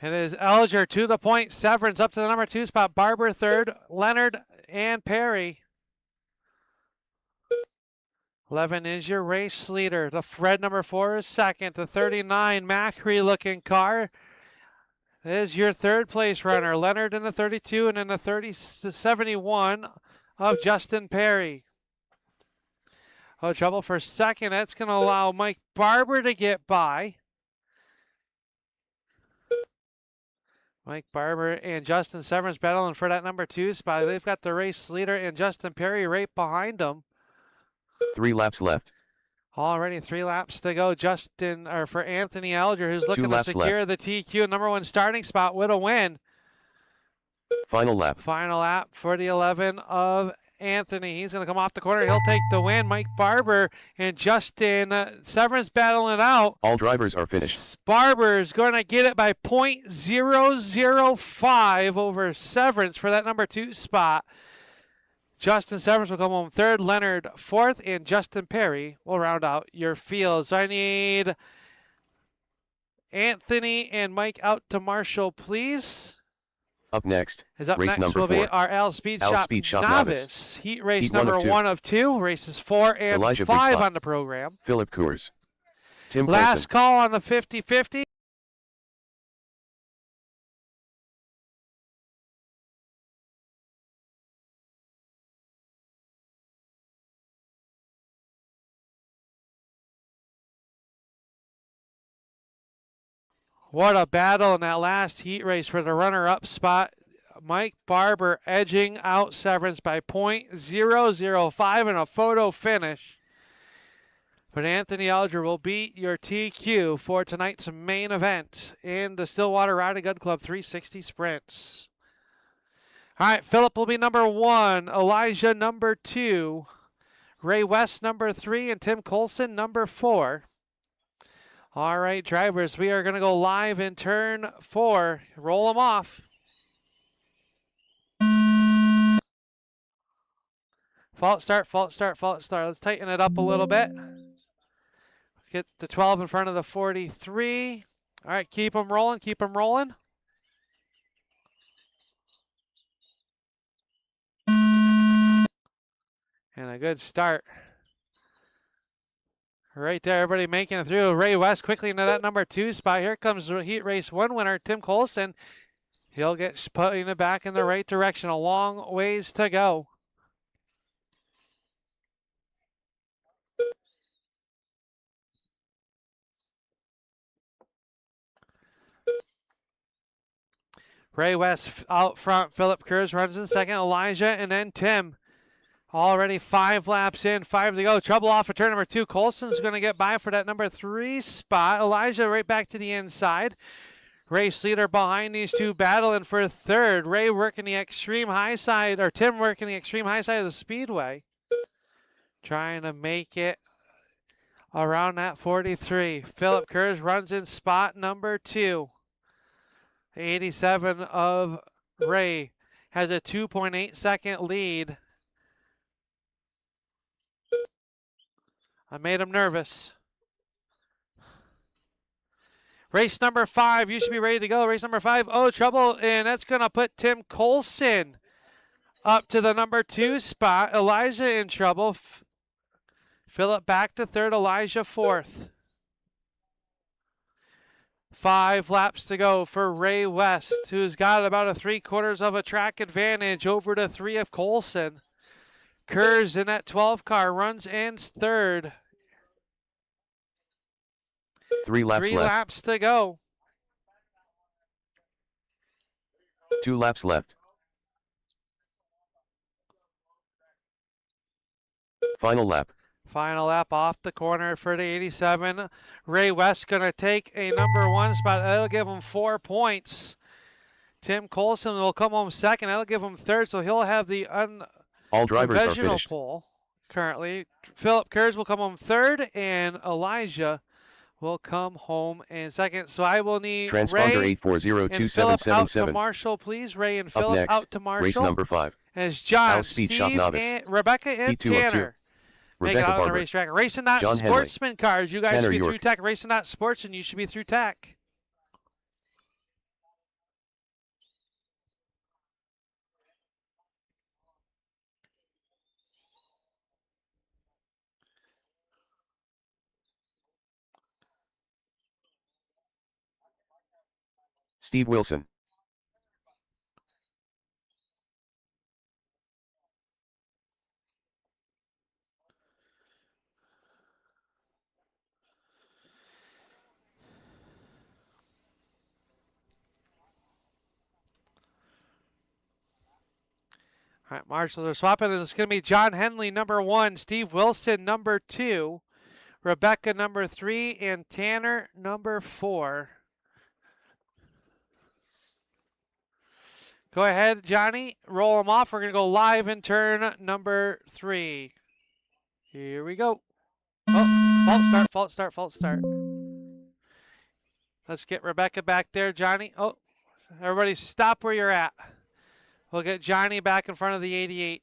It is Elger to the point. Severance up to the number 2 spot. Barber third. Leonard and Perry. 11 is your race leader. The red number 4 is second. The 39 Macri looking car is your third place runner. Leonard in the 32 and in the 71 of Justin Perry. Oh, trouble for second. That's going to allow Mike Barber to get by. Mike Barber and Justin Severance battling for that number 2 spot. They've got the race leader and Justin Perry right behind them. 3 laps left. Already 3 laps to go. For Anthony Elger, who's looking to secure the TQ number 1 starting spot with a win. Final lap. Final lap for the 11 of Anthony. He's going to come off the corner. He'll take the win. Mike Barber and Justin Severance battling it out. All drivers are finished. Barber's going to get it by .005 over Severance for that number 2 spot. Justin Severance will come home third, Leonard fourth, and Justin Perry will round out your field. So I need Anthony and Mike out to Marshall, please. Up next, race next number 4 will be our Al Speed Shop Novice. Heat race number 1 of 2, races 4 and Elijah 5 on the program. Philip Coors. Tim Last Coulson. call on the 50-50. What a battle in that last heat race for the runner-up spot. Mike Barber edging out Severance by .005 in a photo finish. But Anthony Elger will beat your TQ for tonight's main event in the Stillwater Riding Gun Club 360 Sprints. All right, Philip will be number 1, Elijah number 2, Ray West number 3, and Tim Coulson number 4. All right, drivers, we are going to go live in turn 4. Roll them off. Fault start, fault start, fault start. Let's tighten it up a little bit. Get the 12 in front of the 43. All right, keep them rolling, keep them rolling. And a good start. Right there, everybody making it through. Ray West quickly into that number 2 spot. Here comes the heat race 1 winner, Tim Coulson. He'll get putting it back in the right direction. A long ways to go. Ray West out front. Philip Coors runs in second. Elijah and then Tim. Already 5 laps in, 5 to go. Trouble off of turn number 2. Coulson's going to get by for that number 3 spot. Elijah right back to the inside. Race leader behind these two battling for third. Ray working the extreme high side, or Tim working the extreme high side of the Speedway. Trying to make it around that 43. Philip Coors runs in spot number 2. 87 of Ray has a 2.8 second lead. I made him nervous. Race number 5, you should be ready to go. Race number 5, oh, trouble, and that's going to put Tim Coulson up to the number 2 spot. Elijah in trouble. Philip back to third, Elijah fourth. 5 laps to go for Ray West, who's got about a 3/4 of a track advantage over the 3 of Coulson. Coors in that 12 car runs ends third. 3 laps 3 left. laps to go. 2 laps left. Final lap. Final lap off the corner for the 87. Ray West going to take a number 1 spot. That'll give him 4 points. Tim Coulson will come home second. That'll give him third, so he'll have the all drivers are finished. Pole currently. Philip Coors will come home third, and Elijah will come home in second. So I will need Transponder Ray 8402777. out to Marshall, please. Ray and Philip next, out to Marshall. Race number 5. As John, Al Speed Shop Steve, Novice. and Rebecca and P202. Tanner make Rebecca it out on the Barber. racetrack. Racing Not John Sportsman cars. You guys Tanner should be York. through tech. Racing Not Sports, and you should be through tech. Steve Wilson. All right, Marshals are swapping. It's going to be John Henley, number 1, Steve Wilson, number 2, Rebecca, number 3, and Tanner, number 4. Go ahead, Johnny. Roll them off. We're going to go live in turn number 3. Here we go. Oh, false start. Let's get Rebecca back there, Johnny. Oh, everybody stop where you're at. We'll get Johnny back in front of the 88.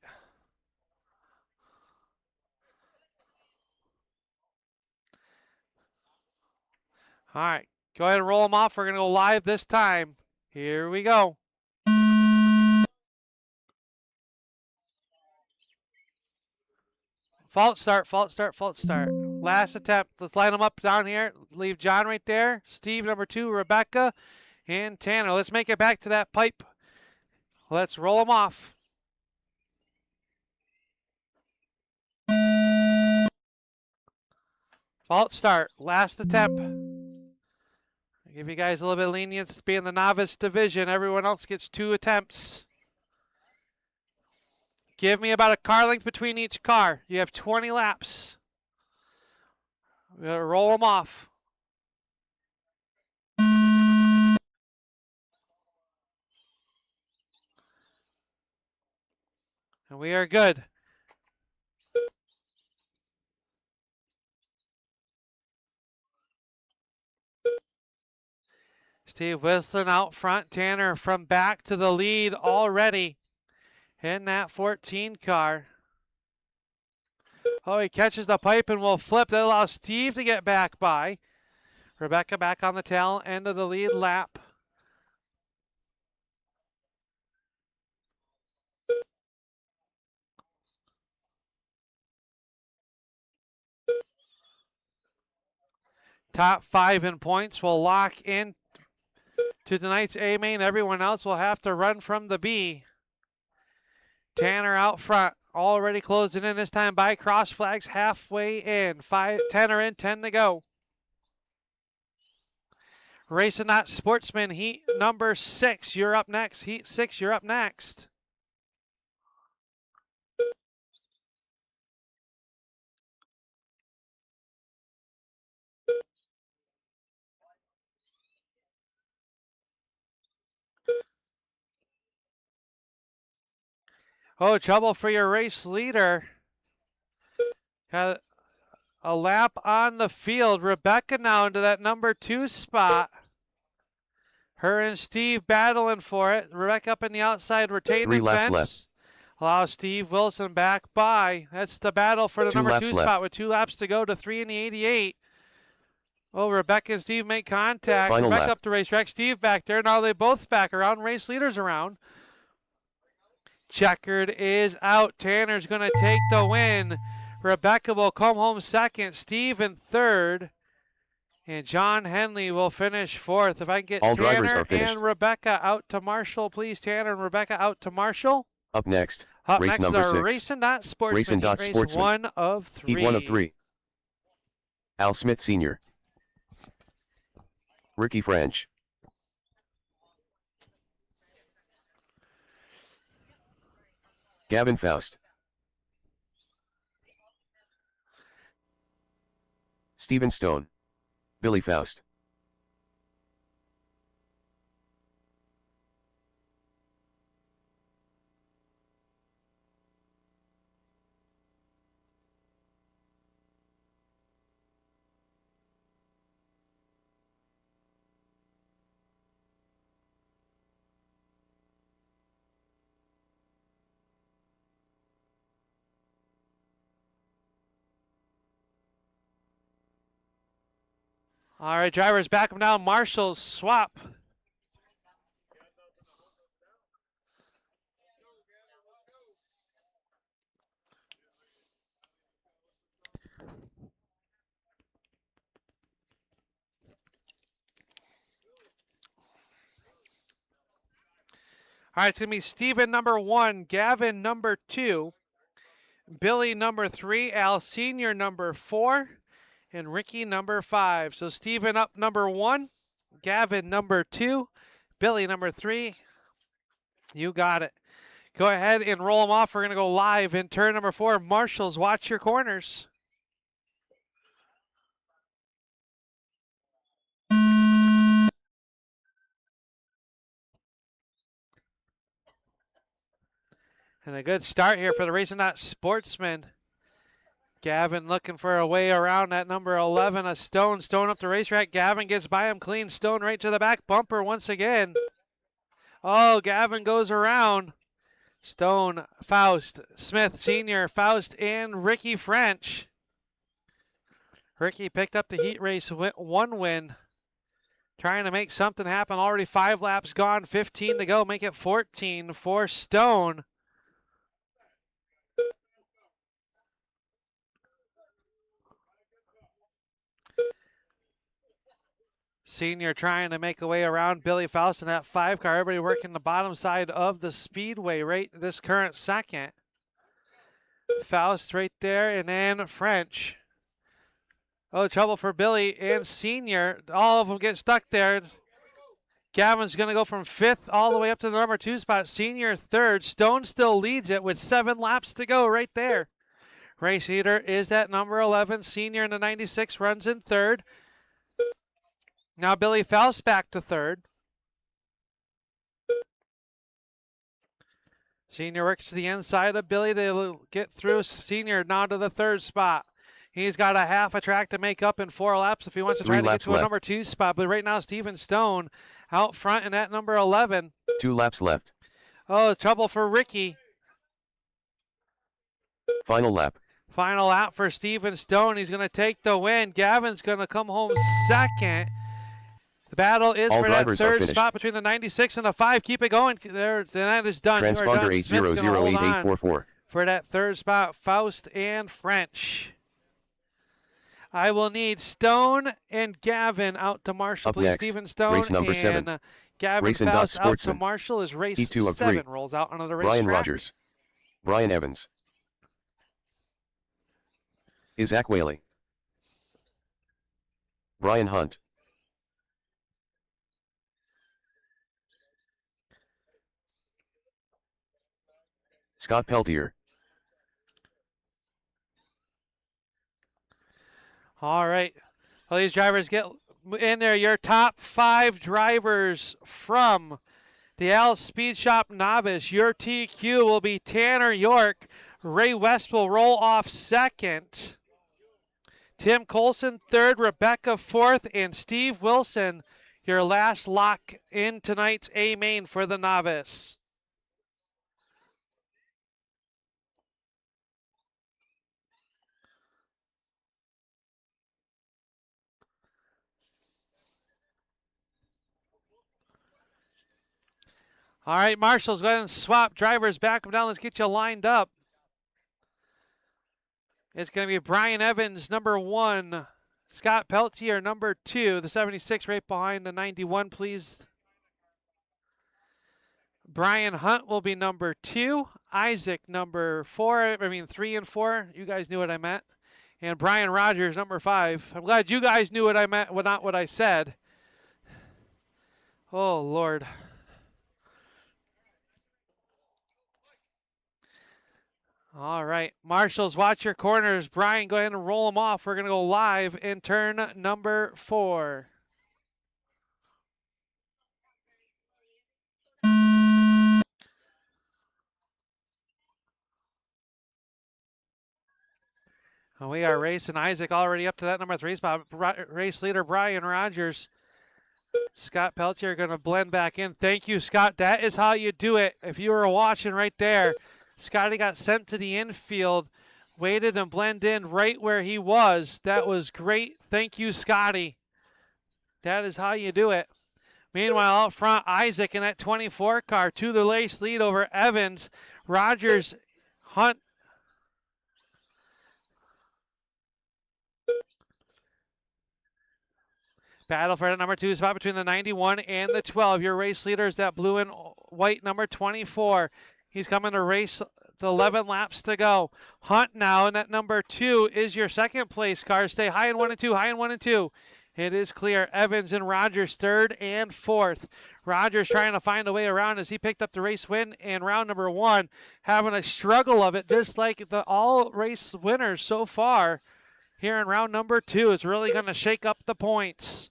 All right, go ahead and roll them off. We're going to go live this time. Here we go. False start. Last attempt. Let's line them up down here. Leave John right there. Steve, number 2, Rebecca, and Tanner. Let's make it back to that pipe. Let's roll them off. False start. Last attempt. I'll give you guys a little bit of lenience to be in the novice division. Everyone else gets 2 attempts. Give me about a car length between each car. You have 20 laps. We're going to roll them off. And we are good. Steve Wilson out front. Tanner from back to the lead already in that 14 car. Oh, he catches the pipe and will flip. That allows Steve to get back by. Rebecca back on the tail end of the lead lap. Top 5 in points will lock in to tonight's A main. Everyone else will have to run from the B. Tanner out front, already closing in this time by cross flags halfway in. 10 are in, 10 to go. Racing Not Sportsman, heat number 6, you're up next. Heat 6, you're up next. Oh, trouble for your race leader. Got a lap on the field. Rebecca now into that number 2 spot. Her and Steve battling for it. Rebecca up in the outside retaining 3 laps fence. left. Allow Steve Wilson back by. That's the battle for the 2 number 2 laps spot left. with 2 laps to go to 3 in the 88. Oh, Rebecca and Steve make contact. Final Rebecca lap. up the racetrack. Steve back there. Now they both back around. Race leaders around. Checkered is out. Tanner's going to take the win. Rebecca will come home second. Steve in third. And John Henley will finish 4th. If I can get All drivers Tanner are finished. and Rebecca out to Marshall, please. Tanner and Rebecca out to Marshall. Up next, Up race next number is our 6. Racing Dot Sportsman. Racing Dot Heat Sportsman. Race 1 of 3. Heat 1 of 3. Al Smith Sr. Ricky French. Gavin Faust. Stephen Stone. Billy Faust. All right, drivers back up now. Marshall's swap. All right, it's going to be Steven number 1, Gavin number 2, Billy number 3, Al Senior number 4, and Ricky number 5. So Steven up number 1, Gavin number 2, Billy number 3. You got it. Go ahead and roll them off. We're going to go live in turn number 4. Marshals, watch your corners. And a good start here for the Racing Not Sportsman. Gavin looking for a way around that number 11, a Stone. Stone up the racetrack. Gavin gets by him clean. Stone right to the back bumper once again. Oh, Gavin goes around. Stone, Faust, Smith Sr., Faust, and Ricky French. Ricky picked up the heat race 1 win. Trying to make something happen. Already 5 laps gone, 15 to go. Make it 14 for Stone. Senior trying to make a way around Billy Faust in that 5 car. Everybody working the bottom side of the Speedway right this current second. Faust right there, and then French. Oh, trouble for Billy and Senior. All of them get stuck there. Gavin's going to go from 5th all the way up to the number 2 spot. Senior 3rd. Stone still leads it with 7 laps to go right there. Race leader is that number 11. Senior in the 96 runs in 3rd. Now Billy Faust back to 3rd. Senior works to the inside of Billy to get through. Senior now to the 3rd spot. He's got a half a track to make up in 4 laps if he wants to try to get to a number 2 spot. But right now, Steven Stone out front in that number 11. 2 laps left. Oh, trouble for Ricky. Final lap. Final lap for Steven Stone. He's going to take the win. Gavin's going to come home 2nd. The battle is All for that drivers are 3rd finished. spot between the 96 and the 5. Keep it going. There, and that is done. Transponder 8008844. For that 3rd spot, Faust and French. I will need Stone and Gavin out to Marshall, Up please. next, Steven Stone race number and 7. Gavin Racing Faust out to Sportsman. Marshall as race P2 of 7 3. rolls out onto the racetrack. Brian Rogers. Brian Evans. Isaac Whaley. Brian Hunt. Scott Peltier. All right. Well, these drivers get in there. Your top 5 drivers from the Al Speed Shop Novice. Your TQ will be Tanner York. Ray West will roll off 2nd. Tim Colson 3rd. Rebecca 4th. And Steve Wilson, your last lock in tonight's A main for the Novice. All right, Marshals, go ahead and swap drivers back them down. Let's get you lined up. It's going to be Brian Evans, number 1. Scott Peltier, number 2. The 76 right behind the 91, please. Brian Hunt will be number 2. Isaac, number 4. 3 and 4. You guys knew what I meant. And Brian Rogers, number 5. I'm glad you guys knew what I meant, not what I said. Oh, Lord. All right, Marshals, watch your corners. Brian, go ahead and roll them off. We're going to go live in turn number 4. And we are racing Isaac already up to that number 3 spot. Race leader Brian Rogers. Scott Peltier going to blend back in. Thank you, Scott. That is how you do it. If you were watching right there, Scotty got sent to the infield, waited and blended in right where he was. That was great. Thank you, Scotty. That is how you do it. Meanwhile, out front, Isaac in that 24 car, to the race lead over Evans. Rogers, Hunt. Battle for the number 2 spot between the 91 and the 12. Your race leader is that blue and white number 24. He's coming to race the 11 laps to go. Hunt now, and that number 2 is your second place car. Stay high in 1 and 2, high in 1 and 2. It is clear. Evans and Rogers third and fourth. Rogers trying to find a way around as he picked up the race win in round number 1, having a struggle of it, just like the all race winners so far here in round number 2. It's really going to shake up the points.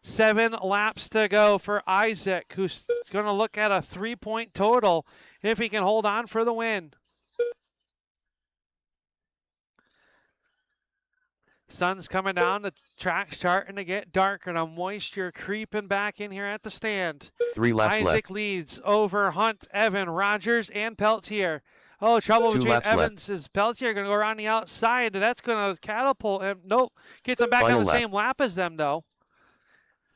7 laps to go for Isaac, who's going to look at a 3-point total if he can hold on for the win. Sun's coming down, the track's starting to get darker, and a moisture creeping back in here at the stand. 3 laps Isaac left. leads over Hunt, Evan, Rogers, and Peltier. Oh, trouble 2 between laps Evans and Peltier. Going to go around the outside, and that's going to catapult him. Nope, gets him back Final on the lap. same lap as them, though.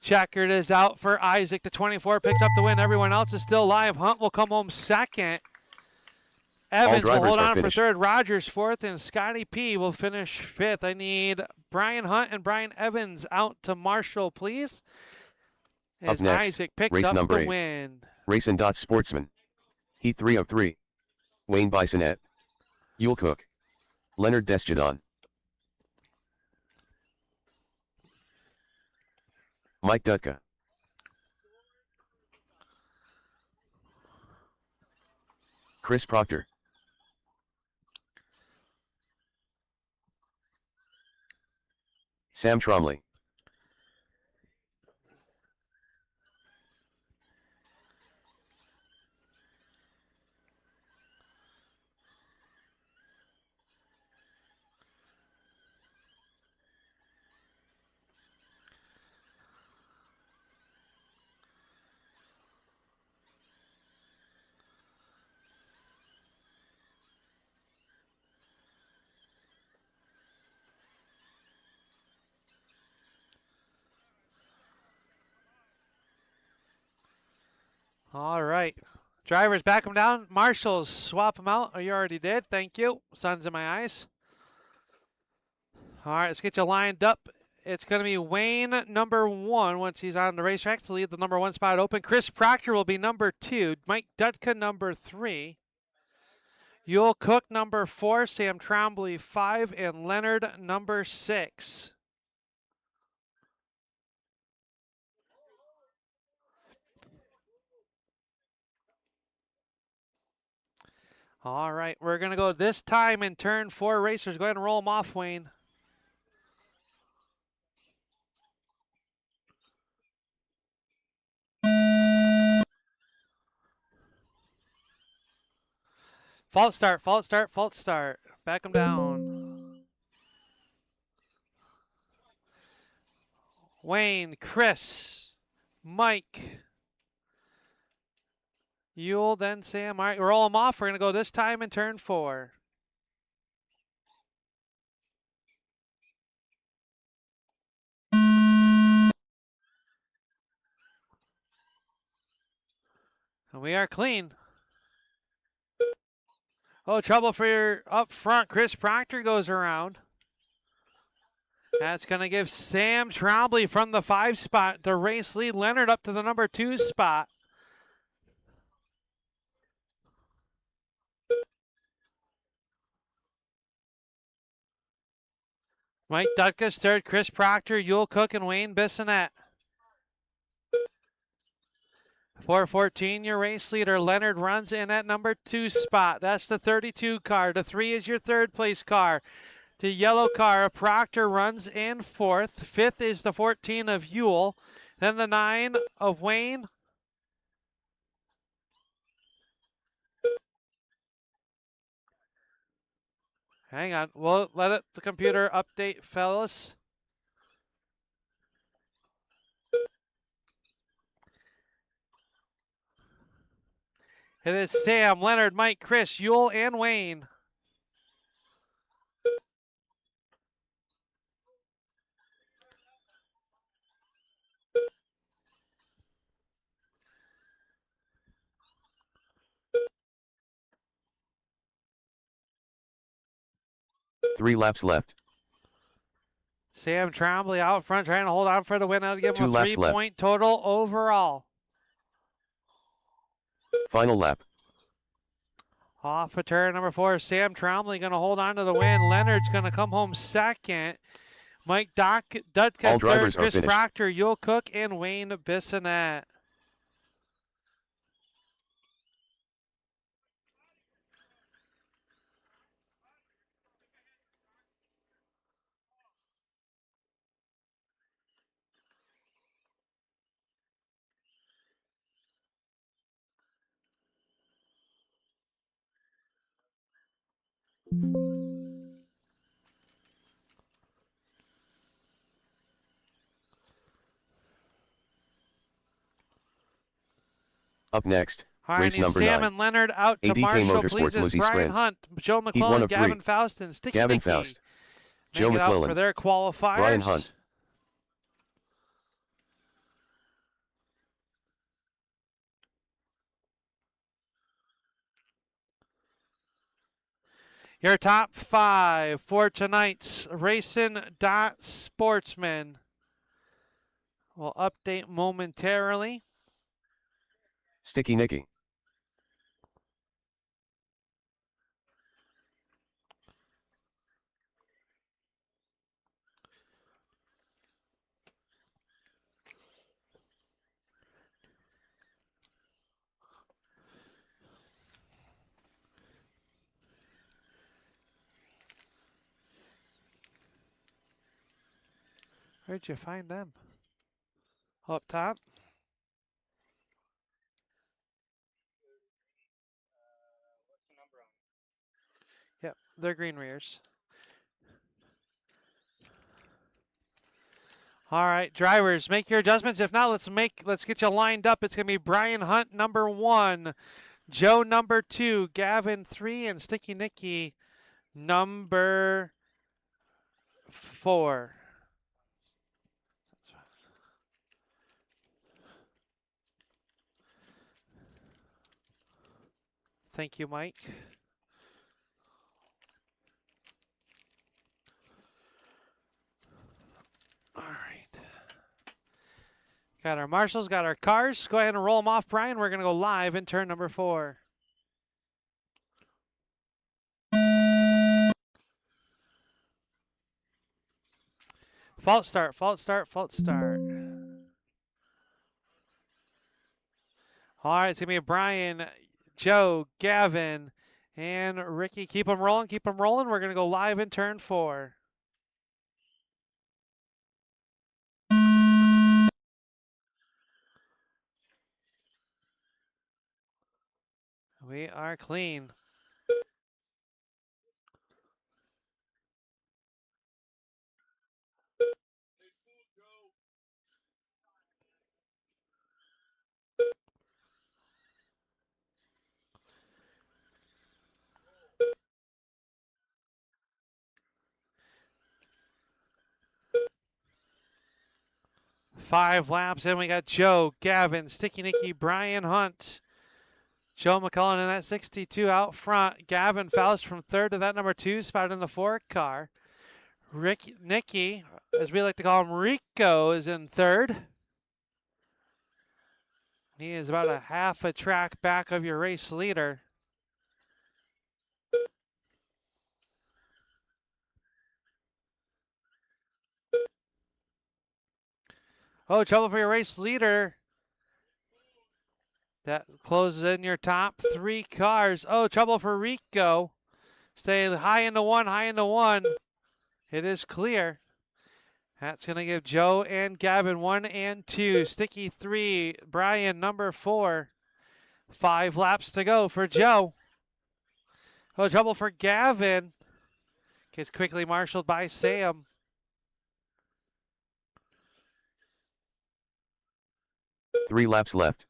Checkered is out for Isaac. The 24 picks up the win. Everyone else is still live. Hunt will come home second. Evans will drivers hold are on for finished. third. Rogers fourth, and Scotty P will finish fifth. I need Brian Hunt and Brian Evans out to Marshall, please. Up As next, Isaac picks race up number the 8. win. Racing Sportsman. Heat 3 of 3. Wayne Bisonette. Yule Cook. Leonard Desjardins. Mike Dutka. Chris Proctor. Sam Tromley. All right. Drivers, back them down. Marshals, swap them out. Oh, you already did. Thank you. Sun's in my eyes. All right, let's get you lined up. It's going to be Wayne, number 1, once he's on the racetrack to leave the number 1 spot open. Chris Proctor will be number 2. Mike Dutka, number 3. Yule Cook, number 4. Sam Trombley, 5. And Leonard, number 6. All right, we're going to go this time in turn 4 racers. Go ahead and roll them off, Wayne. Fault start, fault start, fault start. Back them down. Wayne, Chris, Mike, Yule, then Sam. All right, roll them off. We're going to go this time in turn 4. And we are clean. Oh, trouble for your up front. Chris Proctor goes around. That's going to give Sam Trombley from the 5 spot the race lead. Leonard up to the number 2 spot. Mike Dutka's third. Chris Proctor, Yule Cook, and Wayne Bissonette. 4:14, your race leader. Leonard runs in at number 2 spot. That's the 32 car. The 3 is your third place car. The yellow car, Proctor runs in 4th. 5th is the 14 of Yule. Then the 9 of Wayne. Hang on. We'll let the computer update, fellas. It is Sam, Leonard, Mike, Chris, Yule, and Wayne. Three laps left. Sam Trombley out front trying to hold on for the win. I'll give him 2 a laps left. 3-point total overall. Final lap. Off of turn number 4, Sam Trombley going to hold on to the win. Leonard's going to come home second. Mike Dutka All drivers third, are Chris finished. Proctor, Yule Cook, and Wayne Bissonette. Up next, All right, race he's number Sam 9. and Leonard out to ADK Marshall. Motorsports Please, Lizzie Brian Sprint. Hunt, Joe Heat 1 McClellan, of 3. Gavin Faustin, Sticky Gavin Nicky. Faust. Make Joe it out McClellan. for their qualifiers. Brian Hunt. Your top 5 for tonight's Racing.Sportsman. We'll update momentarily. Sticky Nicky. Where'd you find them? Up top? Yep, they're green rears. All right, drivers, make your adjustments. If not, let's get you lined up. It's gonna be Brian Hunt number 1, Joe number 2, Gavin 3, and Sticky Nicky number 4. Thank you, Mike. All right. Got our marshals, got our cars. Go ahead and roll them off, Brian. We're going to go live in turn number 4. Fault start, fault start, fault start. All right, it's going to be Brian, Joe, Gavin, and Ricky. Keep them rolling, keep them rolling. We're going to go live in turn 4. We are clean. Five laps in, we got Joe, Gavin, Sticky Nicky, Brian Hunt, Joe McCullen in that 62 out front. Gavin Faust from 3rd to that number 2 spot in the 4 car. Nicky, as we like to call him, Rico, is in 3rd. He is about a half a track back of your race leader. Oh, trouble for your race leader. That closes in your top 3 cars. Oh, trouble for Rico. Stay high into 1, high into 1. It is clear. That's going to give Joe and Gavin 1 and 2. Sticky 3. Brian number 4. 5 laps to go for Joe. Oh, trouble for Gavin. Gets quickly marshaled by Sam. Three laps left.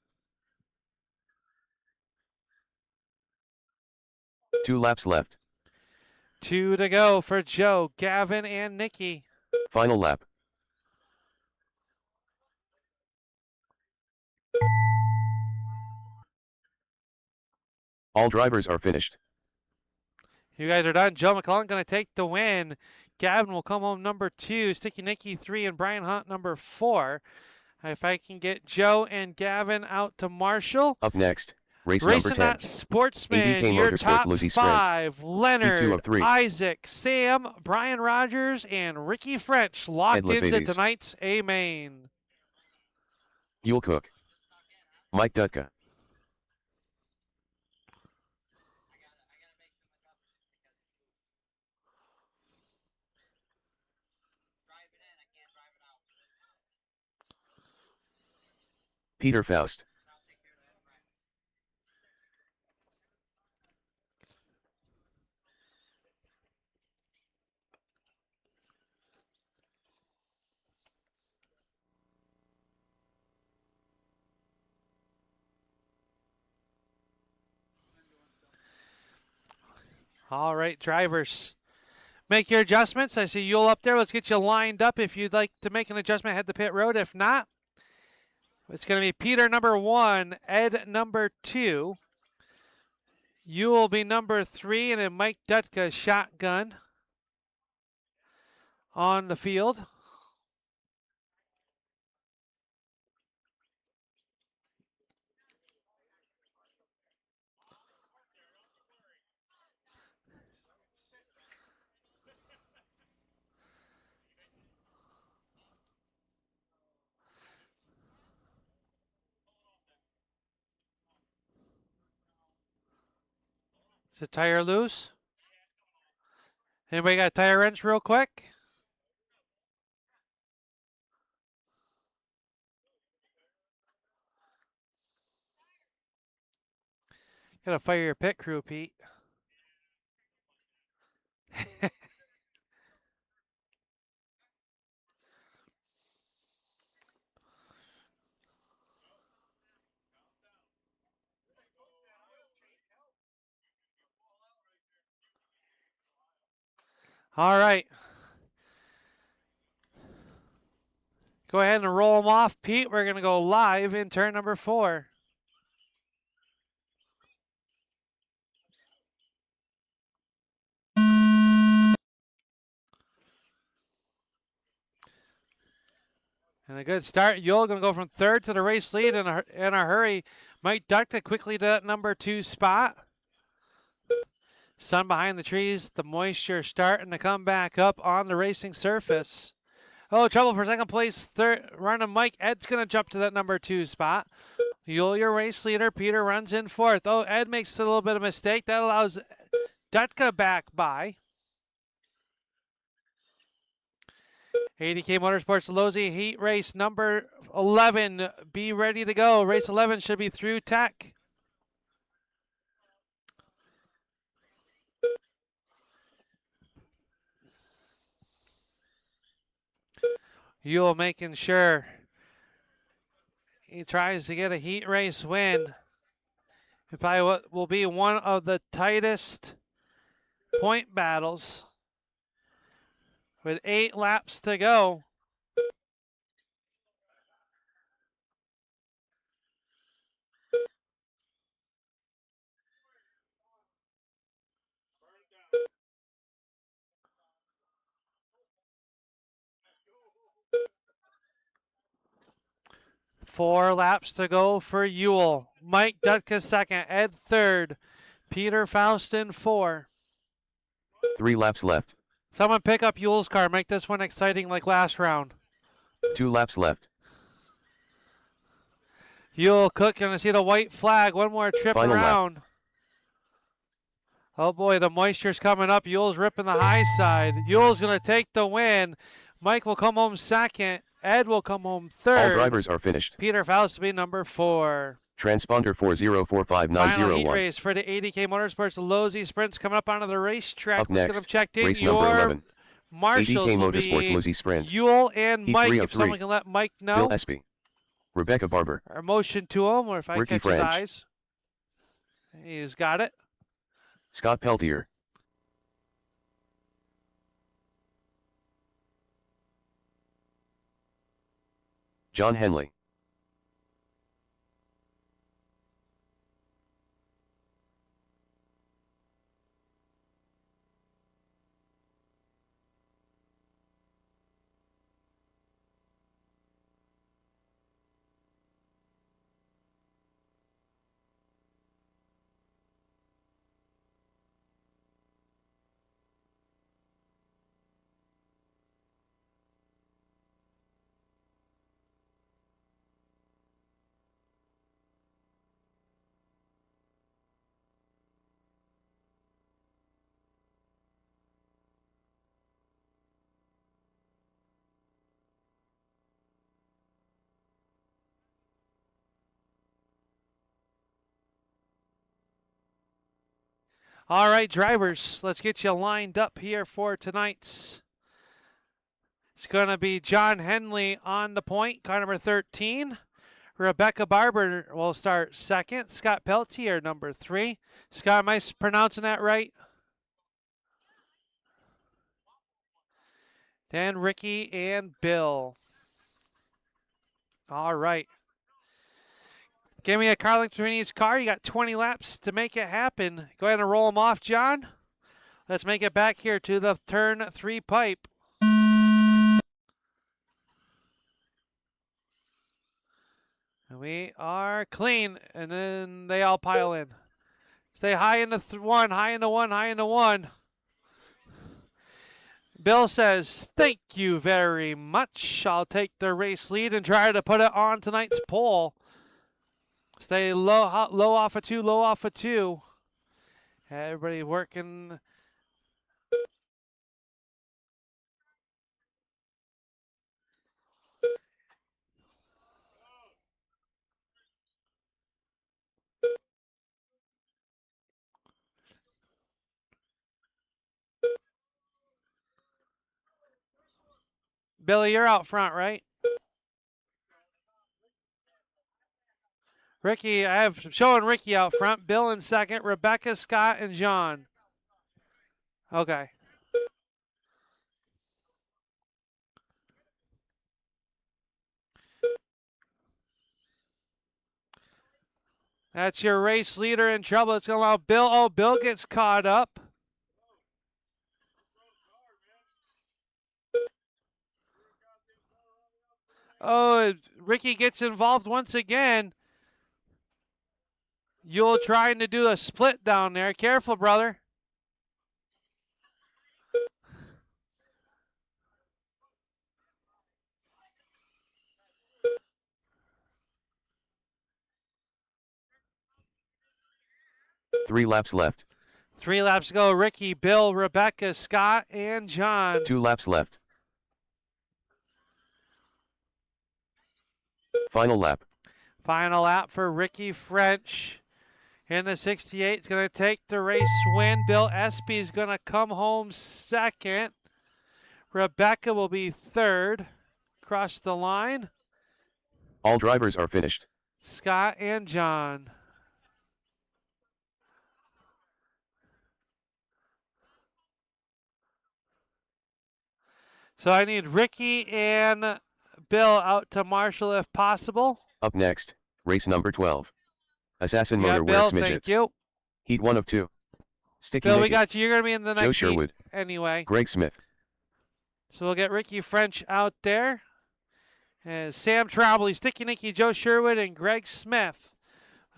2 laps left. 2 to go for Joe, Gavin, and Nicky. Final lap. All drivers are finished. You guys are done. Joe McClellan going to take the win. Gavin will come home number 2, Sticky Nicky 3, and Brian Hunt number 4. If I can get Joe and Gavin out to Marshall. Up next, race number Racing 10. Not Sportsman, ADK your Motorsports top Lizzie Sprint. 5, Leonard, 2 of 3. Isaac, Sam, Brian Rogers, and Ricky French locked Headlit into babies. tonight's A-Main. Yule Cook. Mike Dutka. Peter Faust. All right, drivers. Make your adjustments. I see Yule up there. Let's get you lined up. If you'd like to make an adjustment, head to pit road. If not, it's going to be Peter number 1, Ed number 2. Yule will be number 3, and then Mike Dutka shotgun on the field. Is the tire loose? Anybody got a tire wrench real quick? Gotta fire your pit crew, Pete. All right. Go ahead and roll them off, Pete. We're going to go live in turn number 4. And a good start. Yule going to go from 3rd to the race lead in a hurry. Mike Dutka quickly to that number 2 spot. Sun behind the trees. The moisture starting to come back up on the racing surface. Oh, trouble for second place. Third, running Mike. Ed's going to jump to that number 2 spot. Yule, your race leader. Peter runs in 4th. Oh, Ed makes a little bit of mistake. That allows Dutka back by. ADK Motorsports Lozi Heat Race number 11. Be ready to go. Race 11 should be through tech. Yule making sure he tries to get a heat race win. It probably what will be one of the tightest point battles with 8 laps to go. Four laps to go for Yule. Mike Dutka second, Ed third, Peter Faustin 4. 3 laps left. Someone pick up Yule's car. Make this one exciting like last round. 2 laps left. Yule Cook gonna see the white flag. One more trip Final around. Lap. Oh boy, the moisture's coming up. Yule's ripping the high side. Yule's gonna take the win. Mike will come home second. Ed will come home third. All drivers are finished. Peter Faust to be number 4. Transponder 4045901. Final heat race for the ADK Motorsports Lozi Sprints coming up onto the racetrack. Up Let's next, get them checked in. race number 11. Marshals ADK will Motorsports be Lizzie Sprint. Yule and Heat Mike. 3 of If someone 3. can let Mike know. Bill Espy. Rebecca Barber. Or motion to him, or if I Ricky catch French. his eyes. He's got it. Scott Peltier. John Henley. All right, drivers, let's get you lined up here for tonight's. It's going to be John Henley on the point, car number 13. Rebecca Barber will start second. Scott Peltier, number 3. Scott, am I pronouncing that right? Then Ricky and Bill. All right. Give me a car length between each car. You got 20 laps to make it happen. Go ahead and roll them off, John. Let's make it back here to the turn 3 pipe. We are clean, and then they all pile in. Stay high into 1, high into 1, high into 1. Bill says, thank you very much. I'll take the race lead and try to put it on tonight's pole. Stay low off of 2, low off of 2. Everybody working. Billy, you're out front, right? Ricky, I have showing Ricky out front. Bill in second. Rebecca, Scott, and John. Okay. That's your race leader in trouble. It's going to allow Bill. Oh, Bill gets caught up. Oh, Ricky gets involved once again. You're trying to do a split down there. Careful, brother. Three laps left. 3 laps to go. Ricky, Bill, Rebecca, Scott, and John. 2 laps left. Final lap. Final lap for Ricky French. In the 68, it's going to take the race win. Bill Espy is going to come home second. Rebecca will be third. Across the line. All drivers are finished. Scott and John. So I need Ricky and Bill out to marshal if possible. Up next, race number 12. Assassin You got Motor Bill, Works thank Midgets. you. Heat 1 of 2. Sticky Bill, we Nicky. got you. You're going to be in the Joe next Sherwood. heat anyway. Greg Smith. So we'll get Ricky French out there. And Sam Trombley, Sticky Nicky, Joe Sherwood, and Greg Smith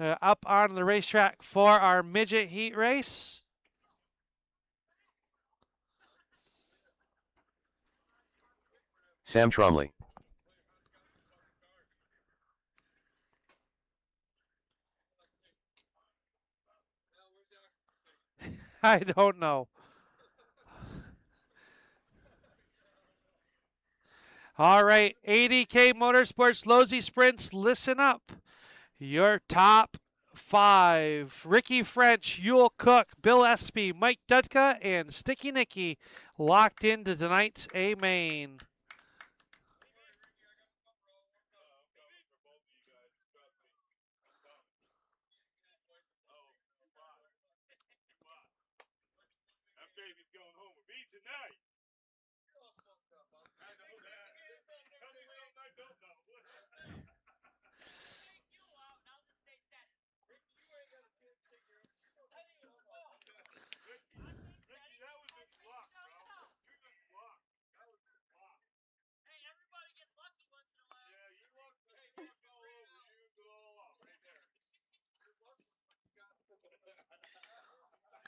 up on the racetrack for our midget heat race. Sam Trombley. I don't know. All right, 80K Motorsports Lozy Sprints, listen up. Your top 5. Ricky French, Yule Cook, Bill Espy, Mike Dudka, and Sticky Nicky locked into tonight's A main.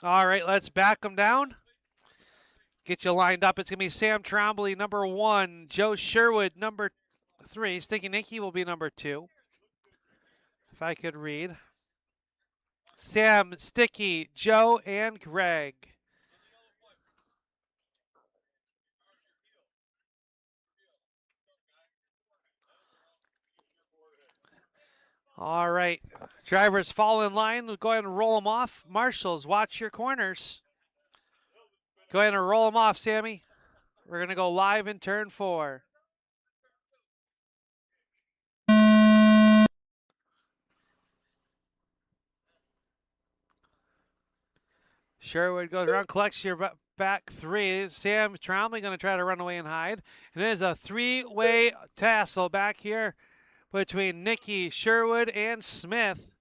All right, let's back them down. Get you lined up. It's going to be Sam Trombley, number 1. Joe Sherwood, number 3. Sticky Nicky will be number 2. If I could read. Sam, Sticky, Joe, and Greg. All right. Drivers fall in line. We'll go ahead and roll them off. Marshals, watch your corners. Go ahead and roll them off, Sammy. We're going to go live in turn 4. Sherwood goes around, collects your back 3. Sam Trombley going to try to run away and hide. And there's a 3-way tassel back here between Nicky, Sherwood, and Smith.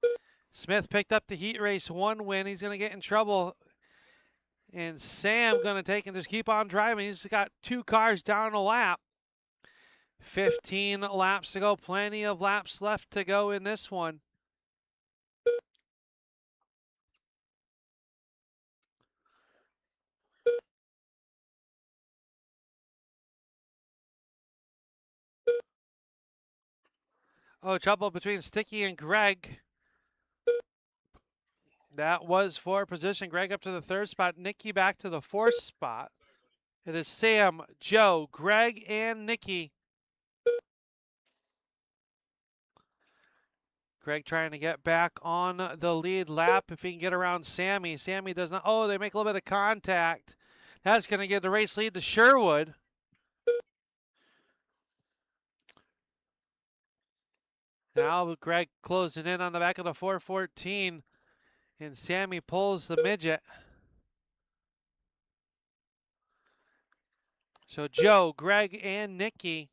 Smith picked up the heat race 1 win. He's going to get in trouble. And Sam going to take and just keep on driving. He's got 2 cars down a lap. 15 laps to go. Plenty of laps left to go in this one. Oh, trouble between Sticky and Greg. That was for position. Greg up to the 3rd spot. Nicky back to the 4th spot. It is Sam, Joe, Greg, and Nicky. Greg trying to get back on the lead lap if he can get around Sammy. Sammy does not. Oh, they make a little bit of contact. That's going to give the race lead to Sherwood. Now Greg closing in on the back of the 414, and Sammy pulls the midget. So Joe, Greg, and Nicky.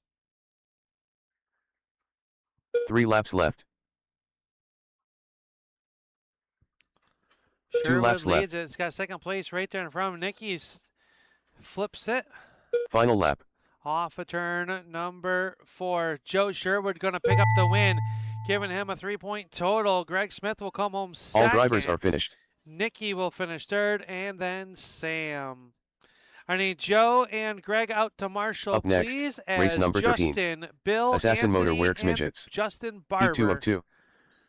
3 laps left. Sherwood laps left. leads it. It's got 2nd place right there in front of him. Nicky flips it. Final lap. Off of turn number 4. Joe Sherwood going to pick up the win, giving him a 3-point total. Greg Smith will come home 2nd. All drivers are finished. Nicky will finish 3rd, and then Sam. I need Joe and Greg out to Marshall, Up next, please, race as number 13. Justin, Bill, Assassin Anthony, Motor Works and Midgets. Justin Barber P2 of 2.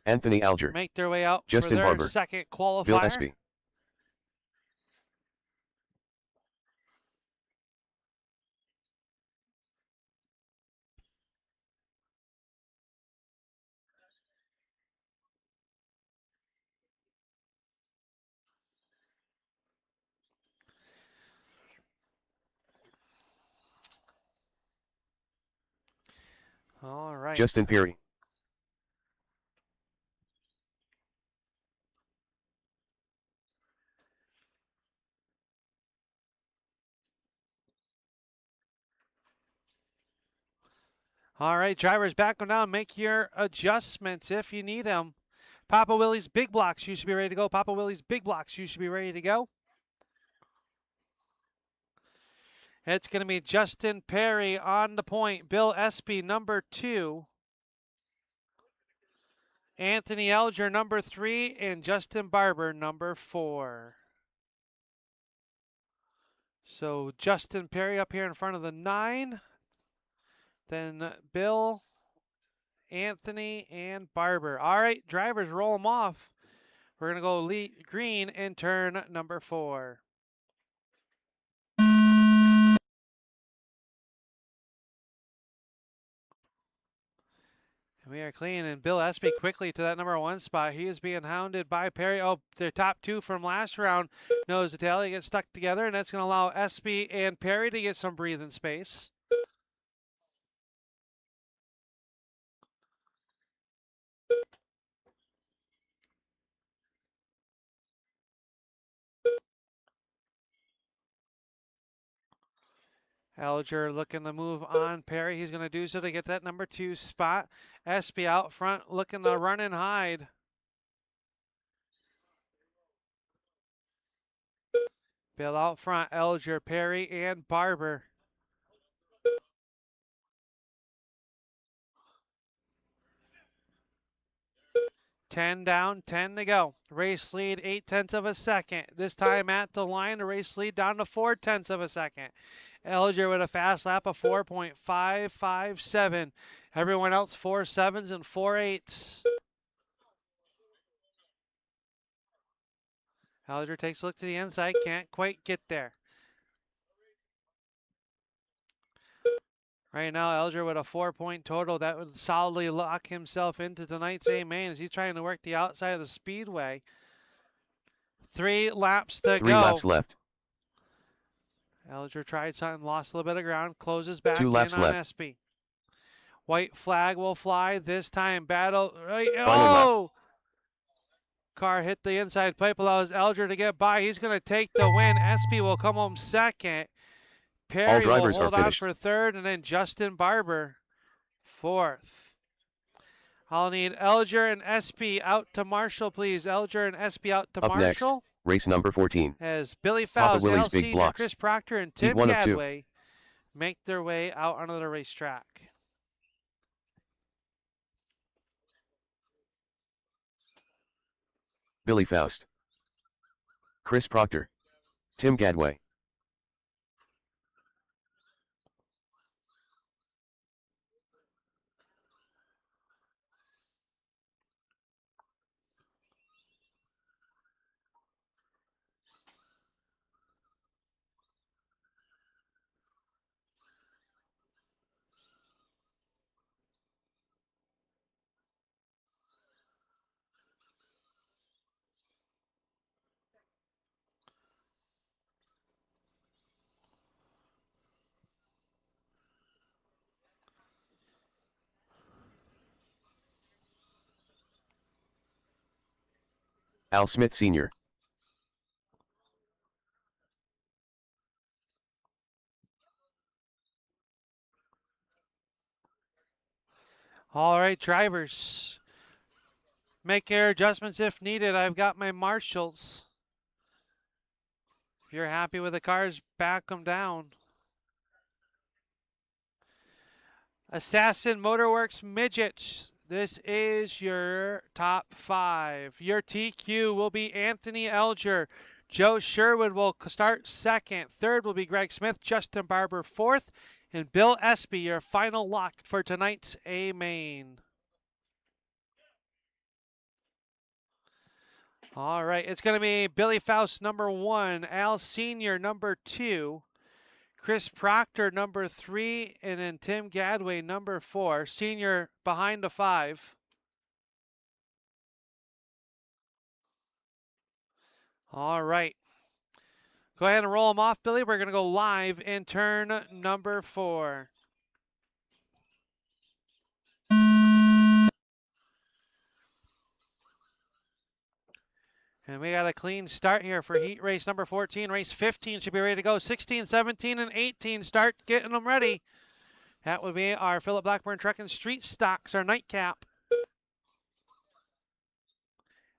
Anthony Alger. make their way out Justin for their Barber. 2nd qualifier. Bill Espy. All right. Justin Perry. All right, drivers, back them down. Make your adjustments if you need them. Papa Willie's Big Blocks, you should be ready to go. Papa Willie's Big Blocks, you should be ready to go. It's going to be Justin Perry on the point. Bill Espy, number 2. Anthony Alger, number 3. And Justin Barber, number 4. So Justin Perry up here in front of the 9. Then Bill, Anthony, and Barber. All right, drivers, roll them off. We're going to go green in turn number 4. We are clean, and Bill Espy quickly to that number 1 spot. He is being hounded by Perry. Oh, their top 2 from last round. Nose to tail, they get stuck together, and that's going to allow Espy and Perry to get some breathing space. Alger looking to move on Perry. He's going to do so to get that number 2 spot. Espy out front looking to run and hide. Bill out front, Alger, Perry, and Barber. Ten down, 10 to go. Race lead 0.8 of a second. This time at the line, the race lead down to 0.4 of a second. Alger with a fast lap of 4.557. Everyone else 4 7s and 4 8s. Alger takes a look to the inside, can't quite get there. Right now, Elger with a 4-point total. That would solidly lock himself into tonight's A main as he's trying to work the outside of the Speedway. 3 laps to 3 go. laps left. Elger tried something, lost a little bit of ground, closes back 2 in laps on left. Espy. White flag will fly this time. Battle. Right. Final lap. Car hit the inside pipe, allows Elger to get by. He's going to take the win. Espy will come home second. Perry All drivers will hold are on finished. for third, and then Justin Barber fourth. I'll need Elger and Espy out to Marshall, please. Elger and Espy out to Up next, Marshall. race number 14. As Billy Papa Faust, Willie's Al Big Senior, Blocks. Chris Proctor, and Heat Tim 1 of 2. Gadway make their way out onto the racetrack. Billy Faust, Chris Proctor, Tim Gadway. Al Smith Sr. All right, drivers. Make your adjustments if needed. I've got my Marshalls. If you're happy with the cars, back them down. Assassin Motorworks Midgets. This is your top 5. Your TQ will be Anthony Elger. Joe Sherwood will start second. Third will be Greg Smith. Justin Barber fourth. And Bill Espy, your final lock for tonight's A main. All right, it's going to be Billy Faust number 1, Al Senior number 2, Chris Proctor number 3, and then Tim Gadway number 4. Senior behind the 5. All right. Go ahead and roll them off, Billy. We're going to go live in turn number 4. And we got a clean start here for heat race number 14. Race 15 should be ready to go. 16, 17, and 18 start getting them ready. That would be our Philip Blackburn Truck and Street Stocks, our nightcap.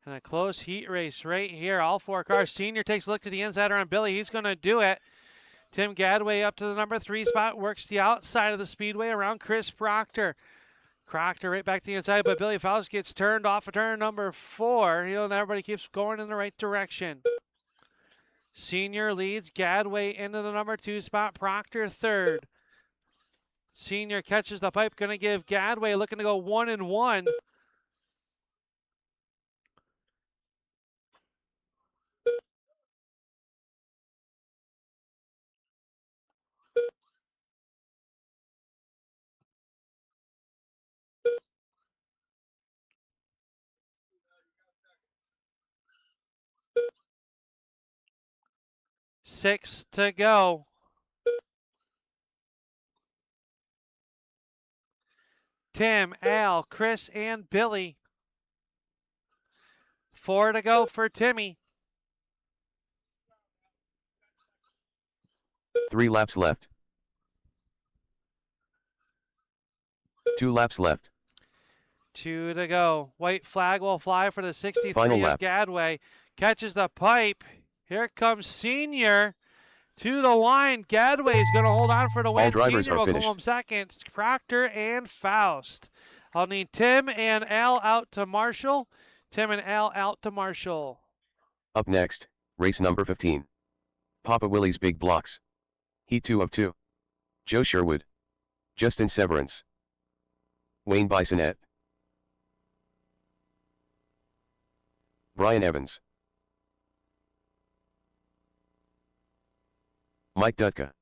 And a close heat race right here. All 4 cars. Senior takes a look to the insider on Billy. He's going to do it. Tim Gadway up to the number 3 spot. Works the outside of the Speedway around Chris Proctor. Proctor right back to the inside, but Billy Faust gets turned off of turn number 4. Everybody keeps going in the right direction. Senior leads Gadway into the number 2 spot. Proctor third. Senior catches the pipe. Going to give Gadway looking to go 1 and 1. Six to go. Tim, Al, Chris, and Billy. 4 to go for Timmy. 3 laps left. 2 laps left. 2 to go. White flag will fly for the 63 Final of lap. Gadway. Catches the pipe. Here comes Senior to the line. Gadway's going to hold on for the win. All drivers Senior are will finished. come home second. Proctor and Faust. I'll need Tim and Al out to Marshall. Tim and Al out to Marshall. Up next, race number 15. Papa Willie's Big Blocks. Heat 2 of 2. Joe Sherwood, Justin Severance, Wayne Bisonette, Brian Evans, Mike Dutka,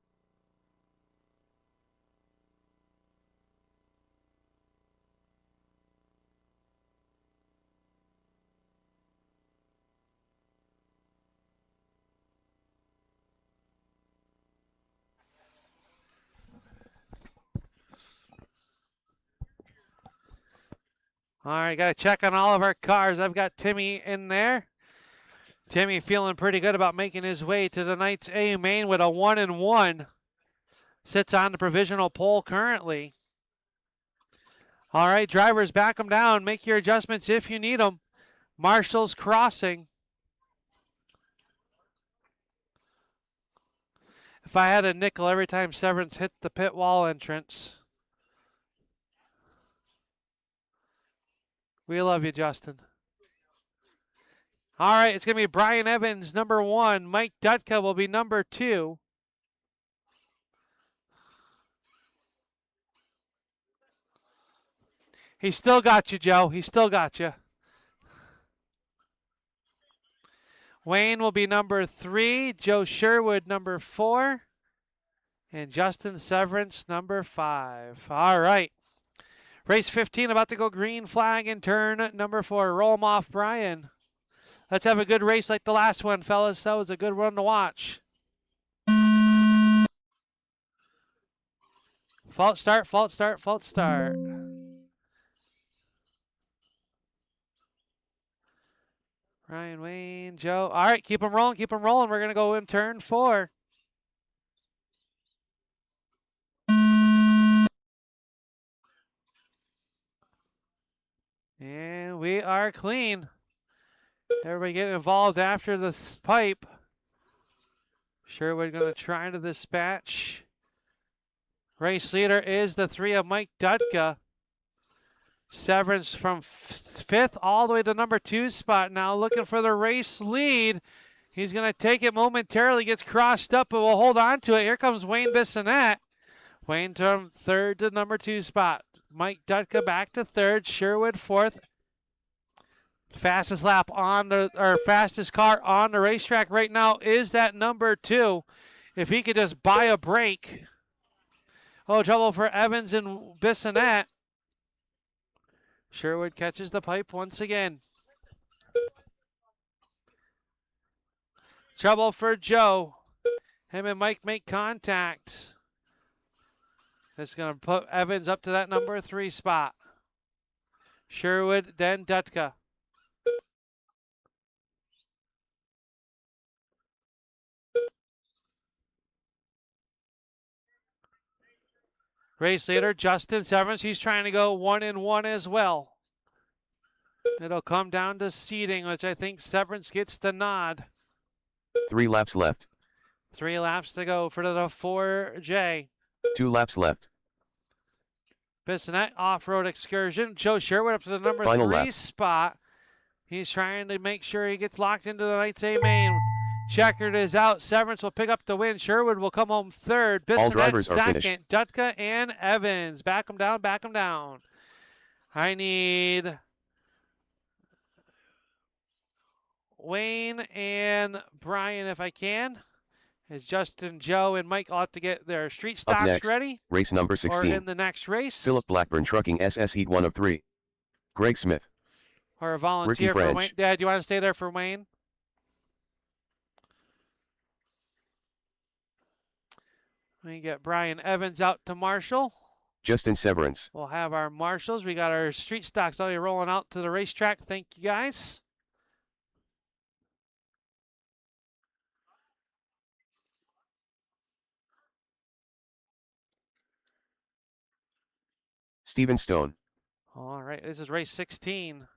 All right, got to check on all of our cars. I've got Timmy in there. Timmy feeling pretty good about making his way to tonight's A main with a 1-1. Sits on the provisional pole currently. All right, drivers, back them down. Make your adjustments if you need them. Marshall's crossing. If I had a nickel every time Severance hit the pit wall entrance. We love you, Justin. All right, it's going to be Brian Evans, number 1. Mike Dutka will be number 2. He still got you, Joe. He still got you. Wayne will be number 3. Joe Sherwood, number 4. And Justin Severance, number 5. All right. Race 15 about to go green flag in turn number 4. Roll them off, Brian. Let's have a good race like the last one, fellas. That was a good one to watch. Fault start, fault start, fault start. Ryan, Wayne, Joe. All right, keep them rolling, keep them rolling. We're going to go in turn 4. And we are clean. Everybody getting involved after this pipe. Sure, we're going to try to dispatch. Race leader is the 3 of Mike Dutka. Severance from 5th all the way to number 2 spot now, looking for the race lead. He's going to take it momentarily, gets crossed up, but will hold on to it. Here comes Wayne Bissonette. Wayne from 3rd to number 2 spot. Mike Dutka back to 3rd. Sherwood 4th. Fastest lap on the, or fastest car on the racetrack right now is that number 2. If he could just buy a break. Oh, trouble for Evans and Bissonette. Sherwood catches the pipe once again. Trouble for Joe. Him and Mike make contact. That's going to put Evans up to that number 3 spot. Sherwood, then Dutka. Race leader, Justin Severance. He's trying to go 1-1 as well. It'll come down to seating, which I think Severance gets the nod. 3 laps left. 3 laps to go for the 4J. 2 laps left. Bissonette off-road excursion. Joe Sherwood up to the number Final 3 lap. spot. He's trying to make sure he gets locked into the night's A main. Checkered is out. Severance will pick up the win. Sherwood will come home 3rd. Bissonette 2nd. Dutka and Evans. Back them down, back them down. I need Wayne and Brian if I can. As Justin, Joe, and Mike ought to get their street stocks next, ready. Race number 16. Or in the next race. Philip Blackburn Trucking SS Heat 1 of 3. Greg Smith. Or a volunteer for Wayne. Dad, do you want to stay there for Wayne? We get Brian Evans out to Marshall. Justin Severance. We'll have our marshals. We got our street stocks already rolling out to the racetrack. Thank you, guys. Steven Stone. All right, this is race 16.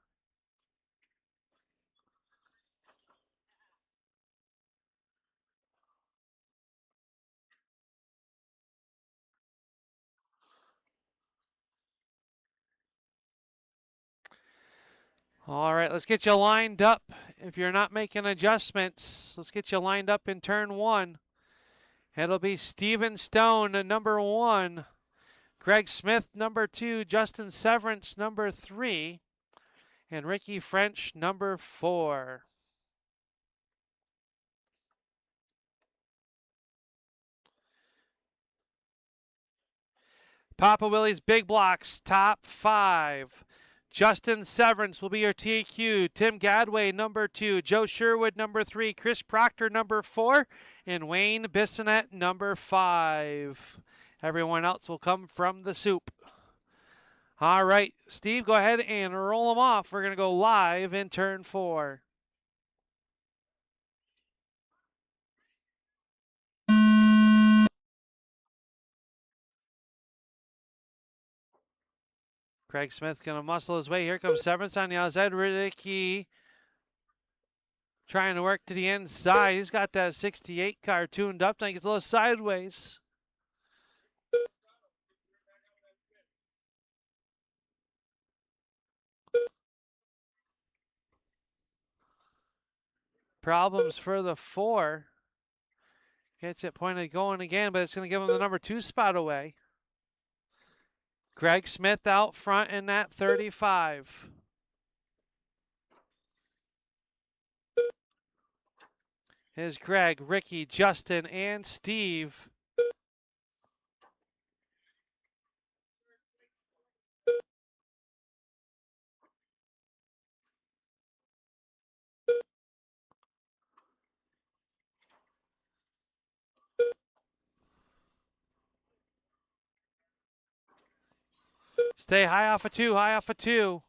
All right, let's get you lined up. If you're not making adjustments, let's get you lined up in turn 1. It'll be Steven Stone, number 1. Greg Smith, number 2. Justin Severance, number 3. And Ricky French, number 4. Papa Willie's Big Blocks, top 5. Justin Severance will be your TQ. Tim Gadway, number 2. Joe Sherwood, number 3. Chris Proctor, number 4. And Wayne Bissonette, number 5. Everyone else will come from the soup. All right, Steve, go ahead and roll them off. We're going to go live in turn 4. Craig Smith going to muscle his way. Here comes Severance on the outside. Ricky trying to work to the inside. He's got that 68 car tuned up. Now he gets a little sideways. Problems for the 4. Gets it pointed going again, but it's going to give him the number 2 spot away. Greg Smith out front in that 35. Here's Greg, Ricky, Justin, and Steve. Stay high off of 2, high off of 2.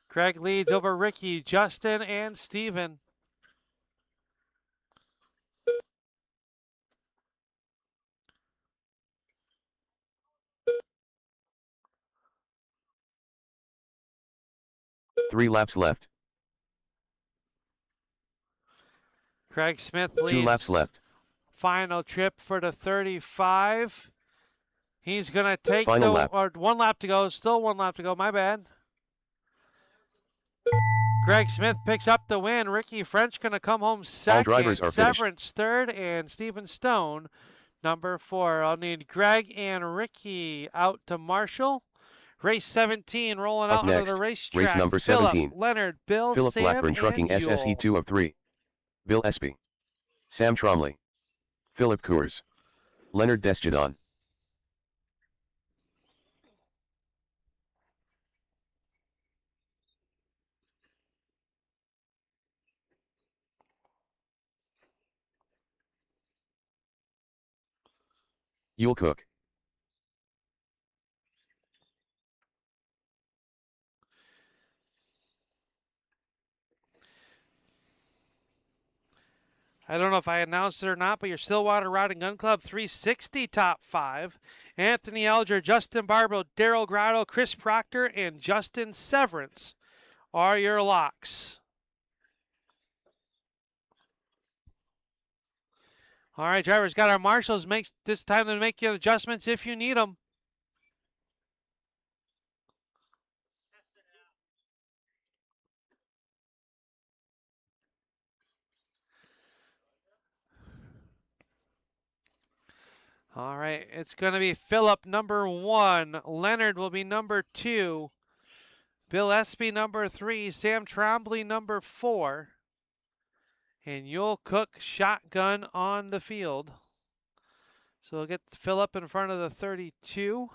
Greg leads over Ricky, Justin, and Steven. Three laps left. Craig Smith leads. 2 laps left. Final trip for the 35. He's going to take Final the lap. or 1 lap to go. Still 1 lap to go. My bad. Greg Smith picks up the win. Ricky French going to come home second. All drivers are finished. Severance third, and Stephen Stone number 4. I'll need Greg and Ricky out to Marshall. Race 17 rolling Up out next, onto the racetrack. race number Phillip, 17. Leonard, Bill, Philip Sam, Blackburn and trucking Yule. SSE 2 of 3. Bill Espy. Sam Tromley. Philip Coors. Leonard Desjardins. Yule Cook. I don't know if I announced it or not, but your Stillwater Rod and Gun Club 360 top 5. Anthony Elger, Justin Barbaro, Daryl Grotto, Chris Proctor, and Justin Severance are your locks. All right, drivers, got our marshals. Make this time to make your adjustments if you need them. All right, it's going to be Phillip number 1. Leonard will be number 2. Bill Espy number 3. Sam Trombley number 4. And Yule Cook shotgun on the field. So we'll get Phillip in front of the 32.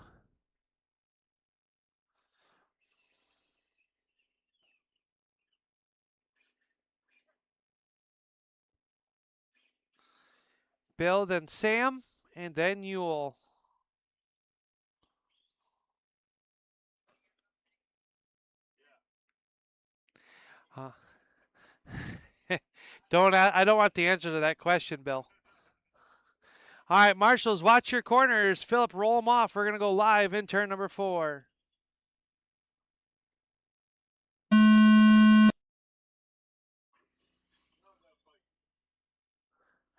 Bill, then Sam, and then Yule. I don't want the answer to that question, Bill. All right, marshals, watch your corners. Phillip, roll them off. We're going to go live in turn number 4.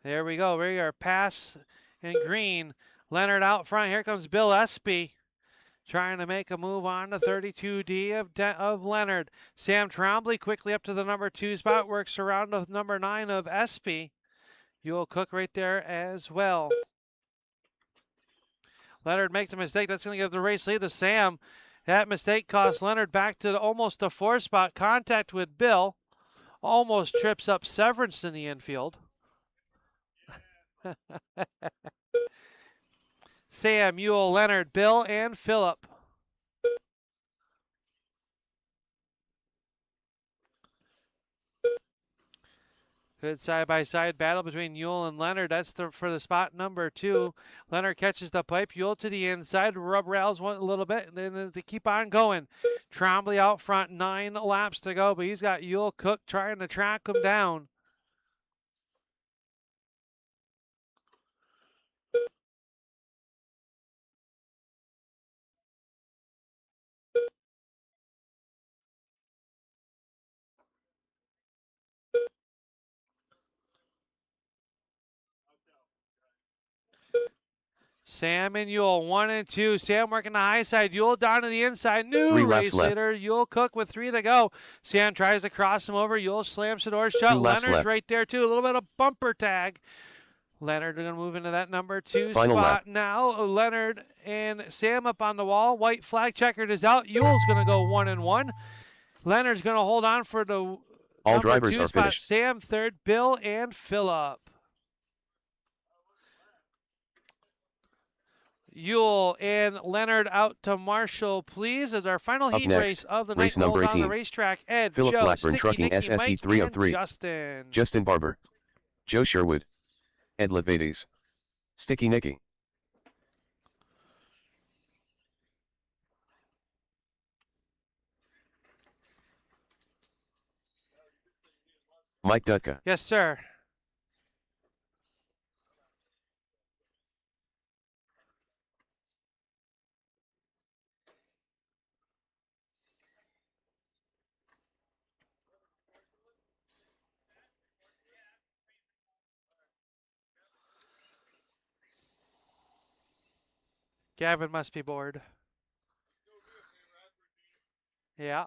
There we go. We are pass and green. Leonard out front. Here comes Bill Espy trying to make a move on the 32D of Leonard. Sam Trombley quickly up to the number 2 spot. Works around with number 9 of Espy. Yule Cook right there as well. Leonard makes a mistake. That's going to give the race lead to Sam. That mistake cost Leonard back to almost a 4 spot. Contact with Bill. Almost trips up Severance in the infield. Sam, Yule, Leonard, Bill, and Phillip. Good side-by-side battle between Yule and Leonard. That's for the spot number 2. Leonard catches the pipe. Yule to the inside. Rub rails one a little bit, and then to keep on going. Trombley out front. 9 laps to go, but he's got Yule Cook trying to track him down. Sam and Yule, 1 and 2. Sam working the high side. Yule down to the inside. New 3 race laps left. leader. Yule Cook with 3 to go. Sam tries to cross him over. Yule slams the door shut. 2 laps Leonard's left. right there, too. A little bit of bumper tag. Leonard going to move into that number 2 Final spot lap. now. Leonard and Sam up on the wall. White flag checkered is out. Yule's going to go 1 and 1. Leonard's going to hold on for the All number drivers 2 are spot. finished. Sam third. Bill and Phillip. Yule and Leonard out to Marshall, please, as our final Up heat next, race of the race night number rolls on the 18. racetrack. Ed, Phillip Joe, Blackburn Sticky Trucking Nicky, SSE Mike, 303. and Justin. Justin Barber. Joe Sherwood. Ed Levates. Sticky Nicky. Mike Dutka. Yes, sir. Gavin must be bored. Yeah.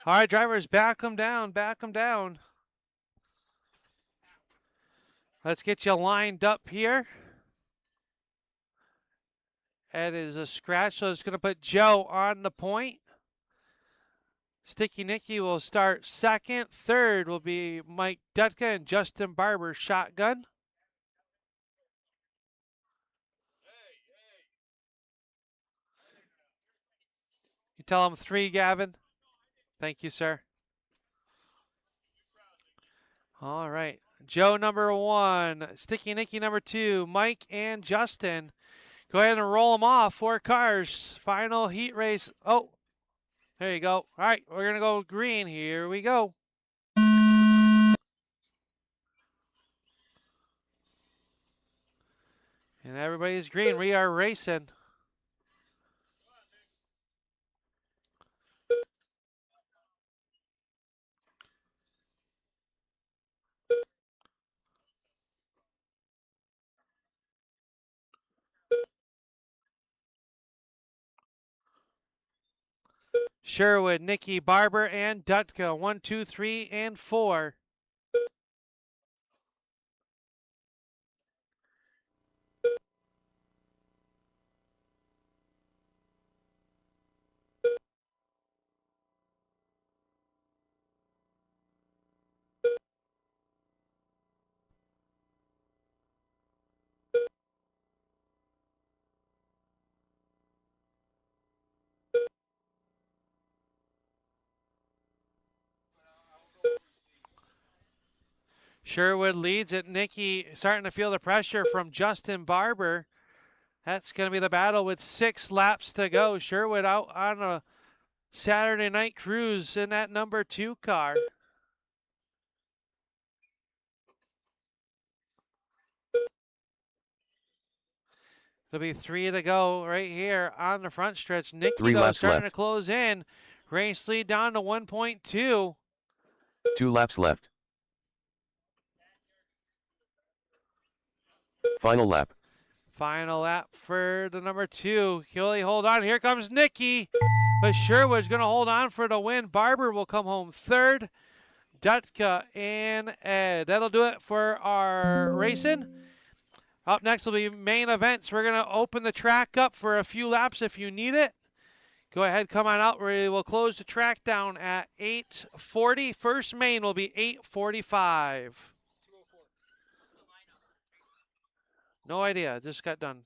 All right, drivers, back them down, back them down. Let's get you lined up here. Ed is a scratch, so it's going to put Joe on the point. Sticky Nicky will start second. Third will be Mike Dutka and Justin Barber shotgun. You tell him 3, Gavin. Thank you, sir. All right. Joe number 1, Sticky Nicky number 2, Mike and Justin. Go ahead and roll them off. 4 cars. Final heat race. Oh, there you go. All right, we're going to go green. Here we go. And everybody's green. We are racing. Sherwood, Nicky, Barber, and Dutka. 1, 2, 3, and 4. Sherwood leads it. Nicky starting to feel the pressure from Justin Barber. That's going to be the battle with 6 laps to go. Sherwood out on a Saturday night cruise in that number 2 car. There'll be 3 to go right here on the front stretch. Nicky, 3 though, laps starting left. to close in. Race lead down to 1.2. 2 laps left. Final lap. Final lap for the number 2. He'll hold on. Here comes Nicky. But Sherwood's going to hold on for the win. Barber will come home third. Dutka and Ed. That'll do it for our racing. Up next will be main events. We're going to open the track up for a few laps if you need it. Go ahead, come on out. We will close the track down at 8:40. First main will be 8:45. No idea. Just got done.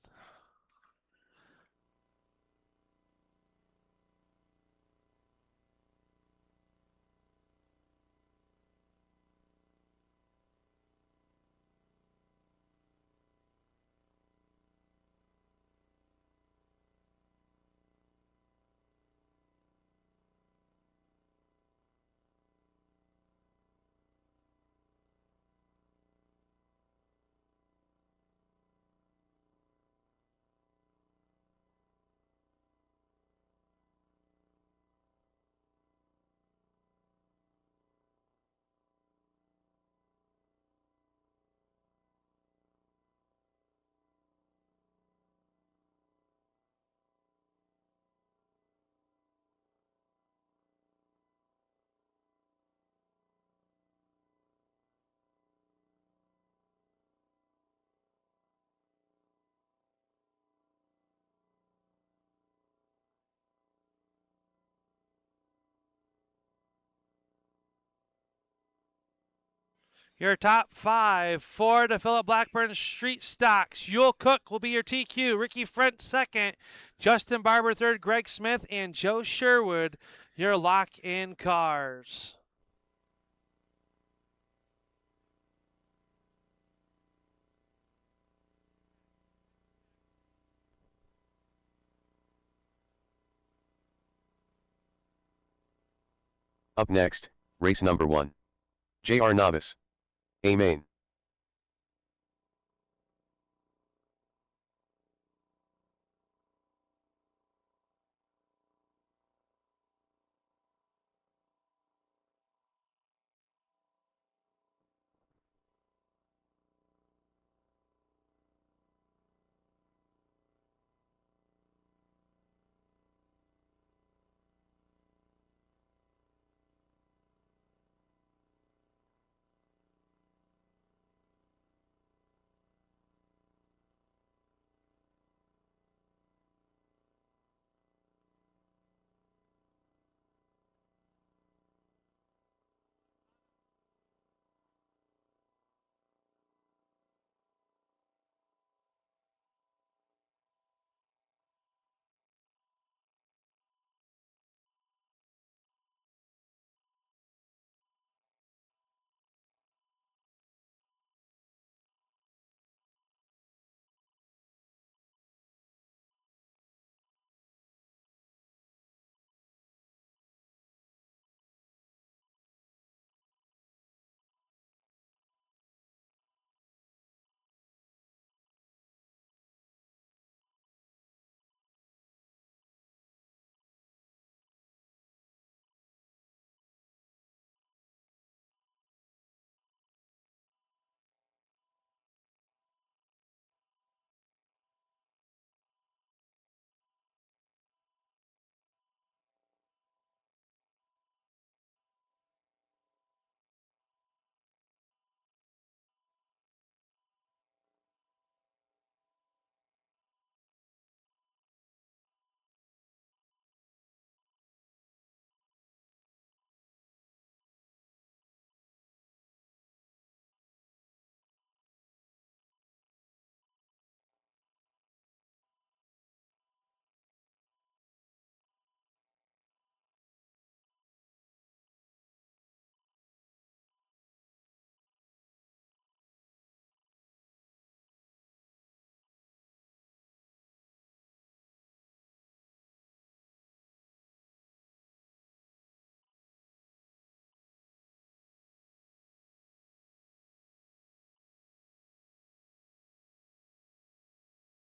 Your top 5 for the Philip Blackburn Street Stocks. Yule Cook will be your TQ. Ricky Front second. Justin Barber third. Greg Smith and Joe Sherwood your lock-in cars. Up next, race number 1. JR Novice. A main.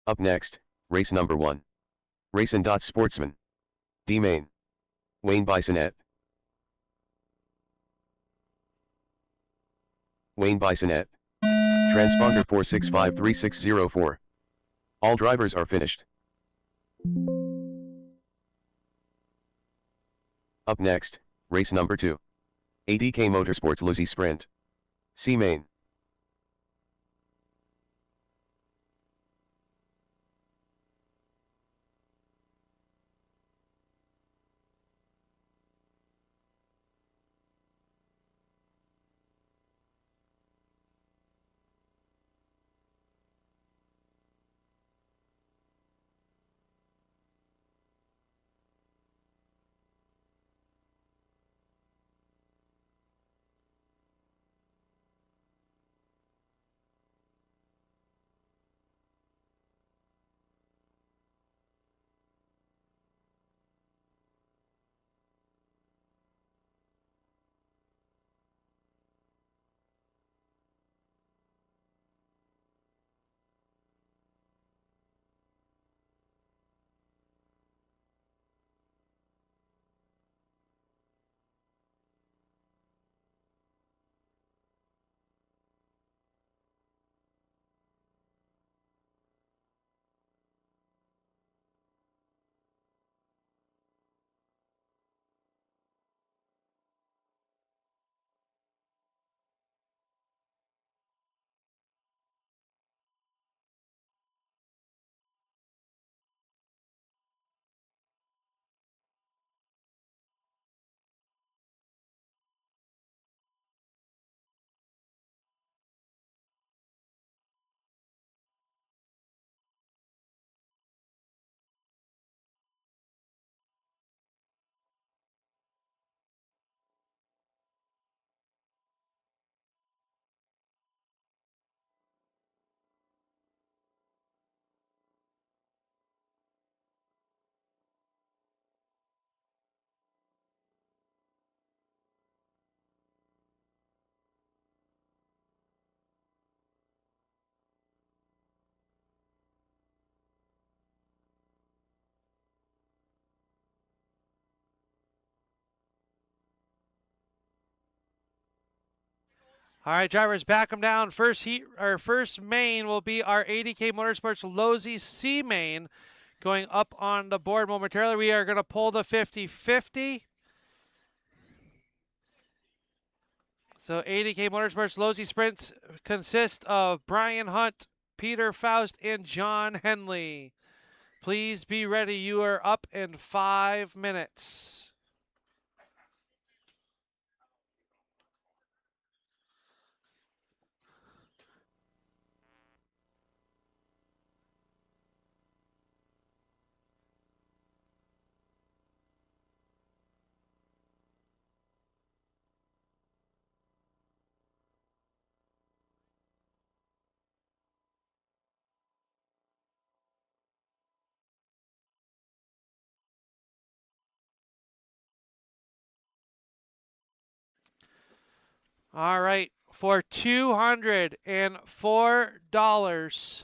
Up next, race number 1. Racing Sportsman. D main. Wayne Bisonette. Wayne Bisonette. Transponder 4653604. All drivers are finished. Up next, race number 2. ADK Motorsports Lizzie Sprint. C main. All right, drivers, back them down. First heat or first main will be our 80K Motorsports Losi C main going up on the board momentarily. We are going to pull the 50-50. So 80K Motorsports Losi Sprints consist of Brian Hunt, Peter Faust, and John Henley. Please be ready. You are up in 5 minutes. All right, for $204.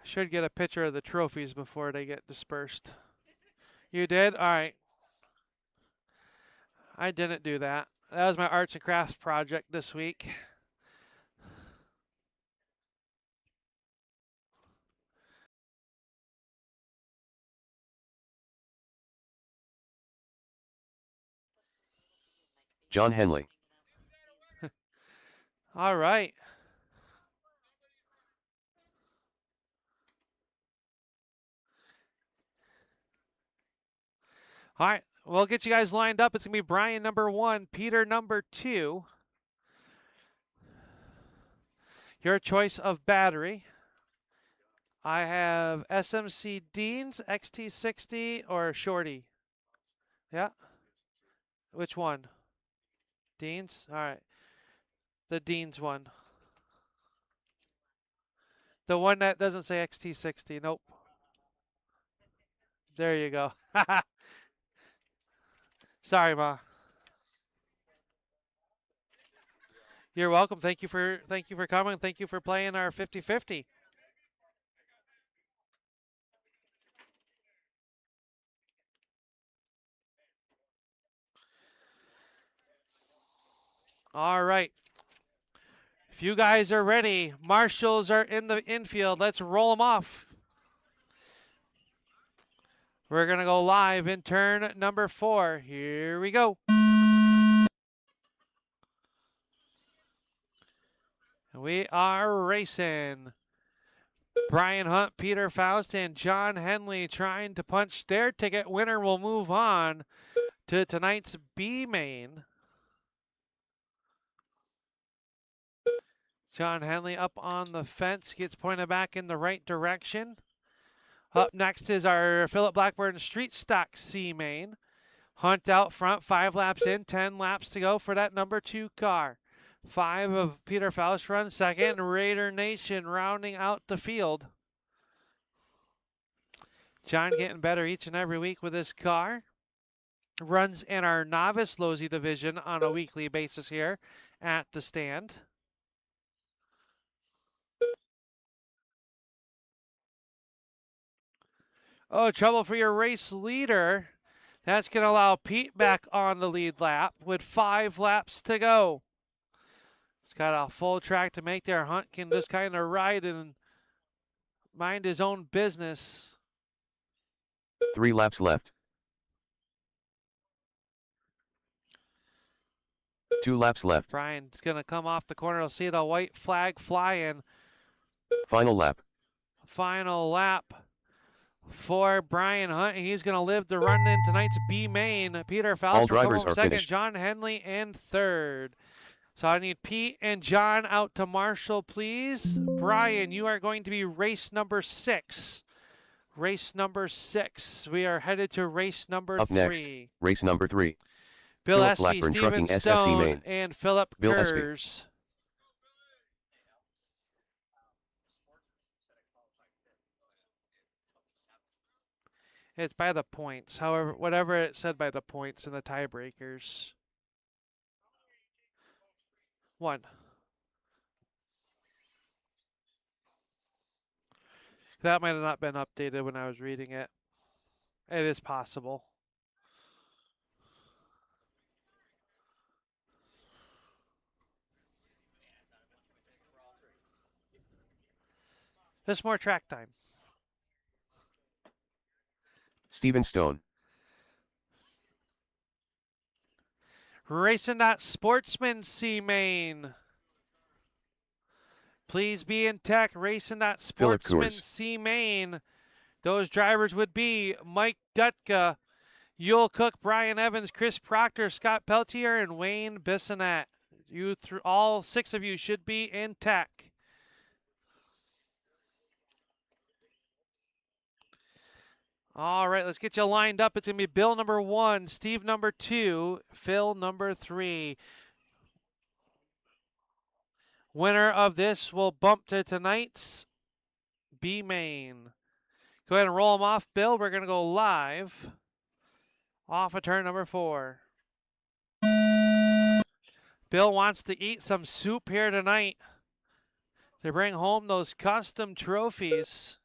Should get a picture of the trophies before they get dispersed. You did? All right. I didn't do that. That was my arts and crafts project this week. John Henley. All right. All right. We'll get you guys lined up. It's going to be Brian number 1, Peter number 2. Your choice of battery. I have SMC Dean's, XT60, or Shorty. Yeah. Which one? Dean's? All right. The Dean's one. The one that doesn't say XT60. Nope. There you go. Sorry, Ma. You're welcome. Thank you for coming. Thank you for playing our 50-50. All right. If you guys are ready, marshals are in the infield. Let's roll them off. We're going to go live in turn number 4. Here we go. We are racing. Brian Hunt, Peter Faust, and John Henley trying to punch their ticket. Winner will move on to tonight's B main. John Henley up on the fence, gets pointed back in the right direction. Up next is our Philip Blackburn Street Stock C main. Hunt out front, 5 laps in, 10 laps to go for that number 2 car. 5 of Peter Faust runs second. Raider Nation rounding out the field. John getting better each and every week with his car. Runs in our novice Losi division on a weekly basis here at the stand. Oh, trouble for your race leader. That's going to allow Pete back on the lead lap with 5 laps to go. He's got a full track to make there. Hunt can just kind of ride and mind his own business. 3 laps left. 2 laps left. Brian's going to come off the corner. He'll see the white flag flying. Final lap. Final lap for Brian Hunt. He's going to live to run in tonight's B main. Peter Faust All drivers are second. finished. John Henley in third. So I need Pete and John out to marshal, please. Brian, you are going to be race number 6. Race number 6. We are headed to race number 3. Up next, race number 3. Bill Philip Espy, Blackburn Steven Trucking SSE Stone, main. and Philip Bill Espy. Gers. It's by the points. However, whatever it said by the points in the tiebreakers. 1. That might have not been updated when I was reading it. It is possible. Just more track time. Steven Stone. Racing that Sportsman C main. Please be in tech. Racing that Sportsman C main. Those drivers would be Mike Dutka, Yul Cook, Brian Evans, Chris Proctor, Scott Peltier, and Wayne Bissonette. All 6 of you should be in tech. All right, let's get you lined up. It's going to be Bill number 1, Steve number 2, Phil number 3. Winner of this will bump to tonight's B main. Go ahead and roll them off, Bill. We're going to go live off of turn number 4. Bill wants to eat some soup here tonight to bring home those custom trophies.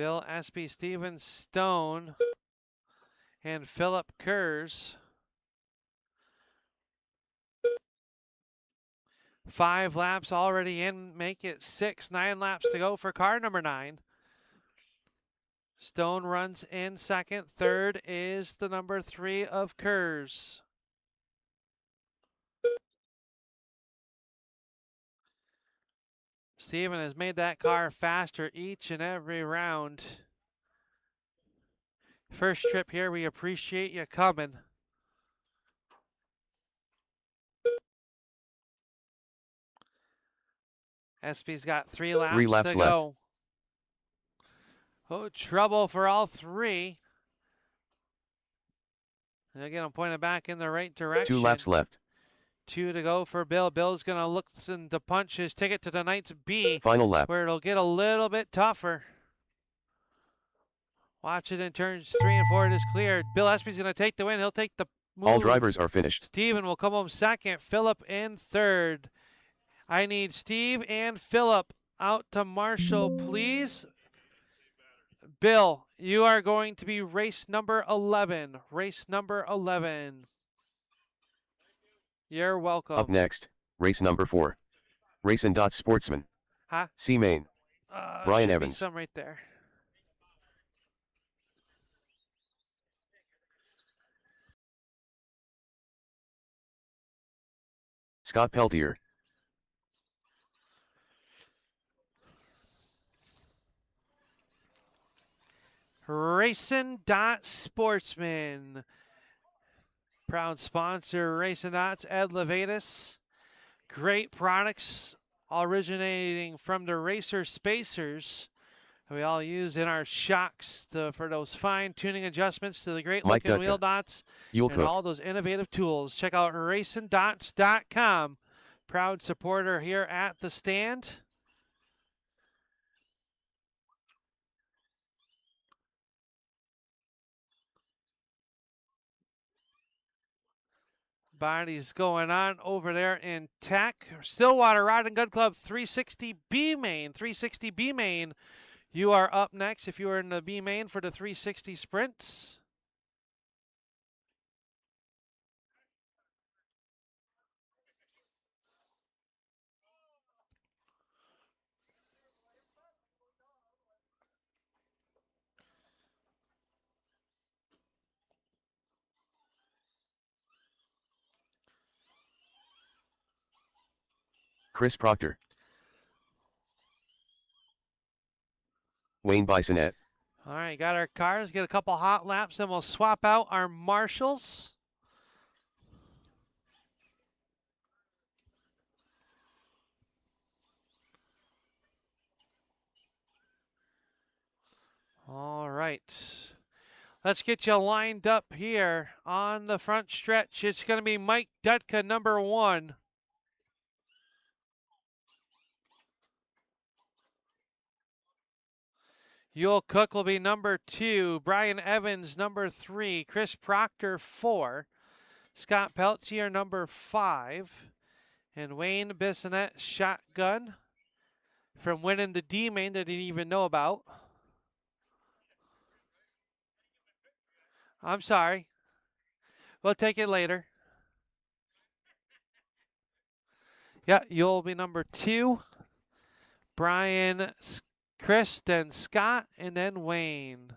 Bill Espy, Steven Stone, and Philip Kurz. 5 laps already in, make it 6. 9 laps to go for car number 9. Stone runs in second. Third is the number 3 of Kurz. Steven has made that car faster each and every round. First trip here, we appreciate you coming. Espy's got 3 laps, 3 laps to left. go. Oh, trouble for all 3. And again, I'm pointing back in the right direction. 2 laps left. 2 to go for Bill. Bill's going to look to punch his ticket to tonight's B. Final lap. Where it'll get a little bit tougher. Watch it in turns 3 and 4. It is cleared. Bill Espy's going to take the win. He'll take the move. All drivers are finished. Steven will come home second. Philip in third. I need Steve and Philip out to Marshall, please. Bill, you are going to be race number 11. Race number 11. You're welcome. Up next, race number 4. Racing Dot Sportsman. Huh? C Main. Brian should Evans. Be some right there. Scott Peltier. Racing Dot Sportsman. Proud sponsor, Racing Dots, Ed Levatus. Great products originating from the Racer Spacers. We all use in our shocks for those fine tuning adjustments to the great looking wheel dots and all those innovative tools. Check out racingdots.com. Proud supporter here at the stand. Body's going on over there in Tech. Stillwater Rod and Gun Club 360 B main. 360 B main. You are up next if you are in the B main for the 360 sprints. Chris Proctor. Wayne Bisonette. All right, got our cars, get a couple hot laps, then we'll swap out our marshals. All right. Let's get you lined up here on the front stretch. It's going to be Mike Dutka, number 1. Yule Cook will be number 2. Brian Evans, number 3. Chris Proctor, 4. Scott Peltier, number 5. And Wayne Bissonette, shotgun from winning the D main that he didn't even know about. I'm sorry. We'll take it later. Yeah, you'll be number 2. Brian, Chris, then Scott, and then Wayne.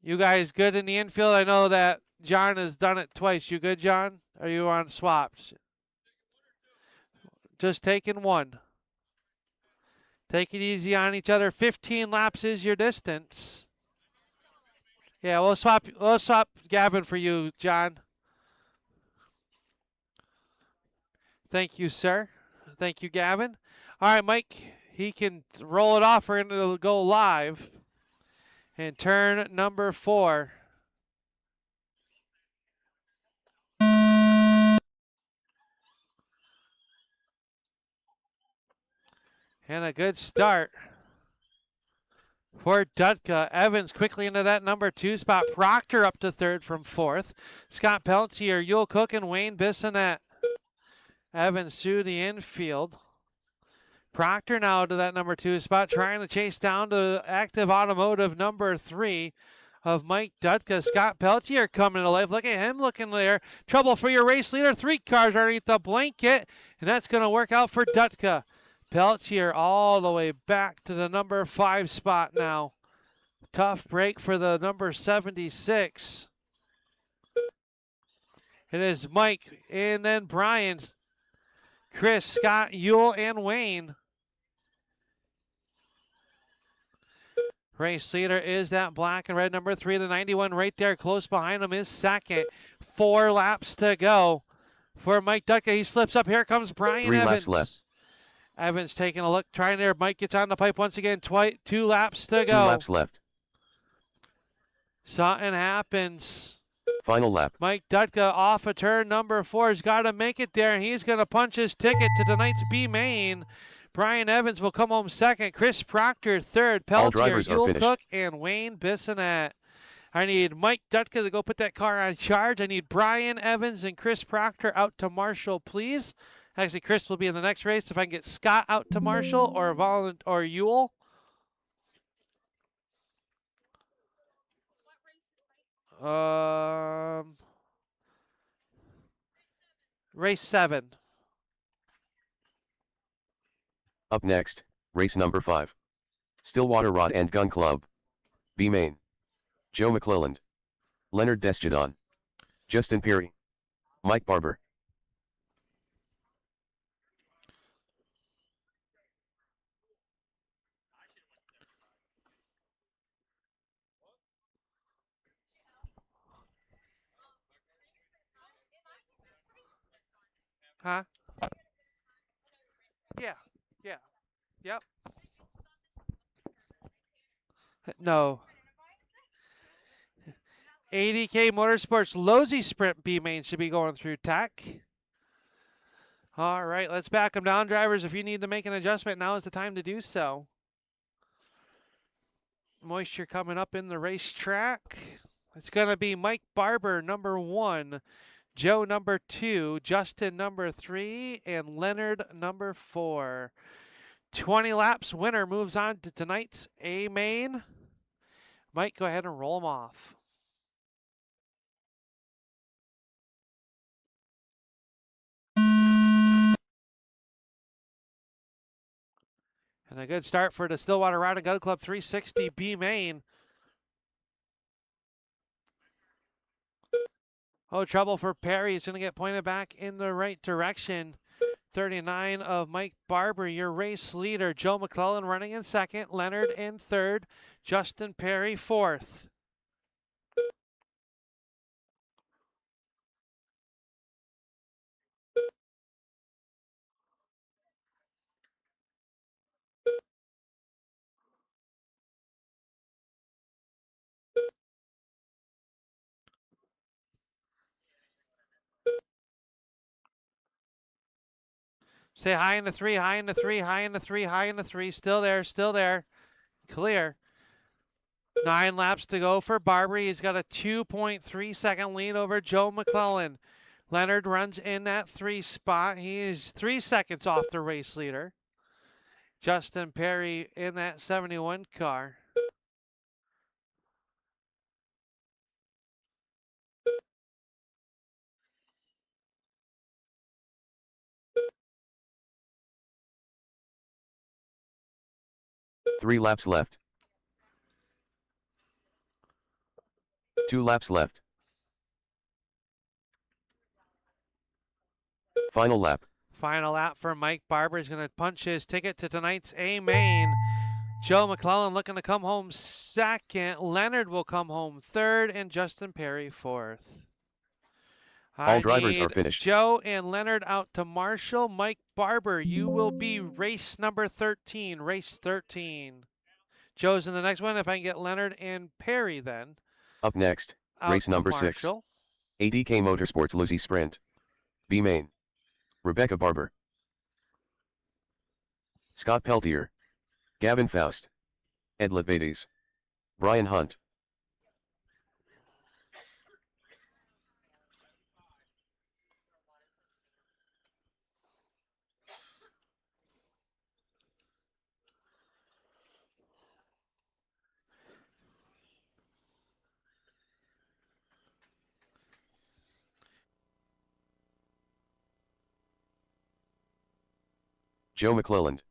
You guys good in the infield? I know that John has done it twice. You good, John? Or you on swaps? Just taking one. Take it easy on each other. 15 laps is your distance. Yeah, we'll swap Gavin for you, John. Thank you, sir. Thank you, Gavin. All right, Mike. He can roll it off. We're going to go live. And turn number 4. And a good start for Dutka. Evans quickly into that number 2 spot. Proctor up to 3rd from 4th. Scott Peltier, Yule Cook, and Wayne Bissonette. Evans through the infield. Proctor now to that number 2 spot, trying to chase down to Active Automotive number 3 of Mike Dutka. Scott Peltier coming to life. Look at him looking there. Trouble for your race leader. 3 cars underneath the blanket, and that's going to work out for Dutka. Peltier all the way back to the number 5 spot now. Tough break for the number 76. It is Mike and then Brian, Chris, Scott, Yule, and Wayne. Race leader is that black and red number 3, the 91 right there. Close behind him is second. 4 laps to go for Mike Dutka. He slips up. Here comes Brian 3 Evans. laps left. Evans taking a look, trying there. Mike gets on the pipe once again. 2 laps to 2 go. laps left. Something happens. Final lap. Mike Dutka off of turn number 4 has got to make it there, and he's going to punch his ticket to tonight's B main. Brian Evans will come home second. Chris Proctor third. Peltier, Yule Cook, and Wayne Bissonette. I need Mike Dutka to go put that car on charge. I need Brian Evans and Chris Proctor out to Marshall, please. Actually, Chris will be in the next race. If I can get Scott out to Marshall or Yule. Race 7. Up next, race number 5. Stillwater Rod and Gun Club. B main. Joe McClelland. Leonard Desjardins. Justin Perry. Mike Barber. Huh? Yeah. Yep. No. 80K Motorsports Lozy Sprint B main should be going through tech. All right, let's back them down, drivers. If you need to make an adjustment, now is the time to do so. Moisture coming up in the racetrack. It's going to be Mike Barber, number 1, Joe, number 2, Justin, number 3, and Leonard, number 4. 20 laps, winner moves on to tonight's A main. Mike, go ahead and roll them off. And a good start for the Stillwater Rod and Gun Club 360 B main. Oh, trouble for Perry. He's going to get pointed back in the right direction. 39 of Mike Barber, your race leader. Joe McClellan running in second. Leonard in third. Justin Perry fourth. Say high in the 3, high in the 3, high in the 3, high in the 3. Still there, still there. Clear. 9 laps to go for Barber. He's got a 2.3 second lead over Joe McClellan. Leonard runs in that 3 spot. He is 3 seconds off the race leader. Justin Perry in that 71 car. Three laps left. 2 laps left. Final lap. Final lap for Mike Barber. He's going to punch his ticket to tonight's A main. Joe McClellan looking to come home second. Leonard will come home third, and Justin Perry fourth. All drivers are finished. Joe and Leonard out to Marshall. Mike Barber, you will be race number 13. Race 13. Joe's in the next one. If I can get Leonard and Perry then. Up next, race number 6. ADK Motorsports Lozy Sprint. B main. Rebecca Barber. Scott Peltier. Gavin Faust. Ed Lebedes. Brian Hunt. Joe McClelland.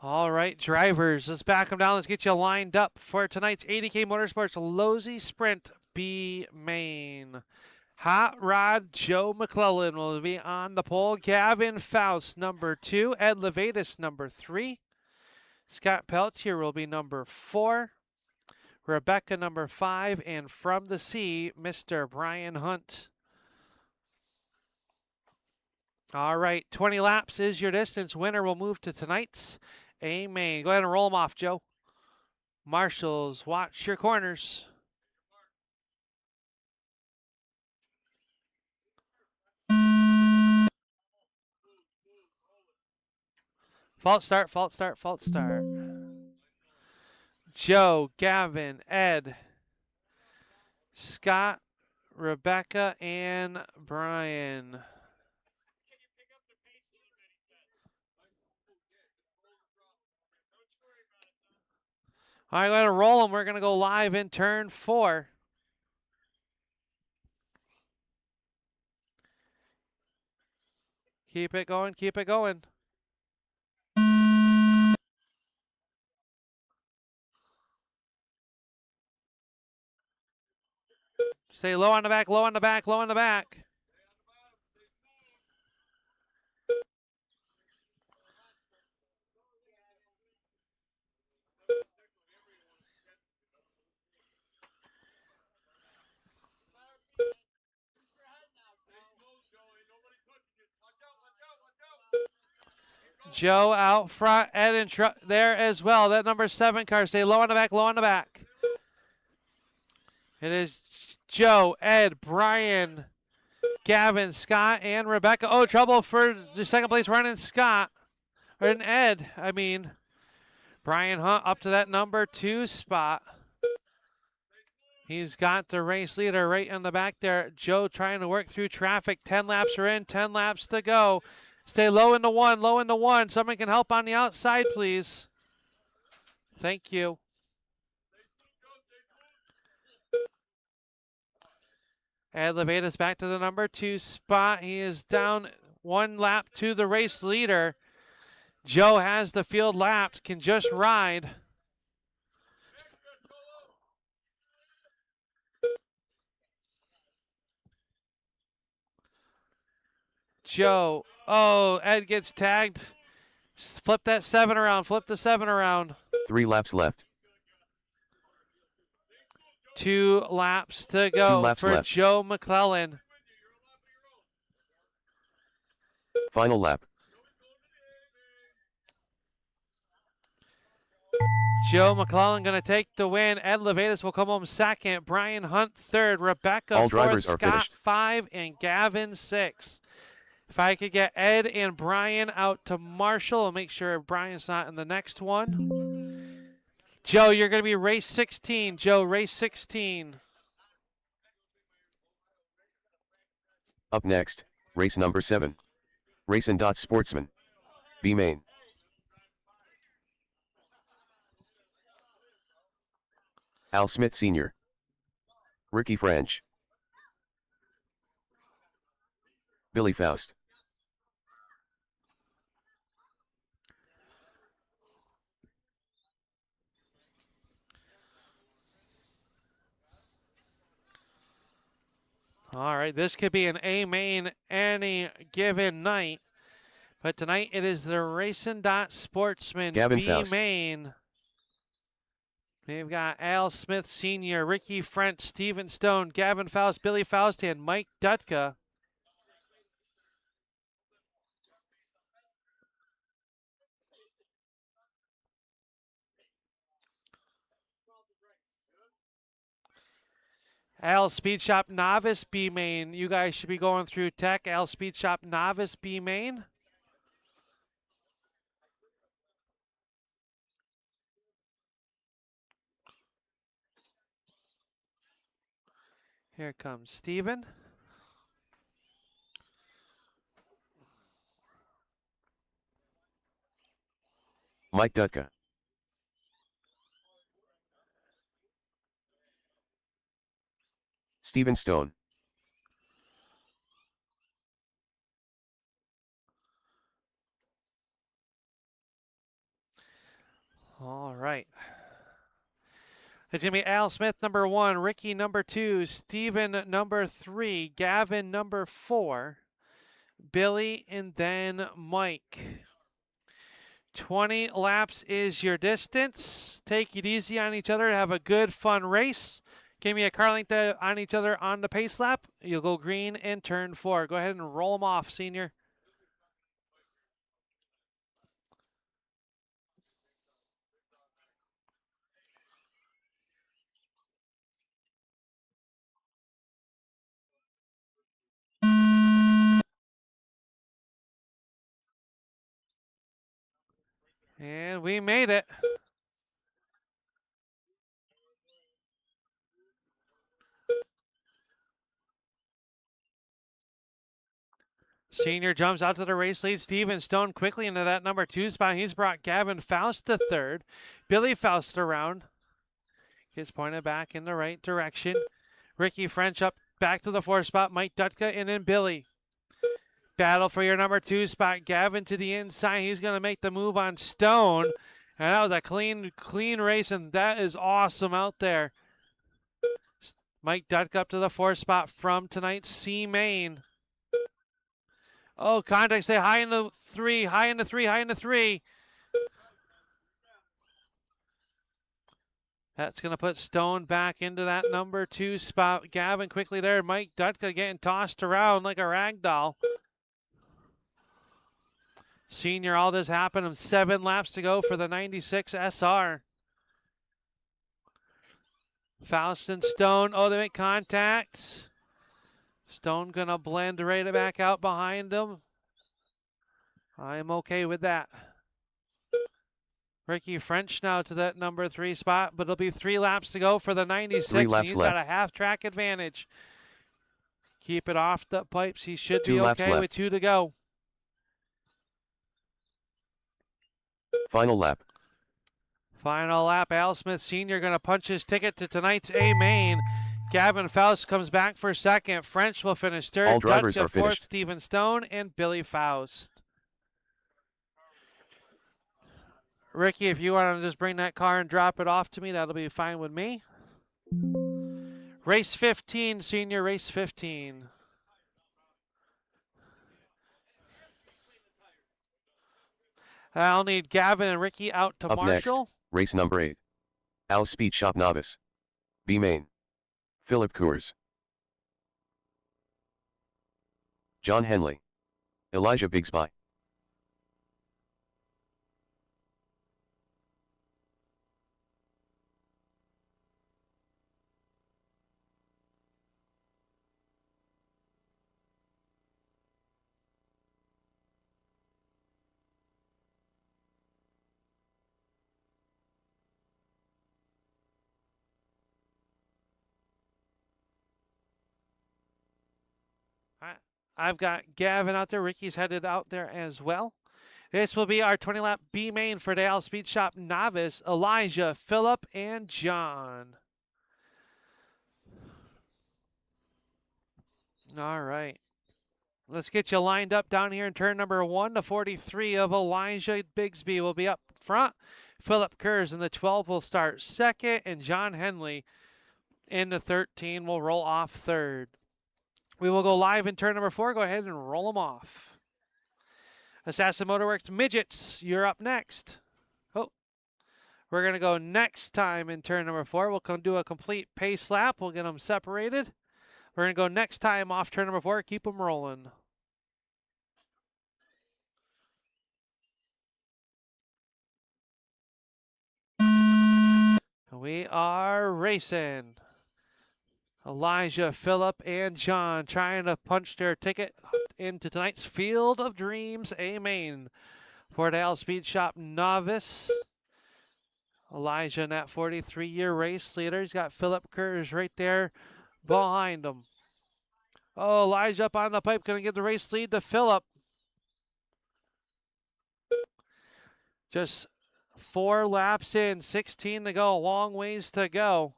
All right, drivers, let's back them down. Let's get you lined up for tonight's 80K Motorsports Losi Sprint B main. Hot Rod Joe McClellan will be on the pole. Gavin Faust, number 2. Ed Levatus, number 3. Scott Peltier will be number 4. Rebecca, number 5. And from the C, Mr. Brian Hunt. All right, 20 laps is your distance. Winner will move to tonight's A main. Go ahead and roll them off, Joe. Marshals, watch your corners. Fault start, fault start, fault start. Joe, Gavin, Ed, Scott, Rebecca, and Brian. All right, I'm going to roll them. We're going to go live in turn 4. Keep it going, keep it going. Stay low on the back, low on the back, low on the back. Joe out front, Ed in there as well. That number 7 car. Stay low on the back, low on the back. It is Joe, Ed, Brian, Gavin, Scott, and Rebecca. Oh, trouble for the second place running Scott. Or Ed, I mean. Brian Hunt up to that number 2 spot. He's got the race leader right in the back there. Joe trying to work through traffic. 10 laps are in, 10 laps to go. Stay low in the 1, low in the 1. Someone can help on the outside, please. Thank you. Ed Levatus back to the number 2 spot. He is down 1 lap to the race leader. Joe has the field lapped, can just ride. Joe, oh, Ed gets tagged. Flip that 7 around, flip the 7 around. 3 laps left. 2 laps to go 2 laps for left. Joe McClellan. Final lap. Joe McClellan going to take the win. Ed Levatus will come home 2nd. Brian Hunt 3rd. Rebecca All 4th. drivers are Scott finished. 5. And Gavin 6. If I could get Ed and Brian out to Marshall, I'll make sure Brian's not in the next one. Joe, you're going to be race 16. Joe, race 16. Up next, race number 7. Racing Sportsman. B main. Al Smith Sr. Ricky French. Billy Faust. All right, this could be an A main any given night. But tonight it is the Racing Sportsman Gavin B Faust. main. They've got Al Smith Sr., Ricky French, Steven Stone, Gavin Faust, Billy Faust, and Mike Dutka. Al Speed Shop Novice B main. You guys should be going through tech. Al Speed Shop Novice B main. Here comes Steven. Mike Dutka. Steven Stone. All right. It's going to be Al Smith, number 1, Ricky, number 2, Steven, number 3, Gavin, number 4, Billy, and then Mike. 20 laps is your distance. Take it easy on each other. Have a good, fun race. Give me a car length on each other on the pace lap. You'll go green in turn 4. Go ahead and roll them off, senior. And we made it. Senior jumps out to the race lead. Steven Stone quickly into that number 2 spot. He's brought Gavin Faust to 3rd. Billy Faust around. Gets pointed back in the right direction. Ricky French up back to the 4th spot. Mike Dutka and then Billy. Battle for your number 2 spot. Gavin to the inside. He's going to make the move on Stone. And that was a clean race, and that is awesome out there. Mike Dutka up to the 4th spot from tonight's C Main. Oh, contact, stay high in the 3, high in the 3, high in the 3. That's going to put Stone back into that number 2 spot. Gavin quickly there. Mike Dutka getting tossed around like a rag doll. Senior, all this happened. 7 laps to go for the 96 SR. Faust and Stone. Oh, they make contact. Stone going to blend right back out behind him. I'm okay with that. Ricky French now to that number 3 spot, but it'll be 3 laps to go for the 96. 3 laps He's left. got a half-track advantage. Keep it off the pipes. He should 2 be laps okay left. with 2 to go. Final lap. Final lap. Al Smith Sr. going to punch his ticket to tonight's A Main. Gavin Faust comes back for 2nd. French will finish 3rd. All drivers Dutka are 4th. finished. Steven Stone and Billy Faust. Ricky, if you want to just bring that car and drop it off to me, that'll be fine with me. Race 15, Senior, race 15. I'll need Gavin and Ricky out to Up marshal. next, race number 8. Al Speed Shop Novice. B Main. Philip Coors. John Henley. Elijah Bigsby. I've got Gavin out there. Ricky's headed out there as well. This will be our 20-lap B main for the Al Speed Shop Novice. Elijah, Philip, and John. All right. Let's get you lined up down here in turn number 1. The 43 of Elijah Bigsby will be up front. Philip Kurz in the 12 will start 2nd, and John Henley in the 13 will roll off 3rd. We will go live in turn number 4. Go ahead and roll them off. Assassin Motorworks Midgets, you're up next. Oh, we're going to go next time in turn number 4. We'll come do a complete pace lap. We'll get them separated. We're going to go next time off turn number 4. Keep them rolling. We are racing. Elijah, Philip, and John trying to punch their ticket into tonight's Field of Dreams A main for the Al Speed Shop Novice. Elijah in that 43-year race leader. He's got Philip Kurz right there behind him. Oh, Elijah up on the pipe, going to give the race lead to Philip. Just 4 laps in, 16 to go, long ways to go.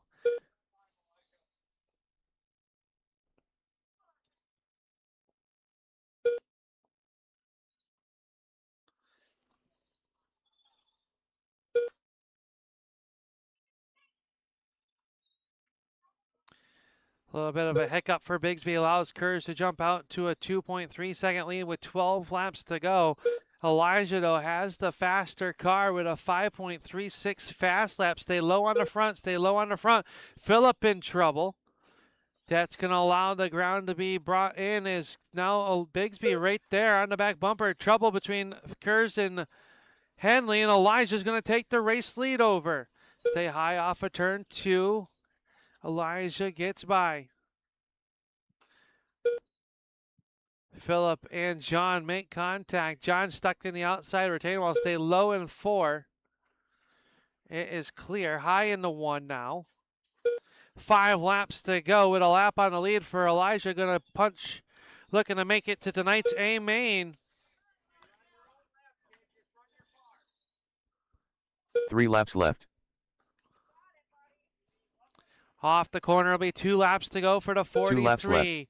A little bit of a hiccup for Bigsby, allows Kurz to jump out to a 2.3 second lead with 12 laps to go. Elijah, though, has the faster car with a 5.36 fast lap. Stay low on the front, stay low on the front. Phillip in trouble. That's going to allow the ground to be brought in. Is now Bigsby right there on the back bumper. Trouble between Kurz and Henley, and Elijah's going to take the race lead over. Stay high off of turn 2. Elijah gets by. Phillip and John make contact. John stuck in the outside retaining wall. Stay low in 4. It is clear. High in the 1 now. 5 laps to go with a lap on the lead for Elijah. Going to punch, looking to make it to tonight's A main. 3 laps left. Off the corner will be 2 laps to go for the 43. 2 laps left.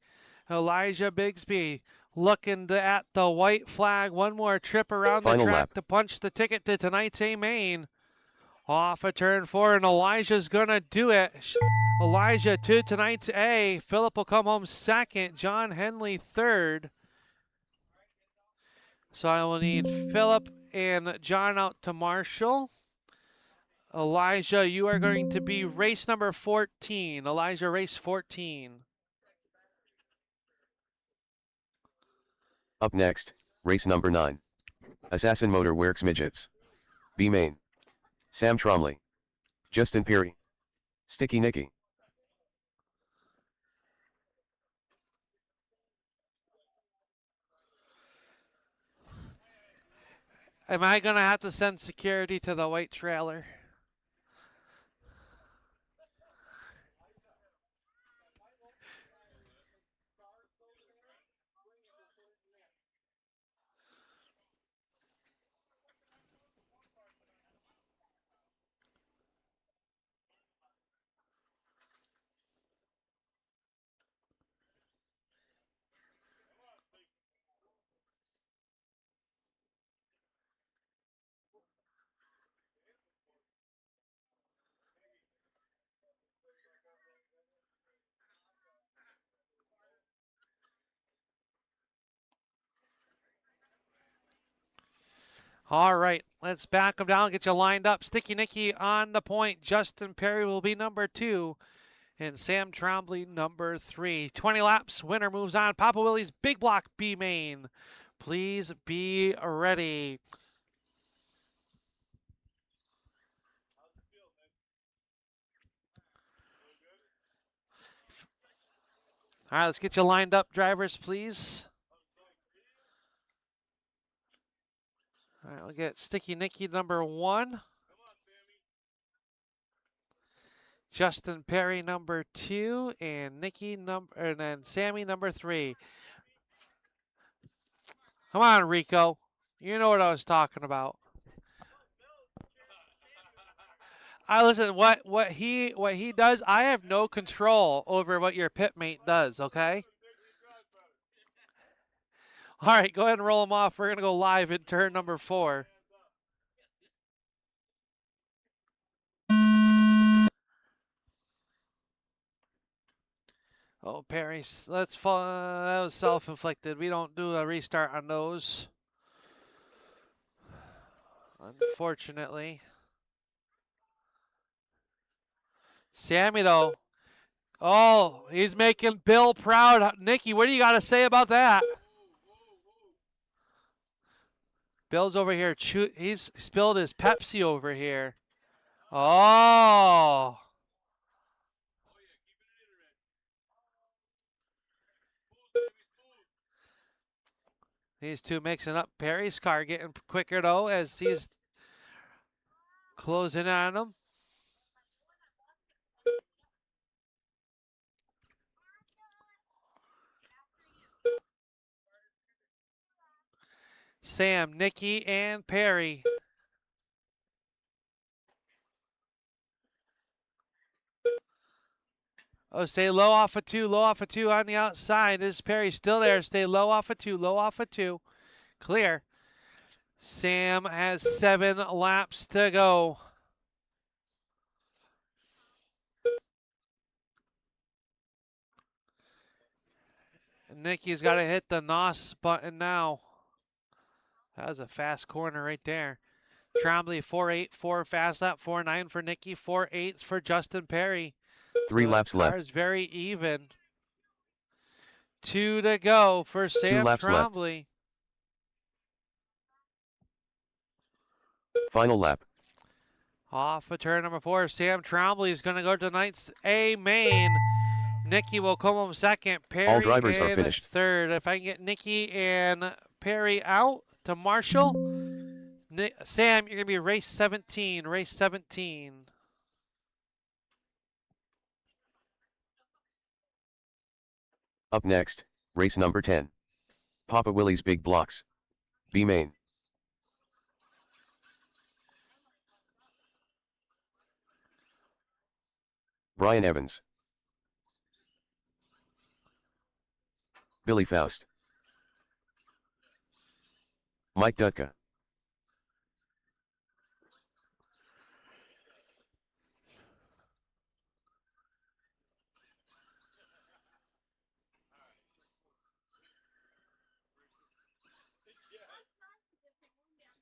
Elijah Bigsby looking at the white flag. One more trip around Final the track lap. to punch the ticket to tonight's A main. Off of turn 4, and Elijah's going to do it. Elijah to tonight's A. Phillip will come home second. John Henley third. So I will need Phillip and John out to Marshall. Elijah, you are going to be race number 14. Elijah, race 14. Up next, race number 9. Assassin Motor Works Midgets. B main. Sam Tromley. Justin Peary. Sticky Nicky. Am I going to have to send security to the white trailer? All right, let's back them down, get you lined up. Sticky Nicky on the point. Justin Perry will be number 2. And Sam Trombley, number 3. 20 laps, winner moves on. Papa Willie's Big Block B main. Please be ready. All right, let's get you lined up, drivers, please. All right, we'll get Sticky Nicky number 1. Justin Perry number 2, and then Sammy number 3. Come on, Rico. You know what I was talking about. I listen. What he does, I have no control over what your pit mate does. Okay. All right, go ahead and roll them off. We're gonna go live in turn number 4. Oh, Perry, that was self-inflicted. We don't do a restart on those, unfortunately. Sammy, though. Oh, he's making Bill proud. Nicky, what do you got to say about that? Bill's over here. He's spilled his Pepsi over here. Oh. These two mixing up. Perry's car getting quicker, though, as he's closing on him. Sam, Nicky, and Perry. Oh, stay low off of 2, low off of 2 on the outside. This is Perry still there. Stay low off of 2, low off of 2. Clear. Sam has 7 laps to go. Nicky's got to hit the NOS button now. That was a fast corner right there. Trombley 4.84 fast lap, 4.9 for Nicky, 4.8 for Justin Perry. 3 So laps left. Cars very even. 2 to go for Sam laps left. Trombley. Final lap. Off of turn number 4, Sam Trombley is going to go to tonight's A main. Nicky will come home second. Perry All drivers in are finished. third. If I can get Nicky and Perry out to Marshall, Sam, you're going to be race 17. Race 17. Up next, race number 10. Papa Willie's Big Blocks. B main. Brian Evans. Billy Faust. Mike Dutka.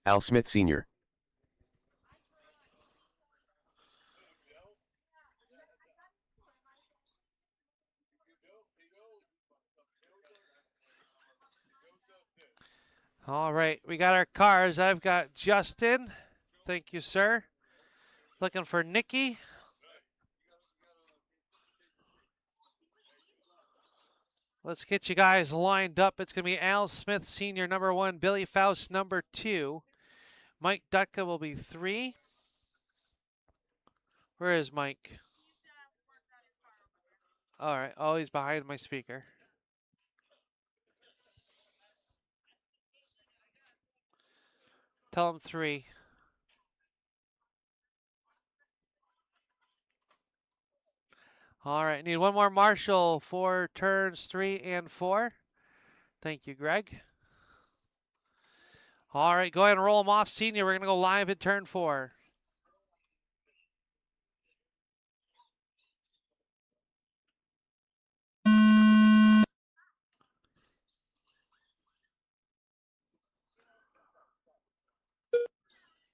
Al Smith Sr. All right, we got our cars. I've got Justin. Thank you, sir. Looking for Nicky. Let's get you guys lined up. It's going to be Al Smith Sr., number 1. Billy Faust, number 2. Mike Dutka will be 3. Where is Mike? All right. Oh, he's behind my speaker. Tell him 3. All right. Need one more Marshall for turns 3 and 4. Thank you, Greg. All right. Go ahead and roll them off, Senior. We're going to go live at turn 4.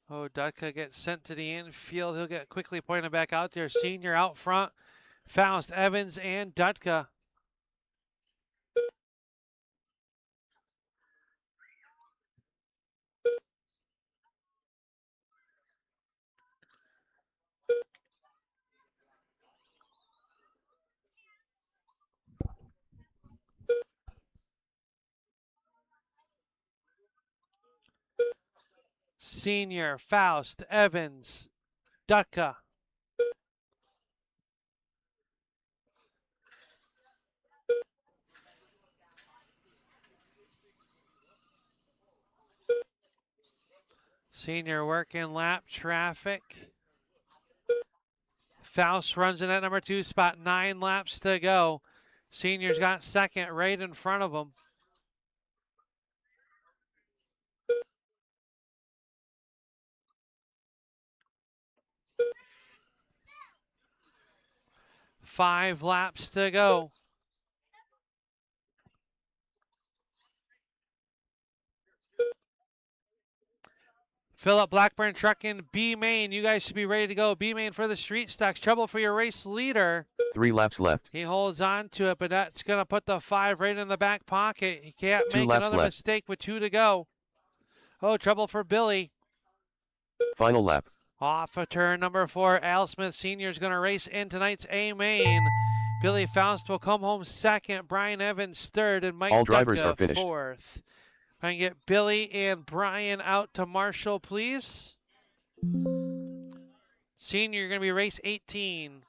Oh, Dutka gets sent to the infield. He'll get quickly pointed back out there. Senior out front. Faust, Evans, and Dutka. Senior, Faust, Evans, Dutka. Senior working lap traffic. Faust runs in at number 2 spot. 9 laps to go. Senior's got second right in front of him. Five laps to go. Philip Blackburn trucking B main. You guys should be ready to go. B main for the street stocks. Trouble for your race leader. 3 laps left. He holds on to it, but that's going to put the 5 right in the back pocket. He can't 2 make laps another left. mistake with 2 to go. Oh, trouble for Billy. Final lap. Off of turn number 4, Al Smith Sr. is going to race in tonight's A main. Billy Faust will come home second. Brian Evans third, and Mike All drivers Dutka are finished. fourth. If I can get Billy and Brian out to Marshall, please. Senior, you're going to be race 18.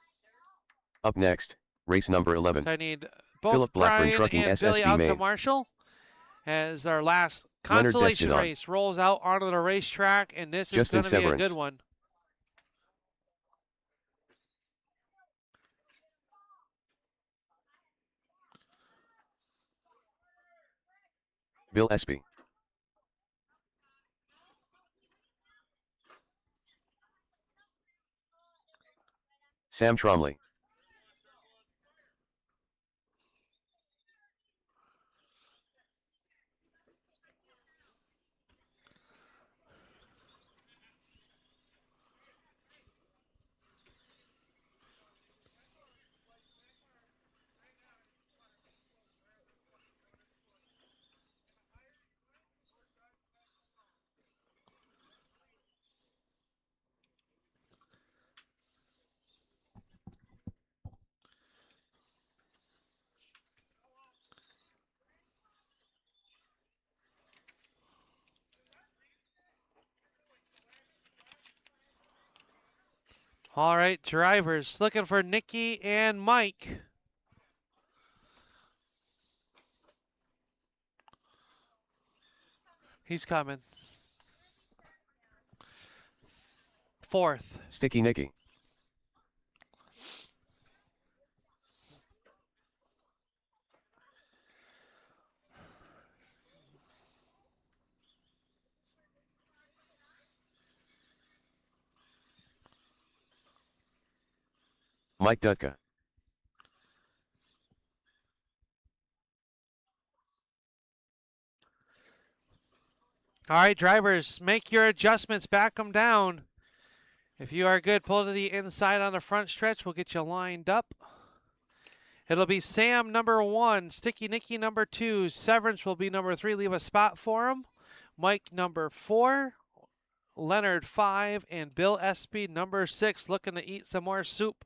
Up next, race number 11. So I need both Philip Blackburn Brian trucking and Billy SSB out to main. Marshall as our last Leonard consolation Destidon. race rolls out onto the racetrack, and this is Justin going to be a Severance. good one. Bill Espy. Sam Tromley. All right, drivers looking for Nikki and Mike. He's coming. Fourth. Sticky Nicky. Mike Dutka. All right, drivers, make your adjustments, back them down. If you are good, pull to the inside on the front stretch. We'll get you lined up. It'll be Sam number 1, Sticky Nicky number 2, Severance will be number 3. Leave a spot for him. Mike number 4, Leonard 5, and Bill Espy number 6, looking to eat some more soup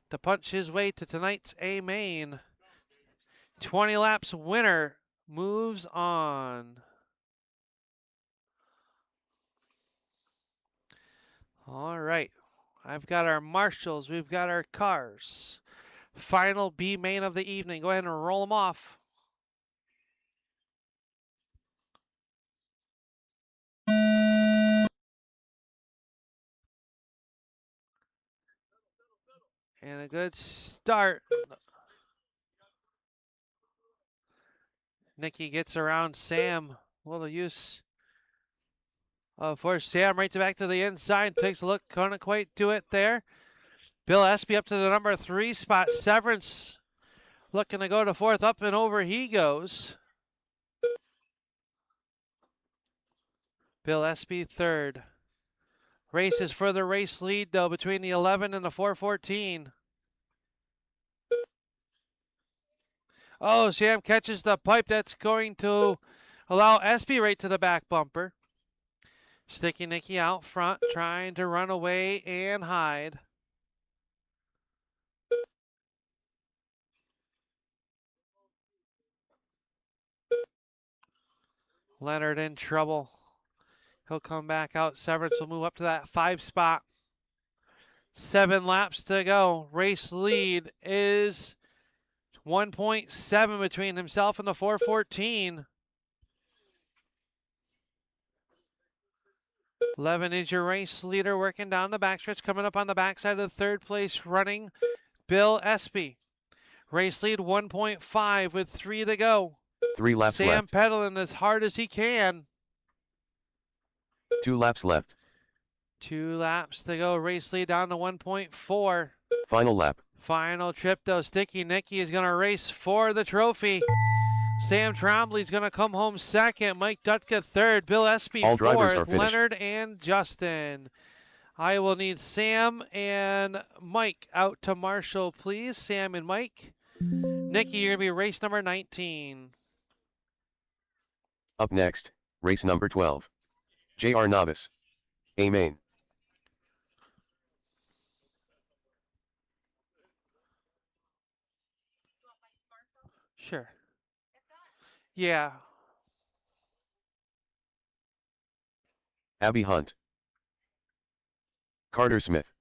to punch his way to tonight's A main. 20 laps winner moves on. All right, I've got our marshals, we've got our cars. Final B main of the evening. Go ahead and roll them off. And a good start. Nicky gets around Sam. A little use for Sam right back to the inside. Takes a look, couldn't quite do it there. Bill Espy up to the number 3 spot. Severance looking to go to 4th. Up and over he goes. Bill Espy 3rd. Races for the race lead, though, between the 11 and the 414. Oh, Sam catches the pipe. That's going to allow Espy right to the back bumper. Sticky Nicky out front, trying to run away and hide. Leonard in trouble. He'll come back out. Severance will move up to that 5 spot. 7 laps to go. Race lead is 1.7 between himself and the 414. 11 is your race leader working down the backstretch. Coming up on the backside of the 3rd place running, Bill Espy. Race lead 1.5 with 3 to go. 3 laps Sam left. pedaling as hard as he can. 2 laps left. 2 laps to go. Race lead down to 1.4. Final lap. Final trip, though. Sticky Nicky is going to race for the trophy. Sam Trombley's going to come home 2nd. Mike Dutka 3rd. Bill Espy All drivers are 4th. finished. Leonard and Justin. I will need Sam and Mike out to marshal, please. Sam and Mike. Nicky, you're going to be race number 19. Up next, race number 12. JR Novice. A main. Sure. Yeah. Abby Hunt. Carter Smith.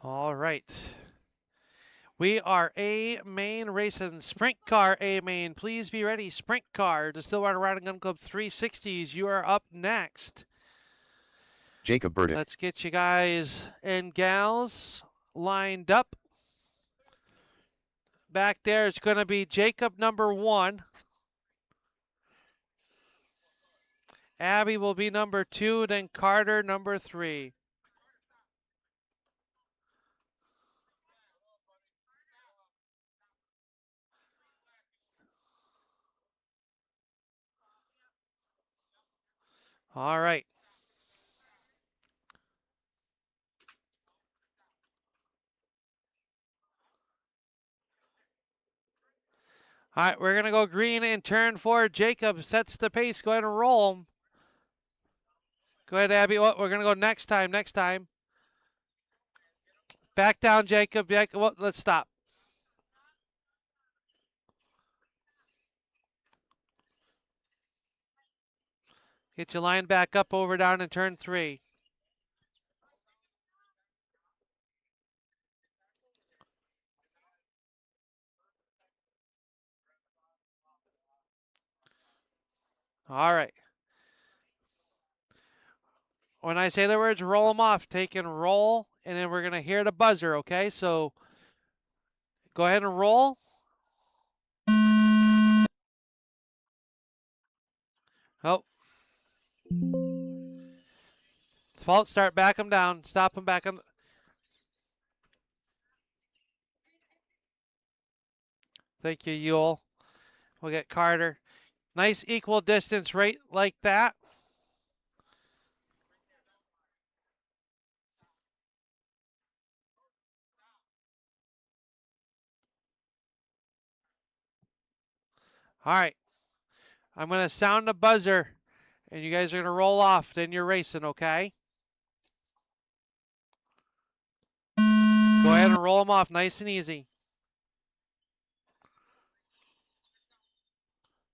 All right. We are A main racing sprint car A main. Please be ready. Sprint car to Stillwater Rod and Gun Club 360s. You are up next. Jacob Burdick. Let's get you guys and gals lined up. Back there is going to be Jacob number 1. Abby will be number 2, then Carter number 3. All right. All right, we're going to go green in turn 4. Jacob sets the pace. Go ahead and roll 'em. Go ahead, Abby. Oh, we're going to go next time. Back down, Jacob. Well, let's stop. Get your line back up, over, down in turn 3. All right. When I say the words, roll them off. Take and roll, and then we're going to hear the buzzer, okay? So go ahead and roll. Oh. Fault start. Back them down. Stop them back on. Thank you, Yule. We'll get Carter. Nice equal distance right like that. All right. I'm going to sound the buzzer, and you guys are going to roll off. Then you're racing, okay? Go ahead and roll them off nice and easy.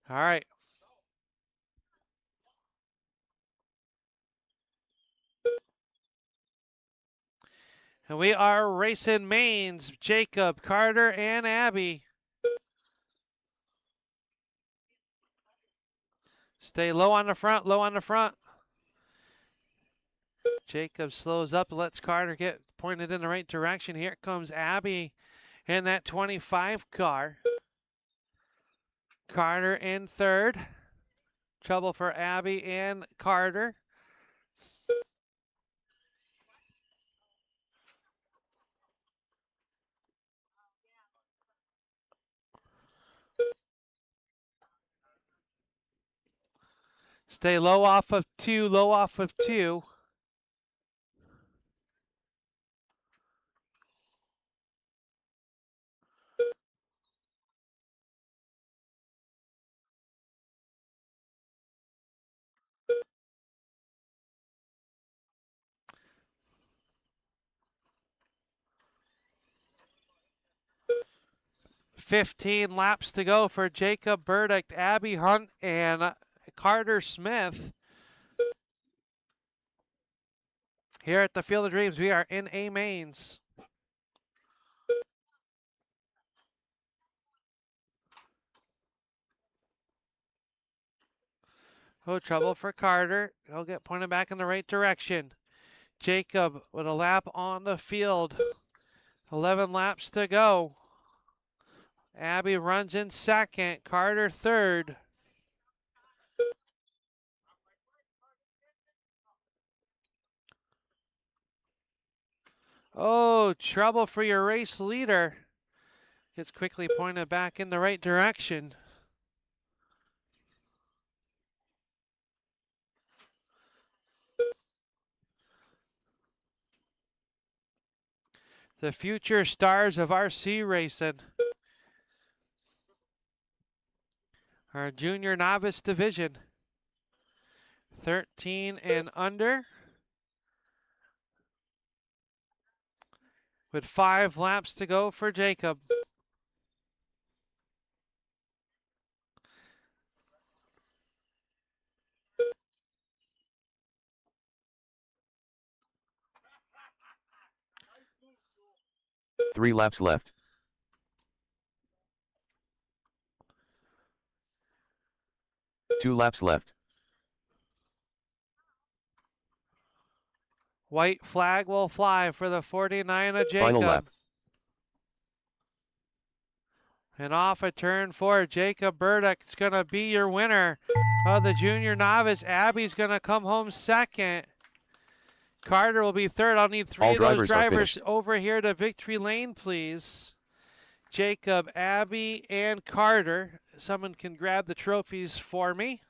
All right. And we are racing mains. Jacob, Carter, and Abby. Stay low on the front, low on the front. Jacob slows up, lets Carter get pointed in the right direction. Here comes Abby in that 25 car. Carter in third. Trouble for Abby and Carter. Stay low off of 2, low off of 2. $15 laps to go for Jacob Burdick, Abby Hunt, and Carter Smith. Here at the Field of Dreams, we are in A mains. Oh, trouble for Carter. He'll get pointed back in the right direction. Jacob with a lap on the field. 11 laps to go. Abby runs in second. Carter third. Oh, trouble for your race leader. Gets quickly pointed back in the right direction. The future stars of RC racing. Our junior novice division. 13 and under. With 5 laps to go for Jacob. 3 laps left. Two laps left. White flag will fly for the 49 of Final lap. Jacob. And off a turn 4, Jacob Burdick is going to be your winner of the junior novice. Abby's going to come home second. Carter will be third. I'll need 3 All of those drivers are drivers finished. over here to victory lane, please. Jacob, Abby, and Carter. Someone can grab the trophies for me.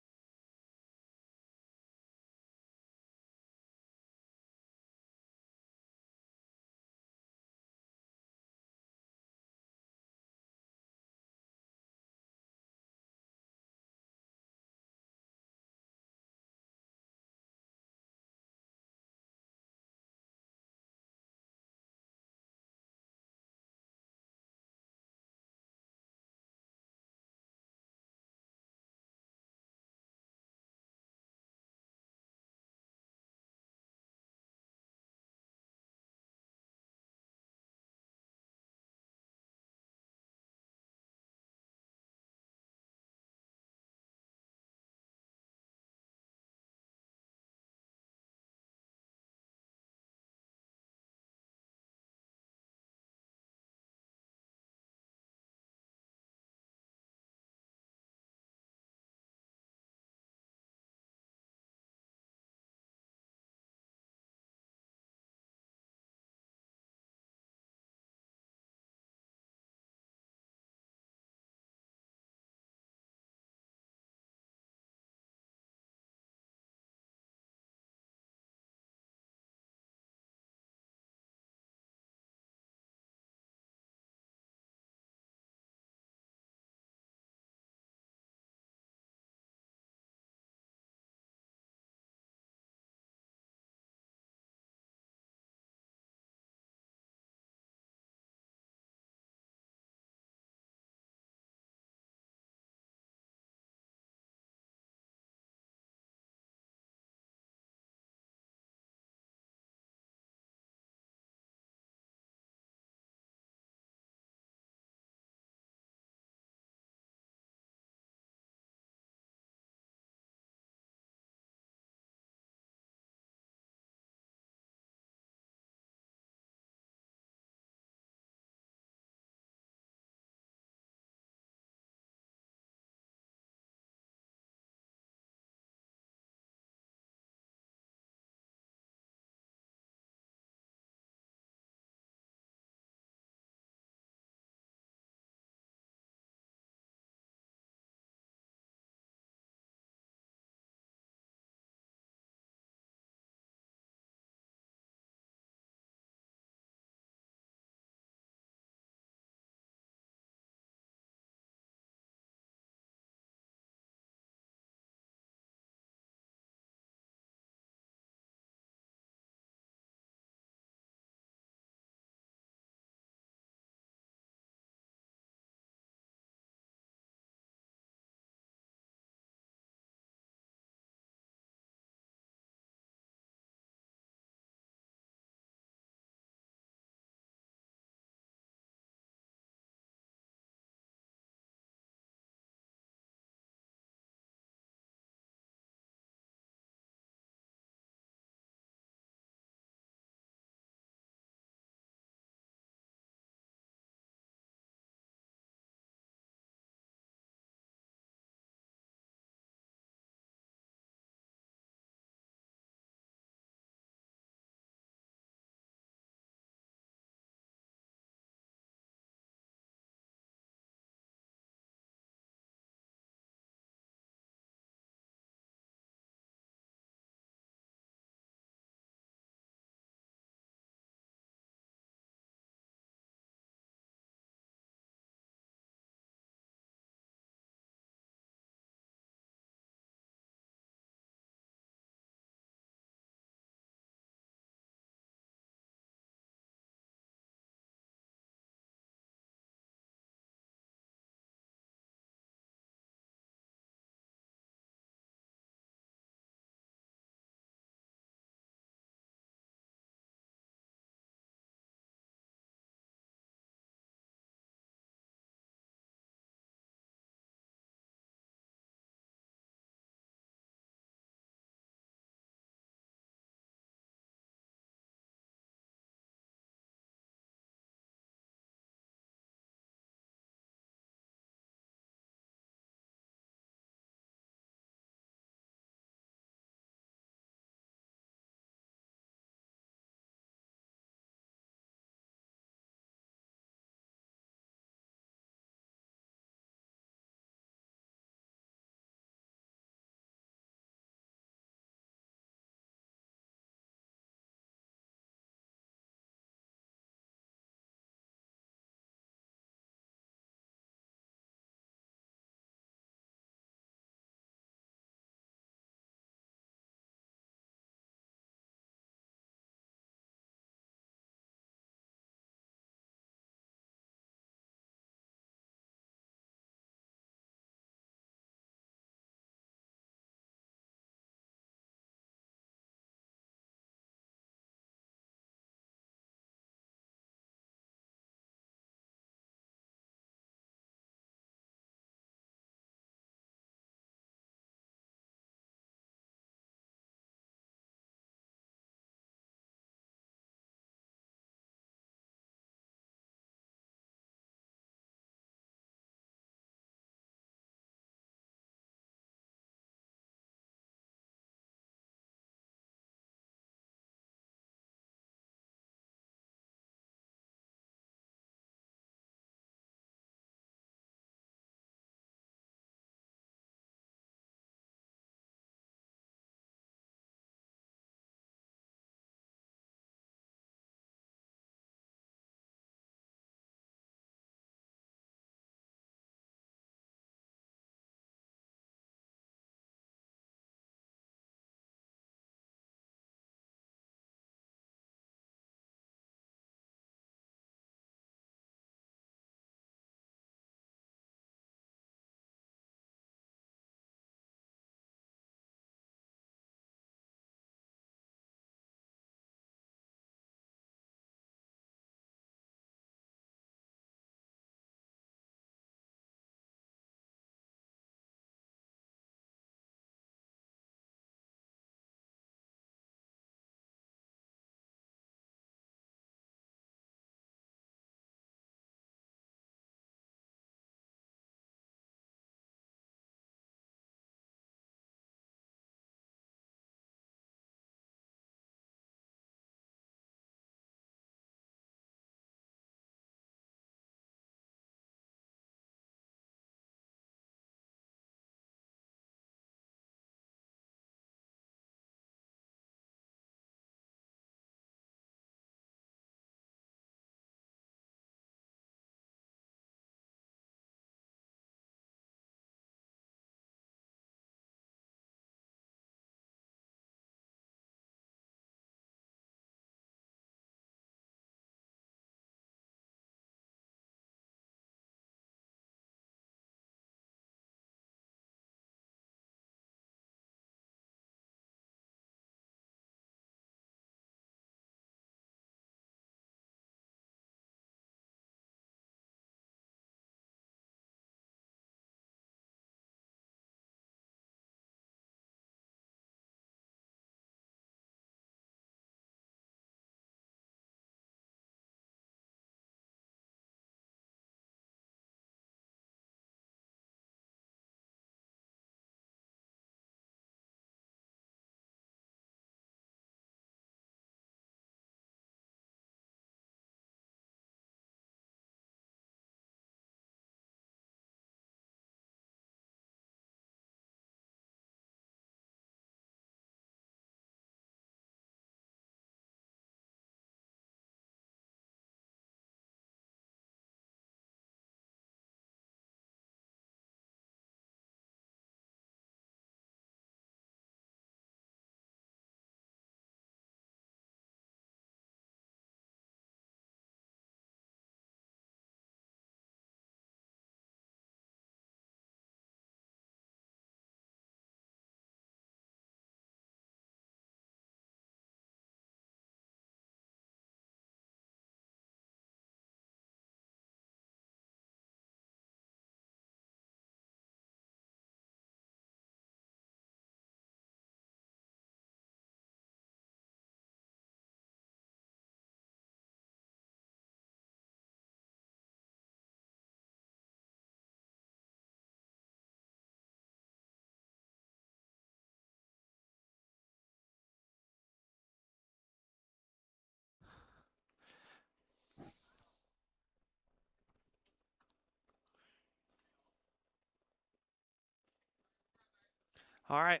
All right.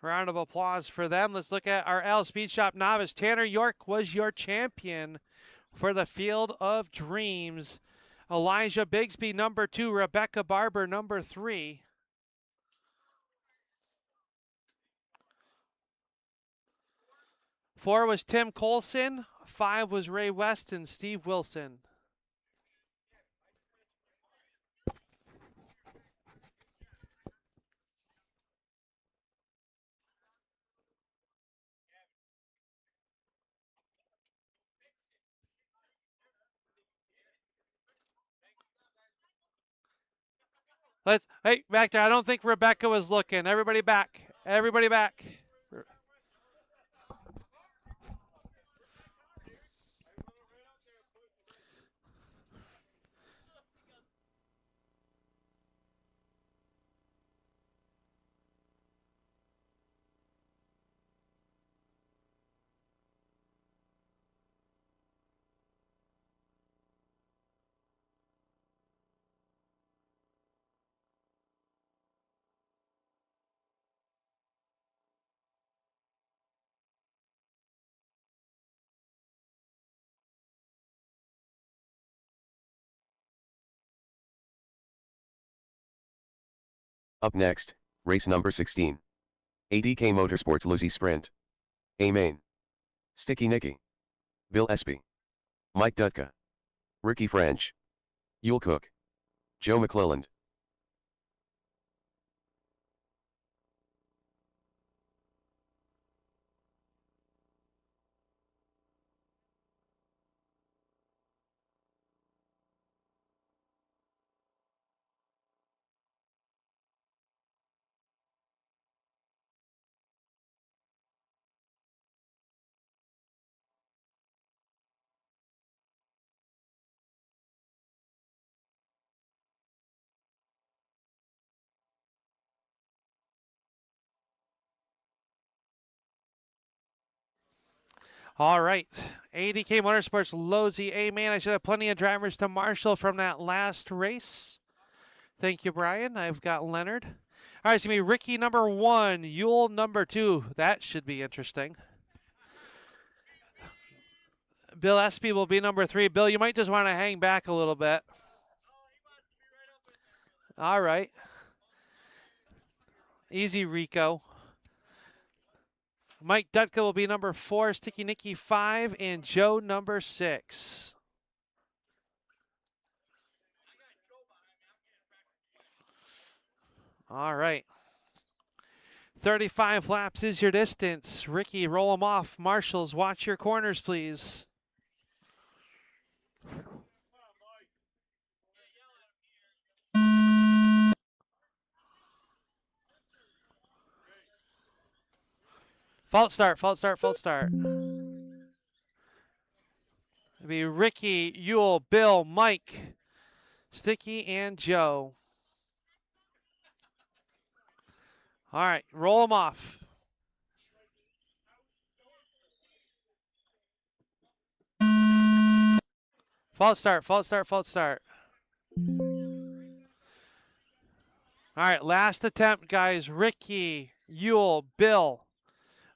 Round of applause for them. Let's look at our L Speed Shop novice. Tanner York was your champion for the Field of Dreams. Elijah Bigsby, number 2. Rebecca Barber, number 3. Four was Tim Colson. 5 was Ray West and Steve Wilson. Hey, back there. I don't think Rebecca was looking. Everybody back. Everybody back. Up next, race number 16. ADK Motorsports Lizzie Sprint. A Main. Sticky Nicky. Bill Espy. Mike Dutka. Ricky French. Yule Cook. Joe McClelland. All right. ADK Motorsports Lozy. A man, I should have plenty of drivers to marshal from that last race. Thank you, Brian. I've got Leonard. All right, it's going to be Ricky number 1, Yule number 2. That should be interesting. Bill Espy will be number 3. Bill, you might just want to hang back a little bit. All right. Easy, Rico. Mike Dutka will be number 4, Sticky Nicky 5, and Joe number 6. All right. 35 laps is your distance. Ricky, roll them off. Marshals, watch your corners, please. Fault start, fault start, fault start. It'll be Ricky, Yule, Bill, Mike, Sticky, and Joe. All right, roll them off. Fault start, fault start, fault start. All right, last attempt, guys. Ricky, Yule, Bill.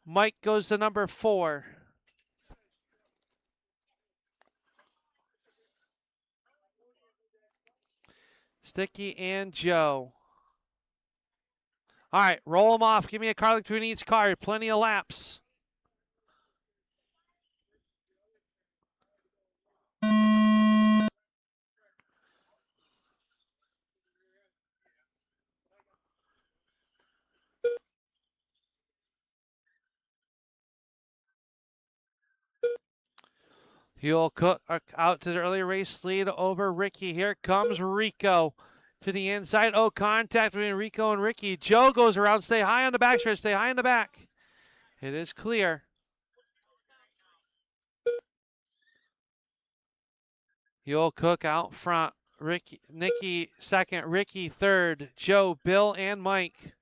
Mike goes to number 4. Sticky and Joe. All right, roll them off. Give me a car between each car. Plenty of laps. He'll cook out to the early race lead over Ricky. Here comes Rico to the inside. Oh, contact between Rico and Ricky. Joe goes around. Stay high on the back stretch. Stay high in the back. It is clear. He'll cook out front. Nicky second. Ricky third. Joe, Bill, and Mike.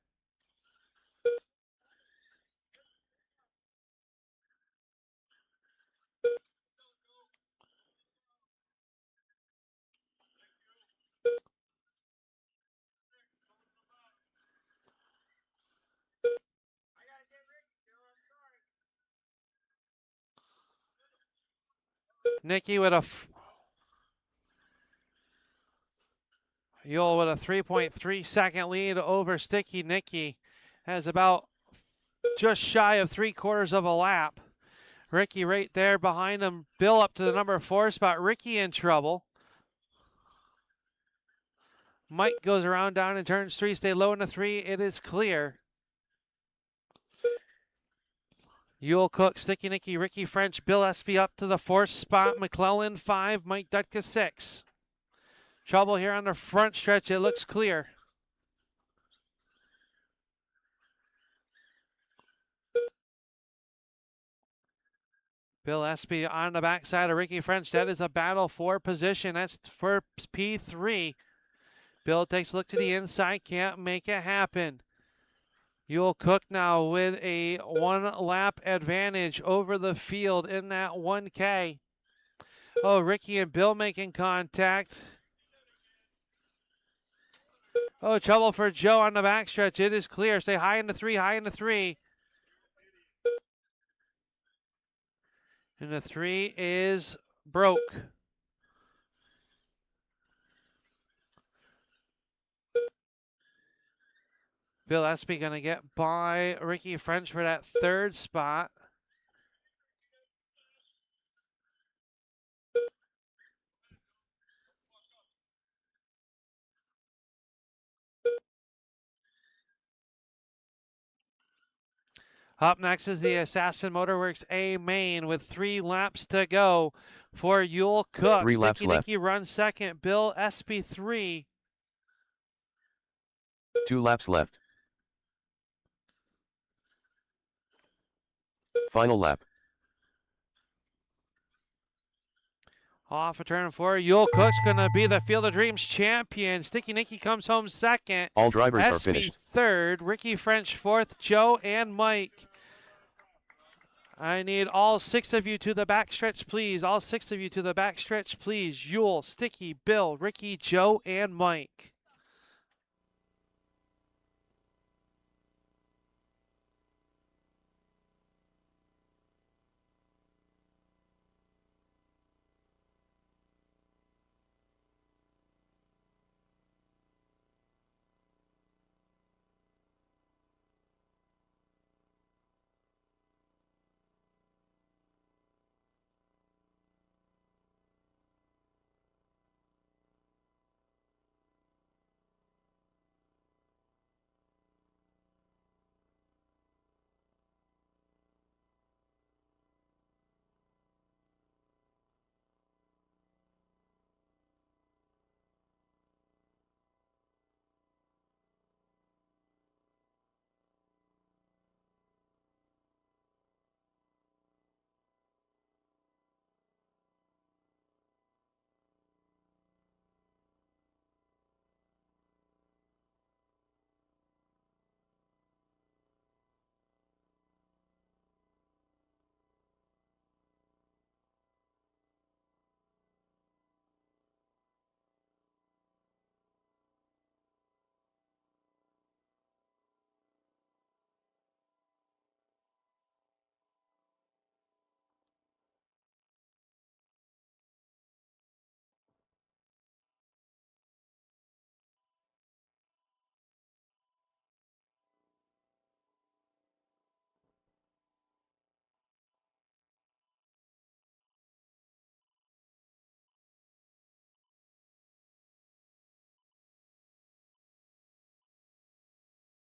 Nicky with a Yule with a 3.3 second lead over Sticky Nicky. Has about just shy of 3/4 of a lap. Ricky right there behind him. Bill up to the number 4 spot. Ricky in trouble. Mike goes around down in turns 3. Stay low in the 3. It is clear. Yule Cook, Sticky Nicky, Ricky French, Bill Espy up to the 4th spot. McClellan 5, Mike Dutka 6. Trouble here on the front stretch. It looks clear. Bill Espy on the backside of Ricky French. That is a battle for position. That's for P3. Bill takes a look to the inside. Can't make it happen. Yule Cook now with a 1-lap advantage over the field in that 1K. Oh, Ricky and Bill making contact. Oh, trouble for Joe on the backstretch. It is clear. Stay high in the 3, high in the 3. And the 3 is broke. Bill Espy going to get by Ricky French for that 3rd spot. Up next is the Assassin Motorworks A main with 3 laps to go for Yule Cook. 3 laps Sticky left. Nicky runs second. Bill Espy 3. 2 laps left. Final lap. Off a turn 4. Yule Cook's going to be the Field of Dreams champion. Sticky Nicky comes home second. All drivers are Espy finished. 3rd. Ricky French 4th. Joe and Mike. I need all 6 of you to the backstretch, please. All 6 of you to the backstretch, please. Yule, Sticky, Bill, Ricky, Joe, and Mike.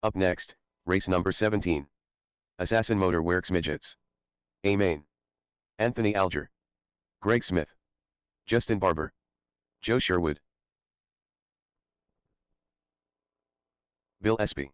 Up next, race number 17. Assassin Motor Works Midgets. A main. Anthony Alger. Greg Smith. Justin Barber. Joe Sherwood. Bill Espy.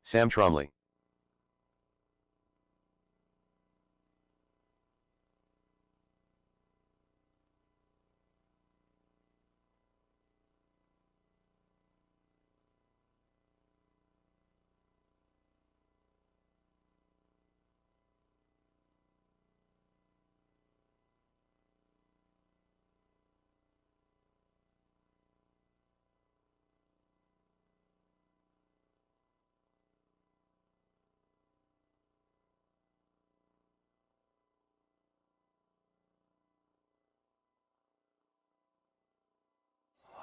Sam Tromley.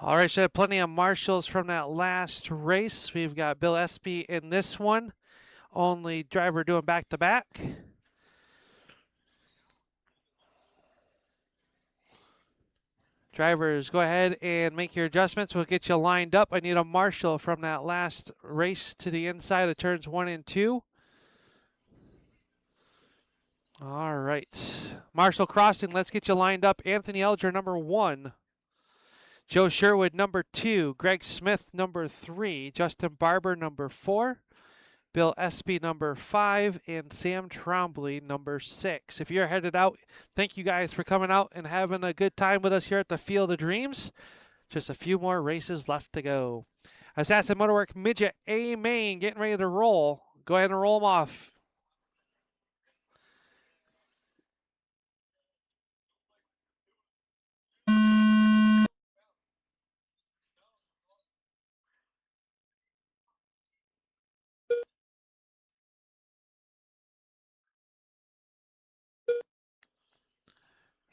All right, so plenty of marshals from that last race. We've got Bill Espy in this one. Only driver doing back-to-back. Drivers, go ahead and make your adjustments. We'll get you lined up. I need a marshal from that last race to the inside of turns 1 and 2. All right. Marshall crossing, let's get you lined up. Anthony Elger, number 1. Joe Sherwood, number 2. Greg Smith, number 3. Justin Barber, number 4. Bill Espy, number 5. And Sam Trombley, number 6. If you're headed out, thank you guys for coming out and having a good time with us here at the Field of Dreams. Just a few more races left to go. Assassin Motorwork Midget A main getting ready to roll. Go ahead and roll them off.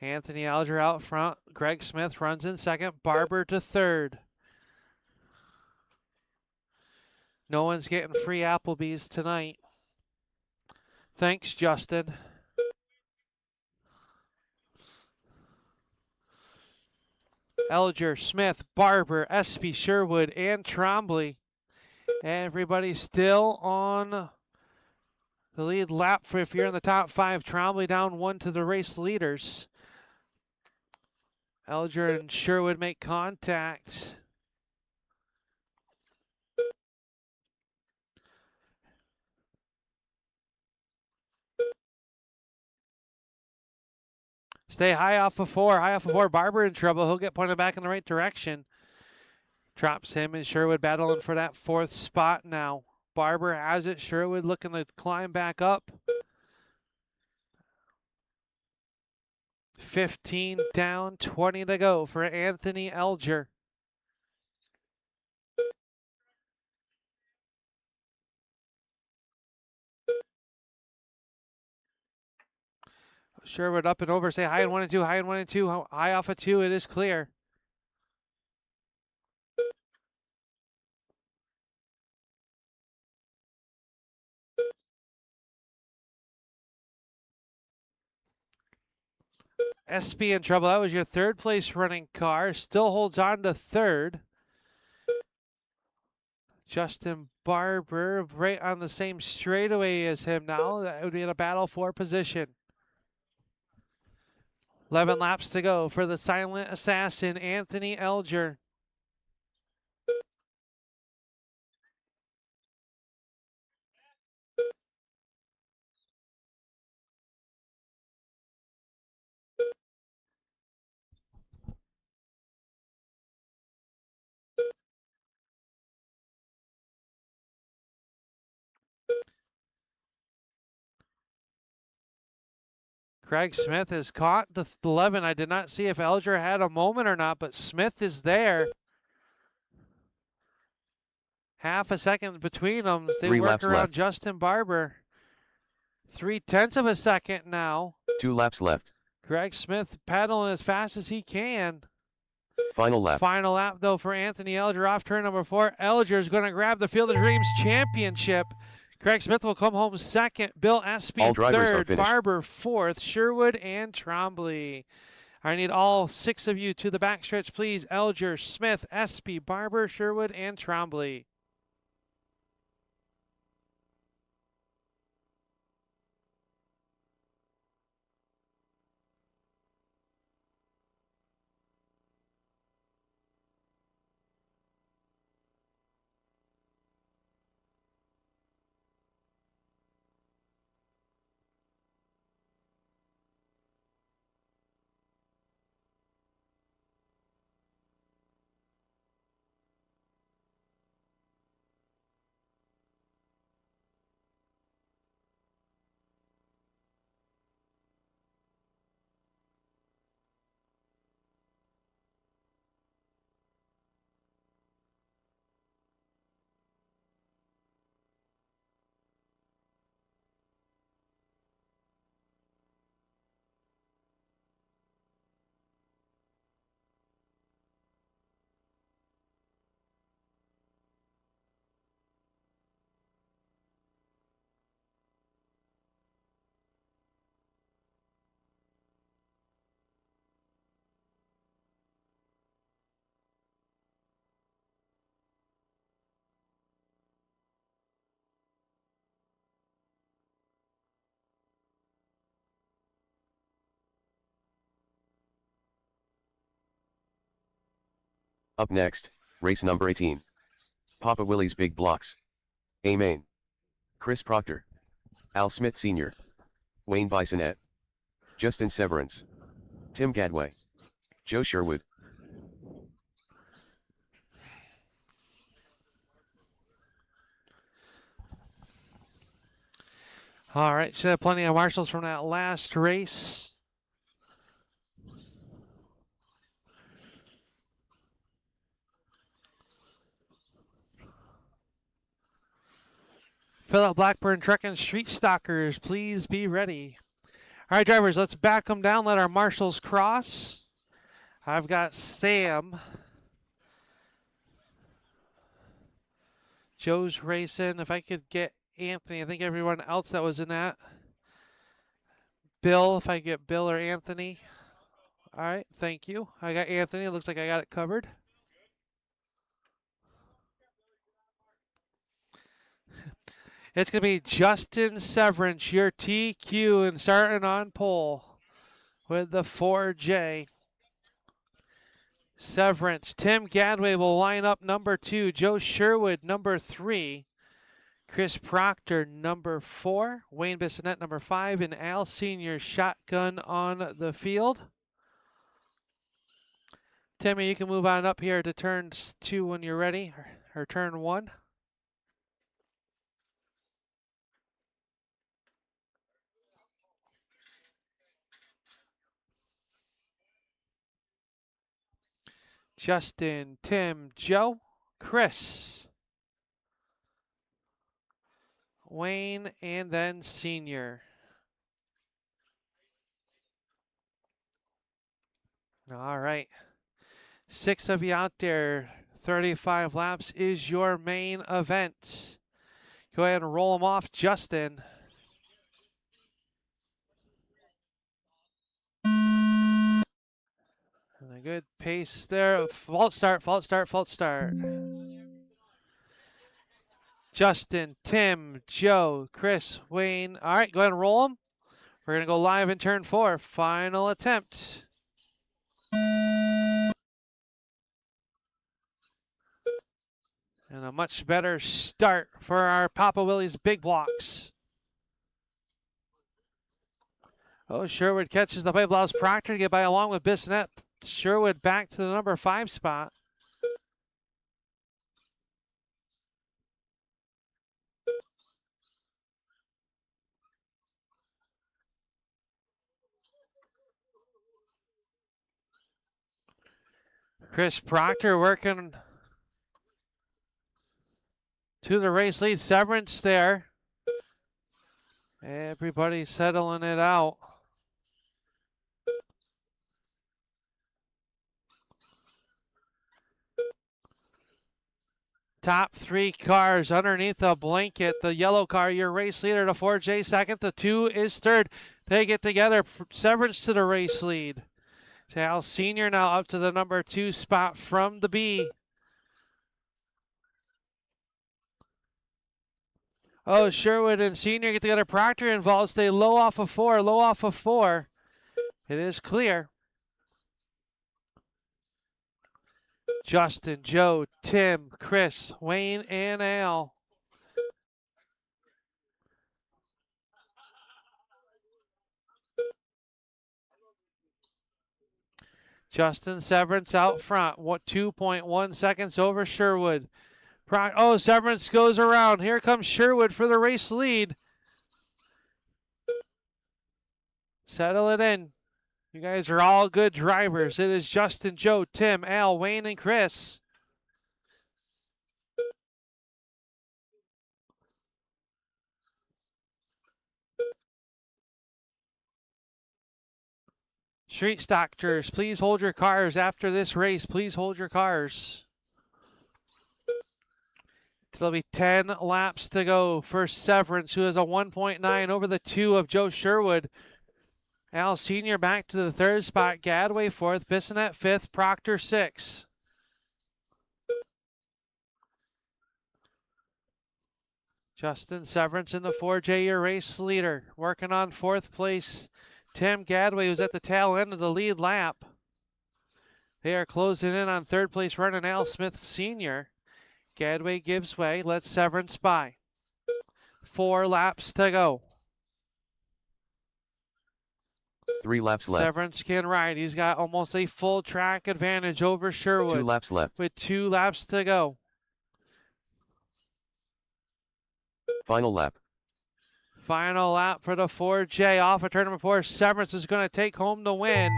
Anthony Alger out front. Greg Smith runs in second. Barber to third. No one's getting free Applebee's tonight. Thanks, Justin. Elger, Smith, Barber, Espy, Sherwood, and Trombley. Everybody still on the lead lap for if you're in the top 5. Trombley down 1 to the race leaders. Elger and Sherwood make contact. Stay high off of 4. High off of 4. Barber in trouble. He'll get pointed back in the right direction. Drops him and Sherwood battling for that 4th spot now. Barber has it. Sherwood looking to climb back up. 15 down, 20 to go for Anthony Elger. Sherwood up and over. Say high in 1 and 2. High in 1 and 2. High off of 2. It is clear. Espy in trouble. That was your 3rd place running car. Still holds on to 3rd. Justin Barber right on the same straightaway as him now. That would be in a battle for position. 11 laps to go for the silent assassin, Anthony Elger. Craig Smith is caught the 11. I did not see if Elger had a moment or not, but Smith is there. Half a second between them. They 3 work laps around left. Justin Barber. 0.3 of a second now. 2 laps left. Greg Smith paddling as fast as he can. Final lap. Final lap, though, for Anthony Elger off turn number 4. Elger is going to grab the Field of Dreams championship. Craig Smith will come home 2nd. Bill Espy All drivers are 3rd. finished. Barber 4th. Sherwood and Trombley. I need all 6 of you to the backstretch, please. Elger, Smith, Espy, Barber, Sherwood, and Trombley. Up next, race number 18. Papa Willie's Big Blocks. A main. Chris Proctor. Al Smith Sr. Wayne Bisonette. Justin Severance. Tim Gadway. Joe Sherwood. All right, should have plenty of marshals from that last race. Philip Blackburn Trucking Street Stalkers, please be ready. All right, drivers, let's back them down. Let our marshals cross. I've got Sam. Joe's racing. If I could get Anthony, I think everyone else that was in that. Bill, if I get Bill or Anthony. All right, thank you. I got Anthony. It looks like I got it covered. It's going to be Justin Severance, your TQ, and starting on pole with the 4J. Severance. Tim Gadway will line up number 2. Joe Sherwood, number 3. Chris Proctor, number 4. Wayne Bissonette, number 5. And Al Sr. shotgun on the field. Timmy, you can move on up here to turn 2 when you're ready, or turn 1. Justin, Tim, Joe, Chris, Wayne, and then Senior. All right. 6 of you out there. 35 laps is your main event. Go ahead and roll them off, Justin. And a good pace there. Fault start, fault start, fault start. Justin, Tim, Joe, Chris, Wayne. All right, go ahead and roll them. We're going to go live in turn 4. Final attempt. And a much better start for our Papa Willie's Big Blocks. Oh, Sherwood catches the pipe, allows Proctor to get by along with Bissonette. Sherwood back to the number 5 spot. Chris Proctor working to the race lead. Severance there. Everybody settling it out. Top 3 cars underneath the blanket. The yellow car, your race leader, the 4J second. The 2 is third. They get together. Severance to the race lead. Al Sr. now up to the number 2 spot from the B. Oh, Sherwood and Senior get together. Proctor involved. Stay low off of 4. Low off of 4. It is clear. Justin, Joe, Tim, Chris, Wayne, and Al. Justin Severance out front. 2.1 seconds over Sherwood. Oh, Severance goes around. Here comes Sherwood for the race lead. Settle it in. You guys are all good drivers. It is Justin, Joe, Tim, Al, Wayne, and Chris. Street Stockers, please hold your cars after this race. Please hold your cars. There'll be 10 laps to go for Severance, who has a 1.9 over the 2 of Joe Sherwood. Al Sr. back to the 3rd spot. Gadway 4th. Bissonette 5th. Proctor 6th. Justin Severance in the 4J, your race leader. Working on 4th place. Tim Gadway, who's at the tail end of the lead lap. They are closing in on third place runner Al Smith Sr. Gadway gives way. Let Severance by. 4 laps to go. 3 laps left. Severance can ride. He's got almost a full track advantage over Sherwood. 2 laps left. With 2 laps to go. Final lap. Final lap for the 4J. Off of turn number 4. Severance is going to take home the win.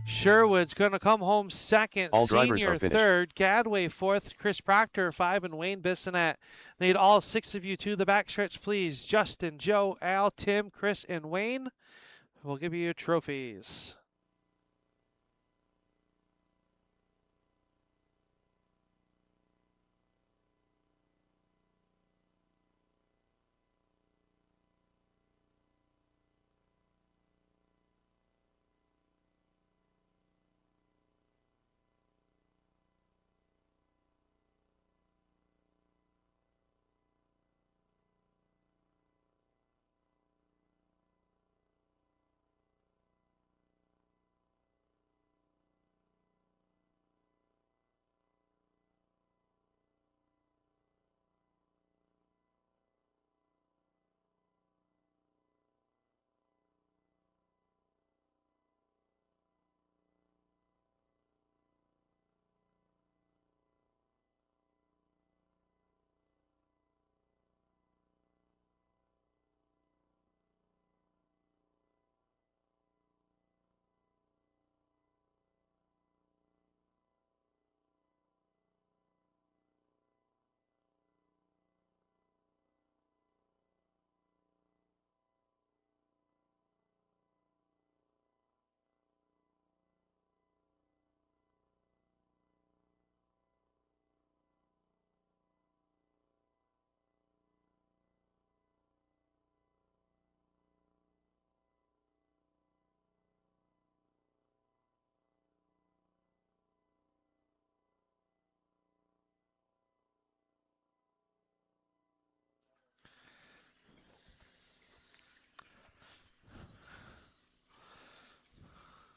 Sherwood's going to come home second. All drivers Senior are finished. third. Gadway fourth. Chris Proctor 5, and Wayne Bissonette. Need all 6 of you to the backstretch, please. Justin, Joe, Al, Tim, Chris, and Wayne. We'll give you your trophies.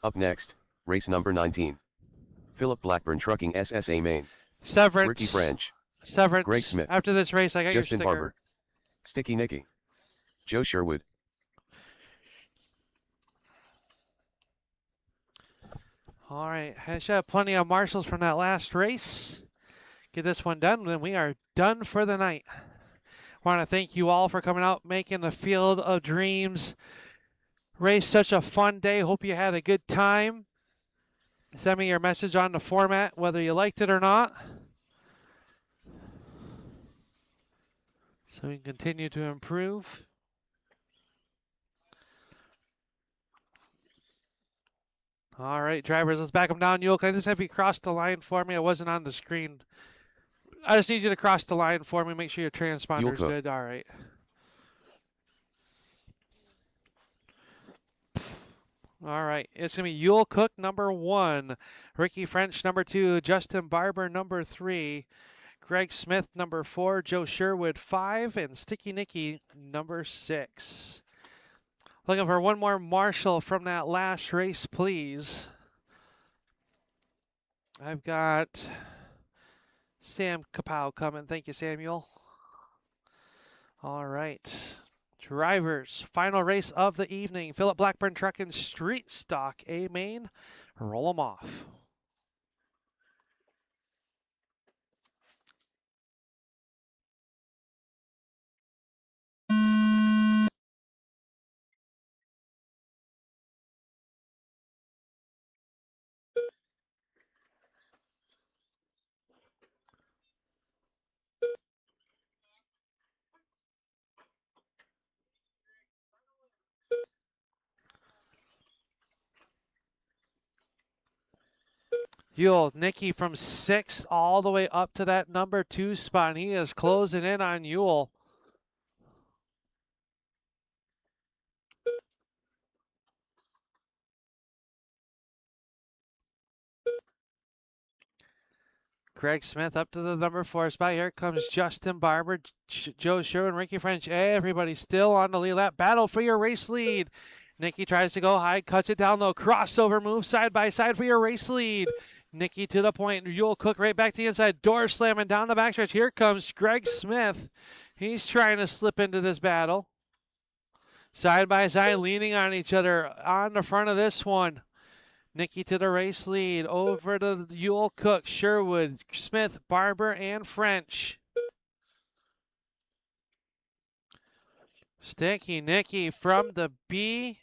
Up next, race number 19. Philip Blackburn Trucking SSA Main. Severance. Ricky French. Severance. Greg Smith. After this race, I got Justin your sticker. Barber. Sticky Nicky. Joe Sherwood. All right. I should have plenty of marshals from that last race. Get this one done, then we are done for the night. I want to thank you all for coming out, making the Field of Dreams race such a fun day. Hope you had a good time. Send me your message on the format, whether you liked it or not, so we can continue to improve. All right, drivers, let's back them down. Yule, can I just have you cross the line for me? I wasn't on the screen. I just need you to cross the line for me. Make sure your transponder's good. All right. All right. It's going to be Yule Cook, number 1. Ricky French, number 2. Justin Barber, number 3. Greg Smith, number 4. Joe Sherwood, 5. And Sticky Nicky, number 6. Looking for one more marshal from that last race, please. I've got Sam Kapow coming. Thank you, Samuel. All right. Drivers, final race of the evening. Philip Blackburn Trucking Street Stock A Main. Roll them off. Yule, Nicky from 6th all the way up to that number 2 spot. And he is closing in on Yule. Greg Smith up to the number 4 spot. Here comes Justin Barber, Joe Sherwood, Ricky French. Everybody still on the lead lap. Battle for your race lead. Nicky tries to go high, cuts it down low. Crossover move side by side for your race lead. Nikki to the point. Yule Cook right back to the inside. Door slamming down the backstretch. Here comes Greg Smith. He's trying to slip into this battle. Side by side, leaning on each other on the front of this one. Nikki to the race lead. Over to Yule Cook, Sherwood, Smith, Barber, and French. Sticky Nikki from the B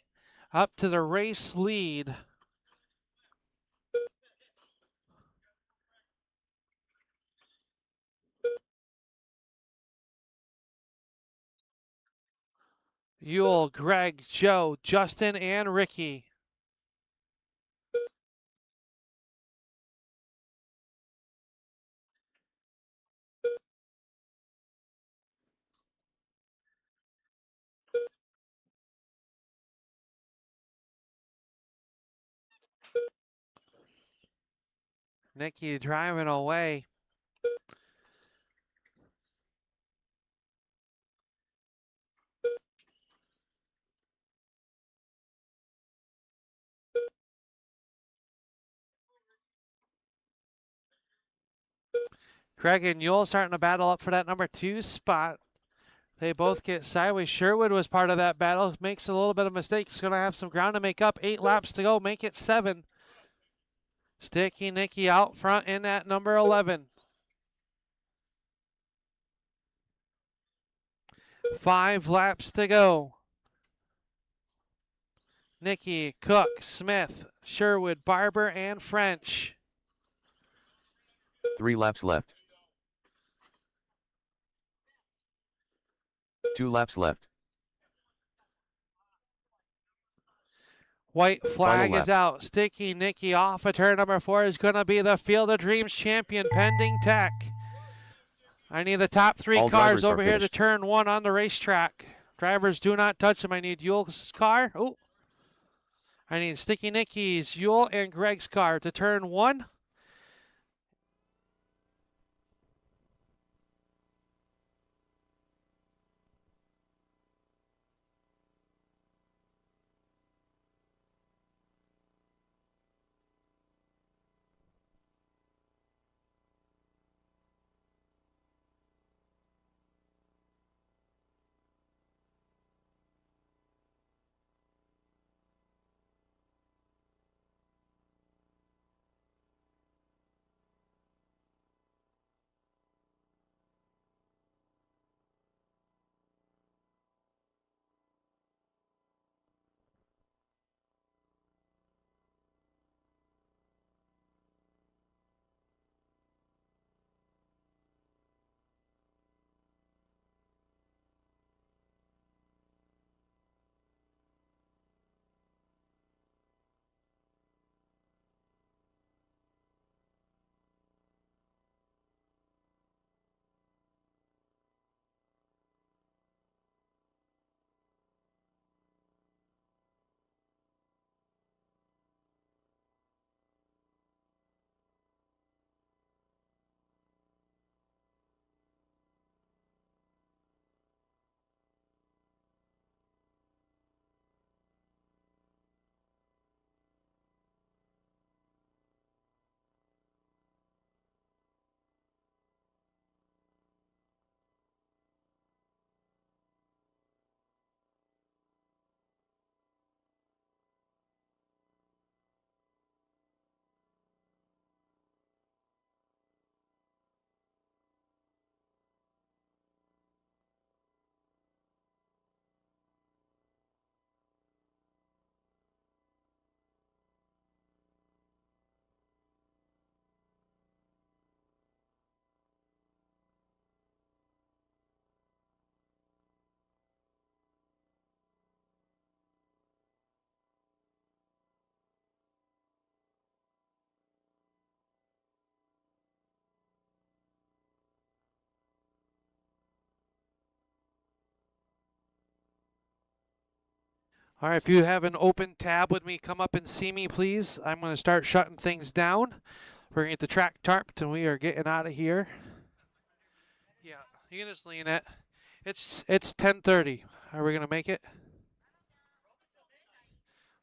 up to the race lead. Yule, Greg, Joe, Justin, and Ricky. Nikki driving away. Craig and Yule starting to battle up for that number 2 spot. They both get sideways. Sherwood was part of that battle. Makes a little bit of mistakes. Going to have some ground to make up. 8 laps to go. Make it 7. Sticky Nikki out front in at number 11. 5 laps to go. Nikki, Cook, Smith, Sherwood, Barber, and French. 3 laps left. 2 laps left. White flag Final is out. Sticky Nikki off of turn number 4 is going to be the Field of Dreams champion, pending tech. I need the top 3 All cars drivers are over here to finished. turn 1 on the racetrack. Drivers do not touch them. I need Yule's car. Oh, I need Sticky Nikki's, Yule, and Greg's car to turn 1. All right, if you have an open tab with me, come up and see me, please. I'm going to start shutting things down. We're going to get the track tarped, and we are getting out of here. Yeah, you can just lean it. It's 10:30. Are we going to make it?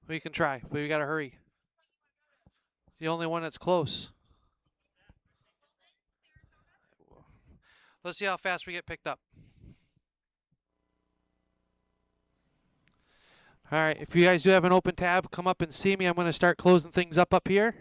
We can try, but we got to hurry. The only one that's close. Let's see how fast we get picked up. All right, if you guys do have an open tab, come up and see me. I'm going to start closing things up here.